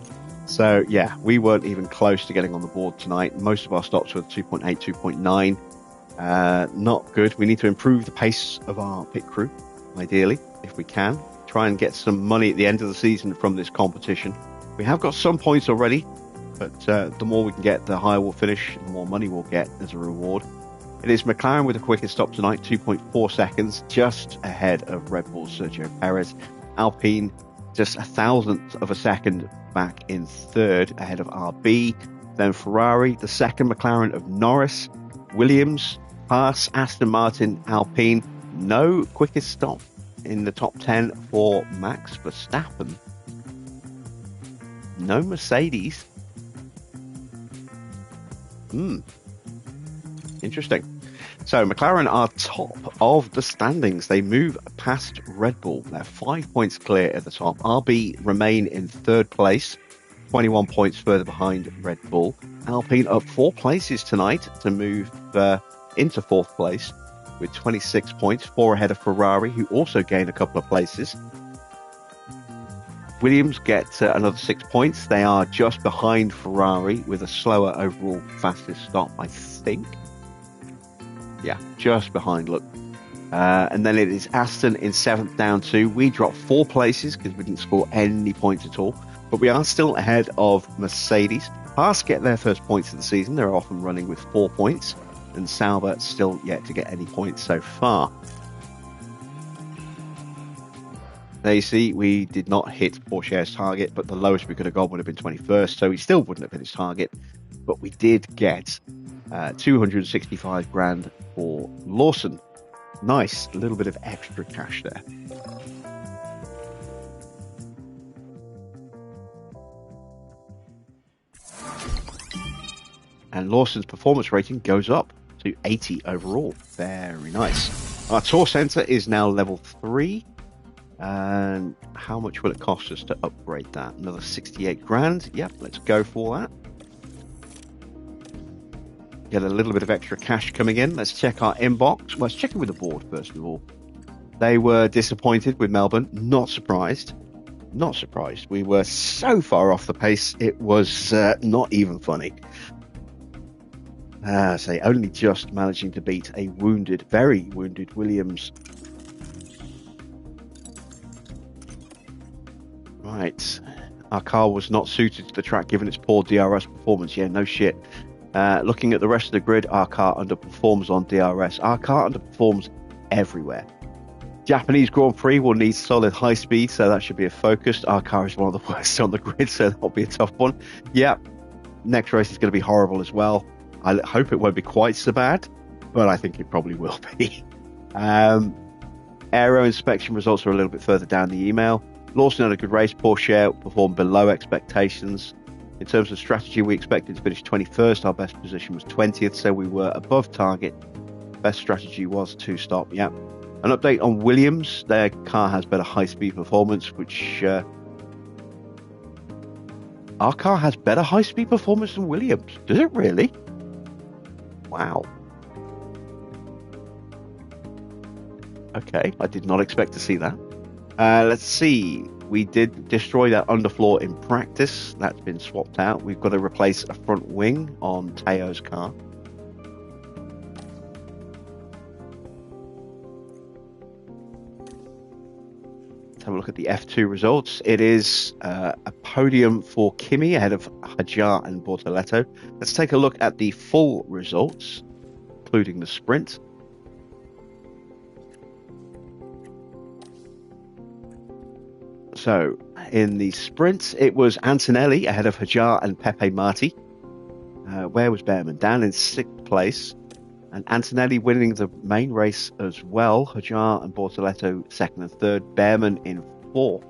Speaker 1: So, yeah, we weren't even close to getting on the board tonight. Most of our stops were 2.8, 2.9. Not good. We need to improve the pace of our pit crew, ideally, if we can. Try and get some money at the end of the season from this competition. We have got some points already, but the more we can get, the higher we'll finish, the more money we'll get as a reward. It is McLaren with the quickest stop tonight, 2.4 seconds, just ahead of Red Bull's Sergio Perez. Alpine, just a thousandth of a second back in third, ahead of RB. Then Ferrari, the second McLaren of Norris. Williams, Haas, Aston Martin, Alpine. No quickest stop in the top 10 for Max Verstappen. No Mercedes. Interesting. So McLaren are top of the standings. They move past Red Bull. They're 5 points clear at the top. RB remain in third place, 21 points further behind Red Bull. Alpine up 4 places tonight to move into fourth place with 26 points, 4 ahead of Ferrari, who also gain a couple of places. Williams get another 6 points. They are just behind Ferrari with a slower overall fastest stop, I think. Yeah, just behind, look. And then it is Aston in 7th, down 2. We dropped 4 places because we didn't score any points at all. But we are still ahead of Mercedes. Haas get their first points of the season. They're off and running with 4 points. And Sauber still yet to get any points so far. There you see, we did not hit Pourchaire's target, but the lowest we could have got would have been 21st, so he still wouldn't have hit his target. But we did get 265 grand for Lawson. Nice, a little bit of extra cash there. And Lawson's performance rating goes up to 80 overall. Very nice. Our tour centre is now level 3. And how much will it cost us to upgrade that? Another 68 grand. Yep, let's go for that. Get a little bit of extra cash coming in. Let's check our inbox. Well, let's check in with the board first of all. They were disappointed with Melbourne. Not surprised. Not surprised. We were so far off the pace, it was not even funny. Say only just managing to beat a wounded, very wounded Williams. Right, our car was not suited to the track given its poor DRS performance. Yeah, no shit. Looking at the rest of the grid, our car underperforms on DRS. Our car underperforms everywhere. Japanese Grand Prix will need solid high speed, so that should be a focus. Our car is one of the worst on the grid, so that'll be a tough one. Yeah, next race is going to be horrible as well. I hope it won't be quite so bad, but I think it probably will be. Aero inspection results are a little bit further down the email. Lawson had a good race. Pourchaire performed below expectations. In terms of strategy, we expected to finish 21st. Our best position was 20th, so we were above target. Best strategy was to stop. Yeah. An update on Williams. Their car has better high-speed performance, which... our car has better high-speed performance than Williams. Does it really? Wow. Okay, I did not expect to see that. Let's see. We did destroy that underfloor in practice. That's been swapped out. We've got to replace a front wing on Teo's car. Let's have a look at the F2 results. It is a podium for Kimi ahead of Hajar and Bortoleto. Let's take a look at the full results, including the sprint. So, in the sprint, it was Antonelli ahead of Hajar and Pepe Marti. Where was Behrman? Down in 6th place. And Antonelli winning the main race as well. Hajar and Bortoleto 2nd and 3rd. Behrman in 4th.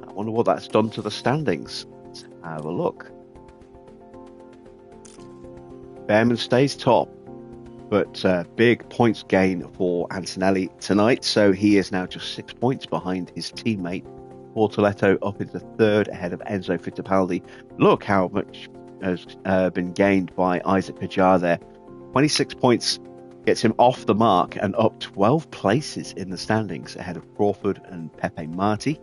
Speaker 1: I wonder what that's done to the standings. Let's have a look. Behrman stays top. But big points gain for Antonelli tonight, so he is now just 6 points behind his teammate. Bortoleto up into 3rd ahead of Enzo Fittipaldi. Look how much has been gained by Isaac Hajar there. 26 points gets him off the mark and up 12 places in the standings ahead of Crawford and Pepe Marti.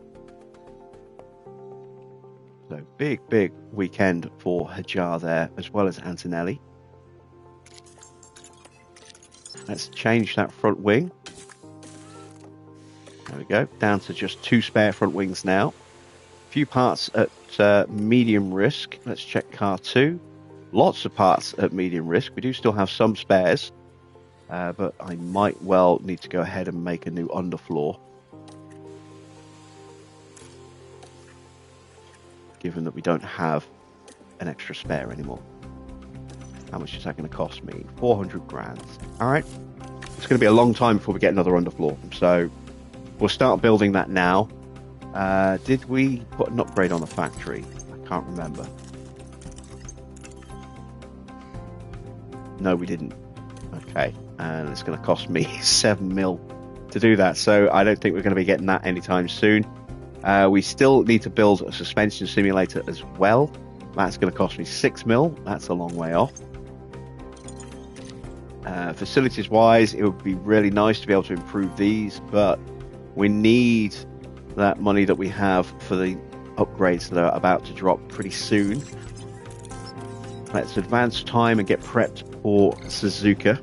Speaker 1: So big weekend for Hajar there, as well as Antonelli. Let's change that front wing. There we go. Down to just 2 spare front wings now. A few parts at medium risk. Let's check car 2. lots of parts at medium risk. We do still have some spares, but I might well need to go ahead and make a new underfloor, given that we don't have an extra spare anymore. How much is that going to cost me? 400 grand. All right. It's going to be a long time before we get another underfloor, so we'll start building that now. Did we put an upgrade on the factory? I can't remember. No, we didn't. Okay, and it's going to cost me 7 mil to do that, so I don't think we're going to be getting that anytime soon. We still need to build a suspension simulator as well. That's going to cost me 6 mil. That's a long way off. Facilities wise, it would be really nice to be able to improve these, but we need that money that we have for the upgrades that are about to drop pretty soon. Let's advance time and get prepped for Suzuka.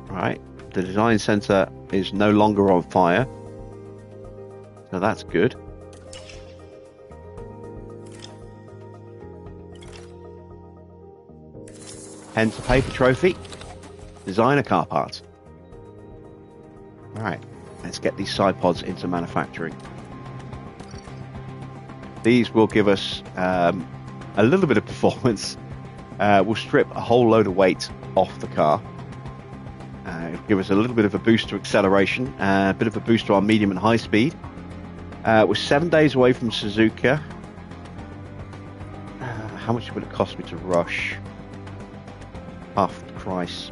Speaker 1: Right, the design center is no longer on fire, so that's good. Hence the paper trophy. Designer car parts. Alright, let's get these side pods into manufacturing. These will give us a little bit of performance. We'll strip a whole load of weight off the car. It'll give us a little bit of a boost to acceleration, a bit of a boost to our medium and high speed. We're 7 days away from Suzuka. How much would it cost me to rush? Half the price.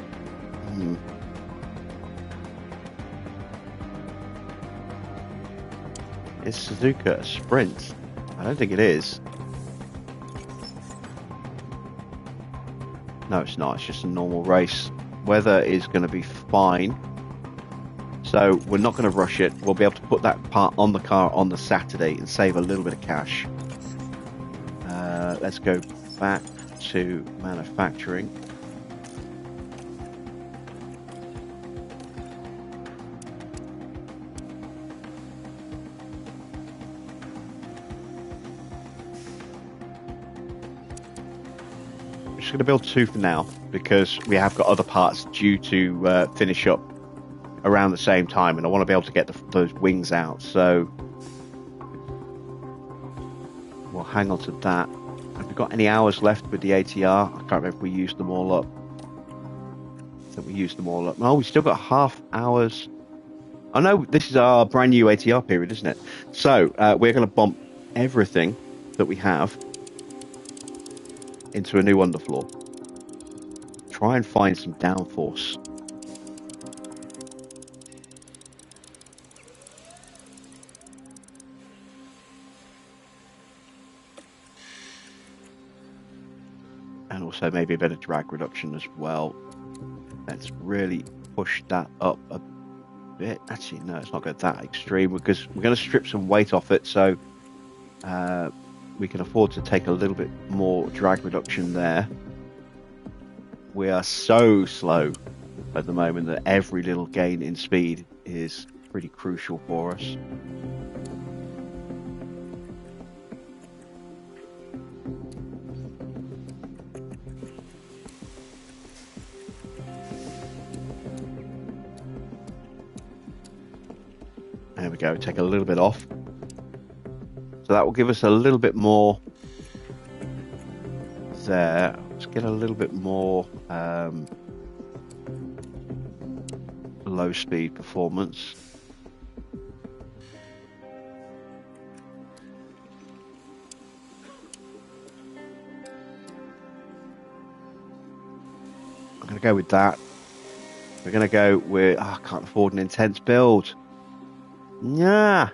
Speaker 1: Is Suzuka a sprint? I don't think it is. No, it's not. It's just a normal race. Weather is going to be fine. So we're not going to rush it. We'll be able to put that part on the car on the Saturday and save a little bit of cash. Let's go back to manufacturing. Going to build 2 for now because we have got other parts due to finish up around the same time, and I want to be able to get those wings out, so we'll hang on to that. Have we got any hours left with the ATR? I can't remember if we used them all up. I think we used them all up. Oh, we still got half hours. Oh no, this is our brand new ATR period, isn't it? So we're going to bump everything that we have into a new underfloor. Try and find some downforce. And also maybe a bit of drag reduction as well. Let's really push that up a bit. Actually, no, it's not going that extreme because we're going to strip some weight off it, so we can afford to take a little bit more drag reduction there. We are so slow at the moment that every little gain in speed is pretty crucial for us. There we go, take a little bit off. So that will give us a little bit more there. Let's get a little bit more low speed performance. I'm going to go with that. We're going to go with... Oh, I can't afford an intense build. Nah.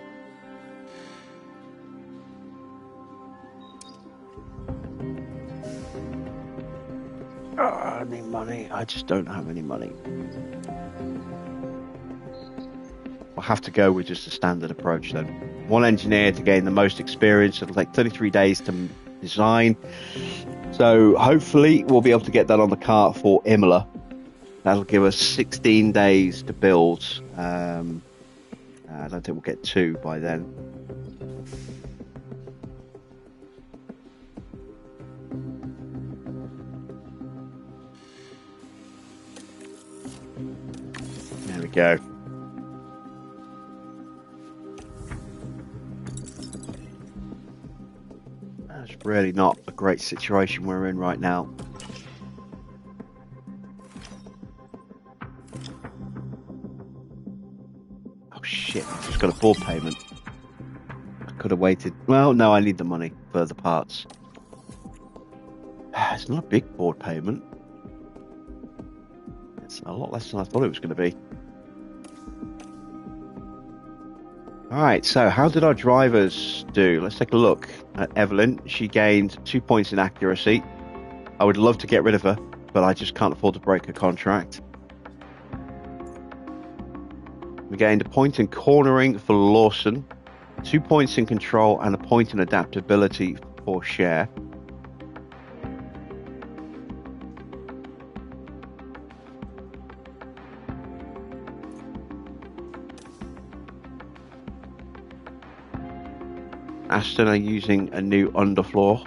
Speaker 1: I need money. I just don't have any money. We'll have to go with just a standard approach then. One engineer to gain the most experience. It'll take 33 days to design. So hopefully we'll be able to get that on the car for Imola. That'll give us 16 days to build. I don't think we'll get 2 by then. There we go. That's really not a great situation we're in right now. Oh shit, I just got a board payment. I could have waited. Well, no, I need the money for the parts. It's not a big board payment. It's a lot less than I thought it was going to be. Alright, so how did our drivers do? Let's take a look at Evelyn. She gained 2 points in accuracy. I would love to get rid of her, but I just can't afford to break her contract. We gained a point in cornering for Lawson, 2 points in control, and a point in adaptability for Cher. Aston are using a new underfloor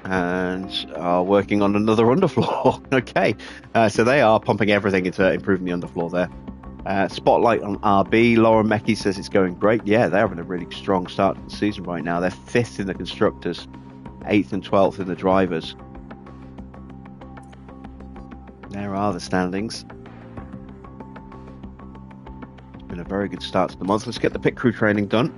Speaker 1: and are working on another underfloor. Okay, so they are pumping everything into improving the underfloor there. Spotlight on RB. Lauren Meckie says it's going great. Yeah, they're having a really strong start to the season right now. They're 5th in the constructors, 8th and 12th in the drivers. There are the standings. It's been a very good start to the month. Let's get the pit crew training done.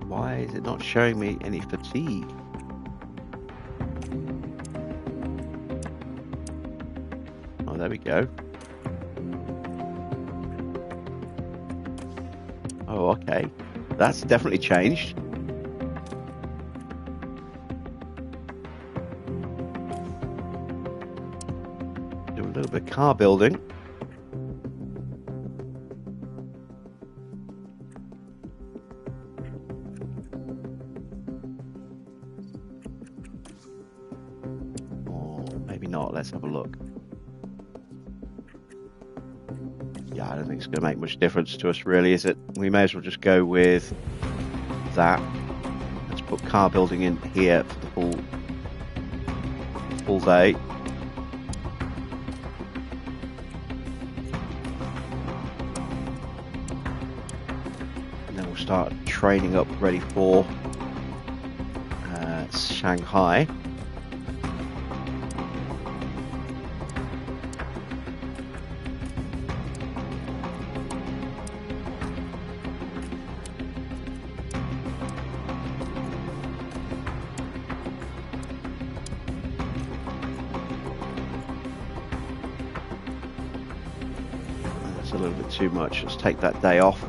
Speaker 1: Why is it not showing me any fatigue? Oh, there we go. Oh, okay. That's definitely changed. Do a little bit of car building. Let's have a look. Yeah, I don't think it's going to make much difference to us, really, is it? We may as well just go with that. Let's put car building in here for the full day. And then we'll start training up, ready for Shanghai. A little bit too much. Let's take that day off.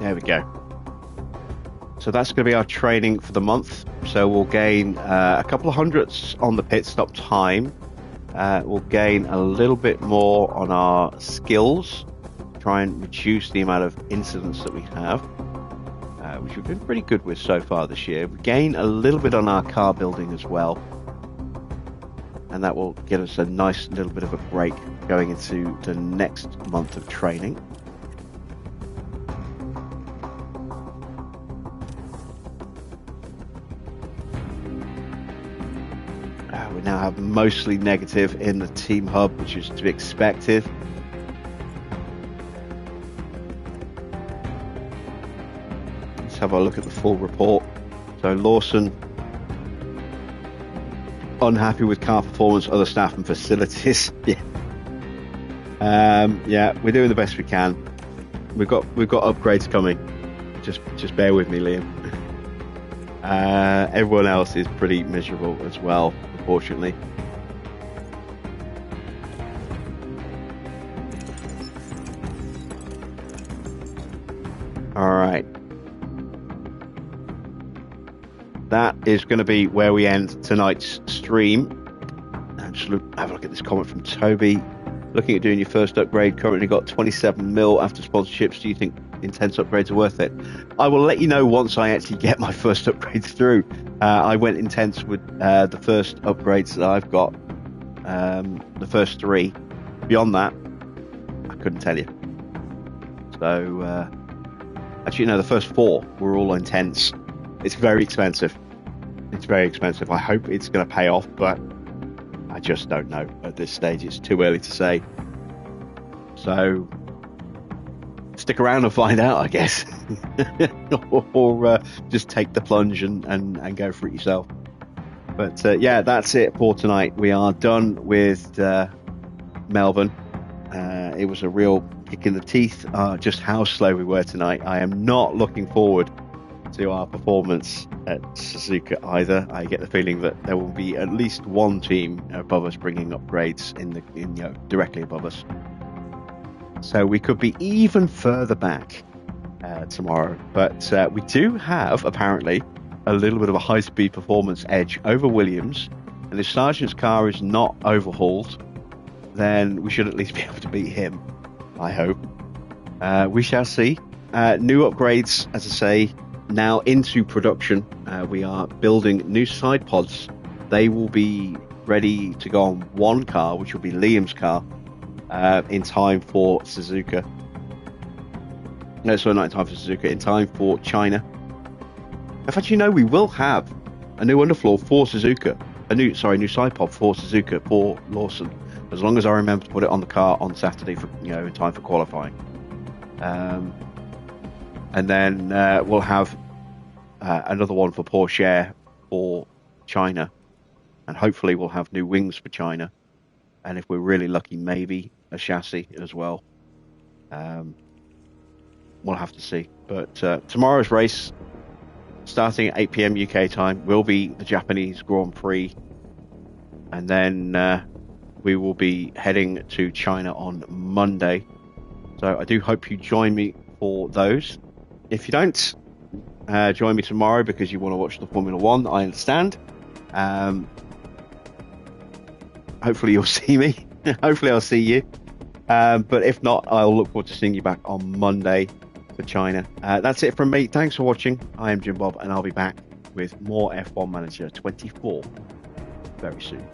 Speaker 1: There we go. So that's going to be our training for the month. So we'll gain a couple of hundredths on the pit stop time. We'll gain a little bit more on our skills. Try and reduce the amount of incidents that we have, which we've been pretty good with so far this year. We gain a little bit on our car building as well. And that will get us a nice little bit of a break going into the next month of training. We now have mostly negative in the team hub, which is to be expected. Let's have a look at the full report. So Lawson, unhappy with car performance, other staff and facilities. Yeah, we're doing the best we can. We've got upgrades coming. Just bear with me, Liam. Everyone else is pretty miserable as well, unfortunately. All right. That is going to be where we end tonight's stream. And just have a look at this comment from Toby. Looking at doing your first upgrade, currently got 27 mil after sponsorships. Do you think intense upgrades are worth it? I will let you know once I actually get my first upgrades through. I went intense with the first upgrades that I've got, the first 3. Beyond that, I couldn't tell you. So, actually, no, the first 4 were all intense. It's very expensive. It's very expensive. I hope it's going to pay off, but I just don't know at this stage. It's too early to say. So stick around and find out, I guess. or just take the plunge and go for it yourself. But yeah, that's it for tonight. We are done with Melbourne. It was a real kick in the teeth, just how slow we were tonight. I am not looking forward to our performance at Suzuka either. I get the feeling that there will be at least one team above us bringing upgrades directly above us. So we could be even further back tomorrow. But we do have apparently a little bit of a high-speed performance edge over Williams. And if Sargent's car is not overhauled, then we should at least be able to beat him, I hope. We shall see. New upgrades, as I say, now into production. We are building new side pods. They will be ready to go on one car, which will be Liam's car, in time for Suzuka. No, sorry, not in time for Suzuka, in time for China. In fact, we will have a new underfloor for Suzuka. New side pod for Suzuka for Lawson, as long as I remember to put it on the car on Saturday for in time for qualifying. And then we'll have another one for Porsche for China. And hopefully we'll have new wings for China. And if we're really lucky, maybe a chassis as well. We'll have to see. But tomorrow's race, starting at 8 p.m. UK time, will be the Japanese Grand Prix. And then we will be heading to China on Monday. So I do hope you join me for those. If you don't, join me tomorrow because you want to watch the Formula One. I understand. Hopefully you'll see me. Hopefully I'll see you. But if not, I'll look forward to seeing you back on Monday for China. That's it from me. Thanks for watching. I am Jim Bob, and I'll be back with more F1 Manager 24 very soon.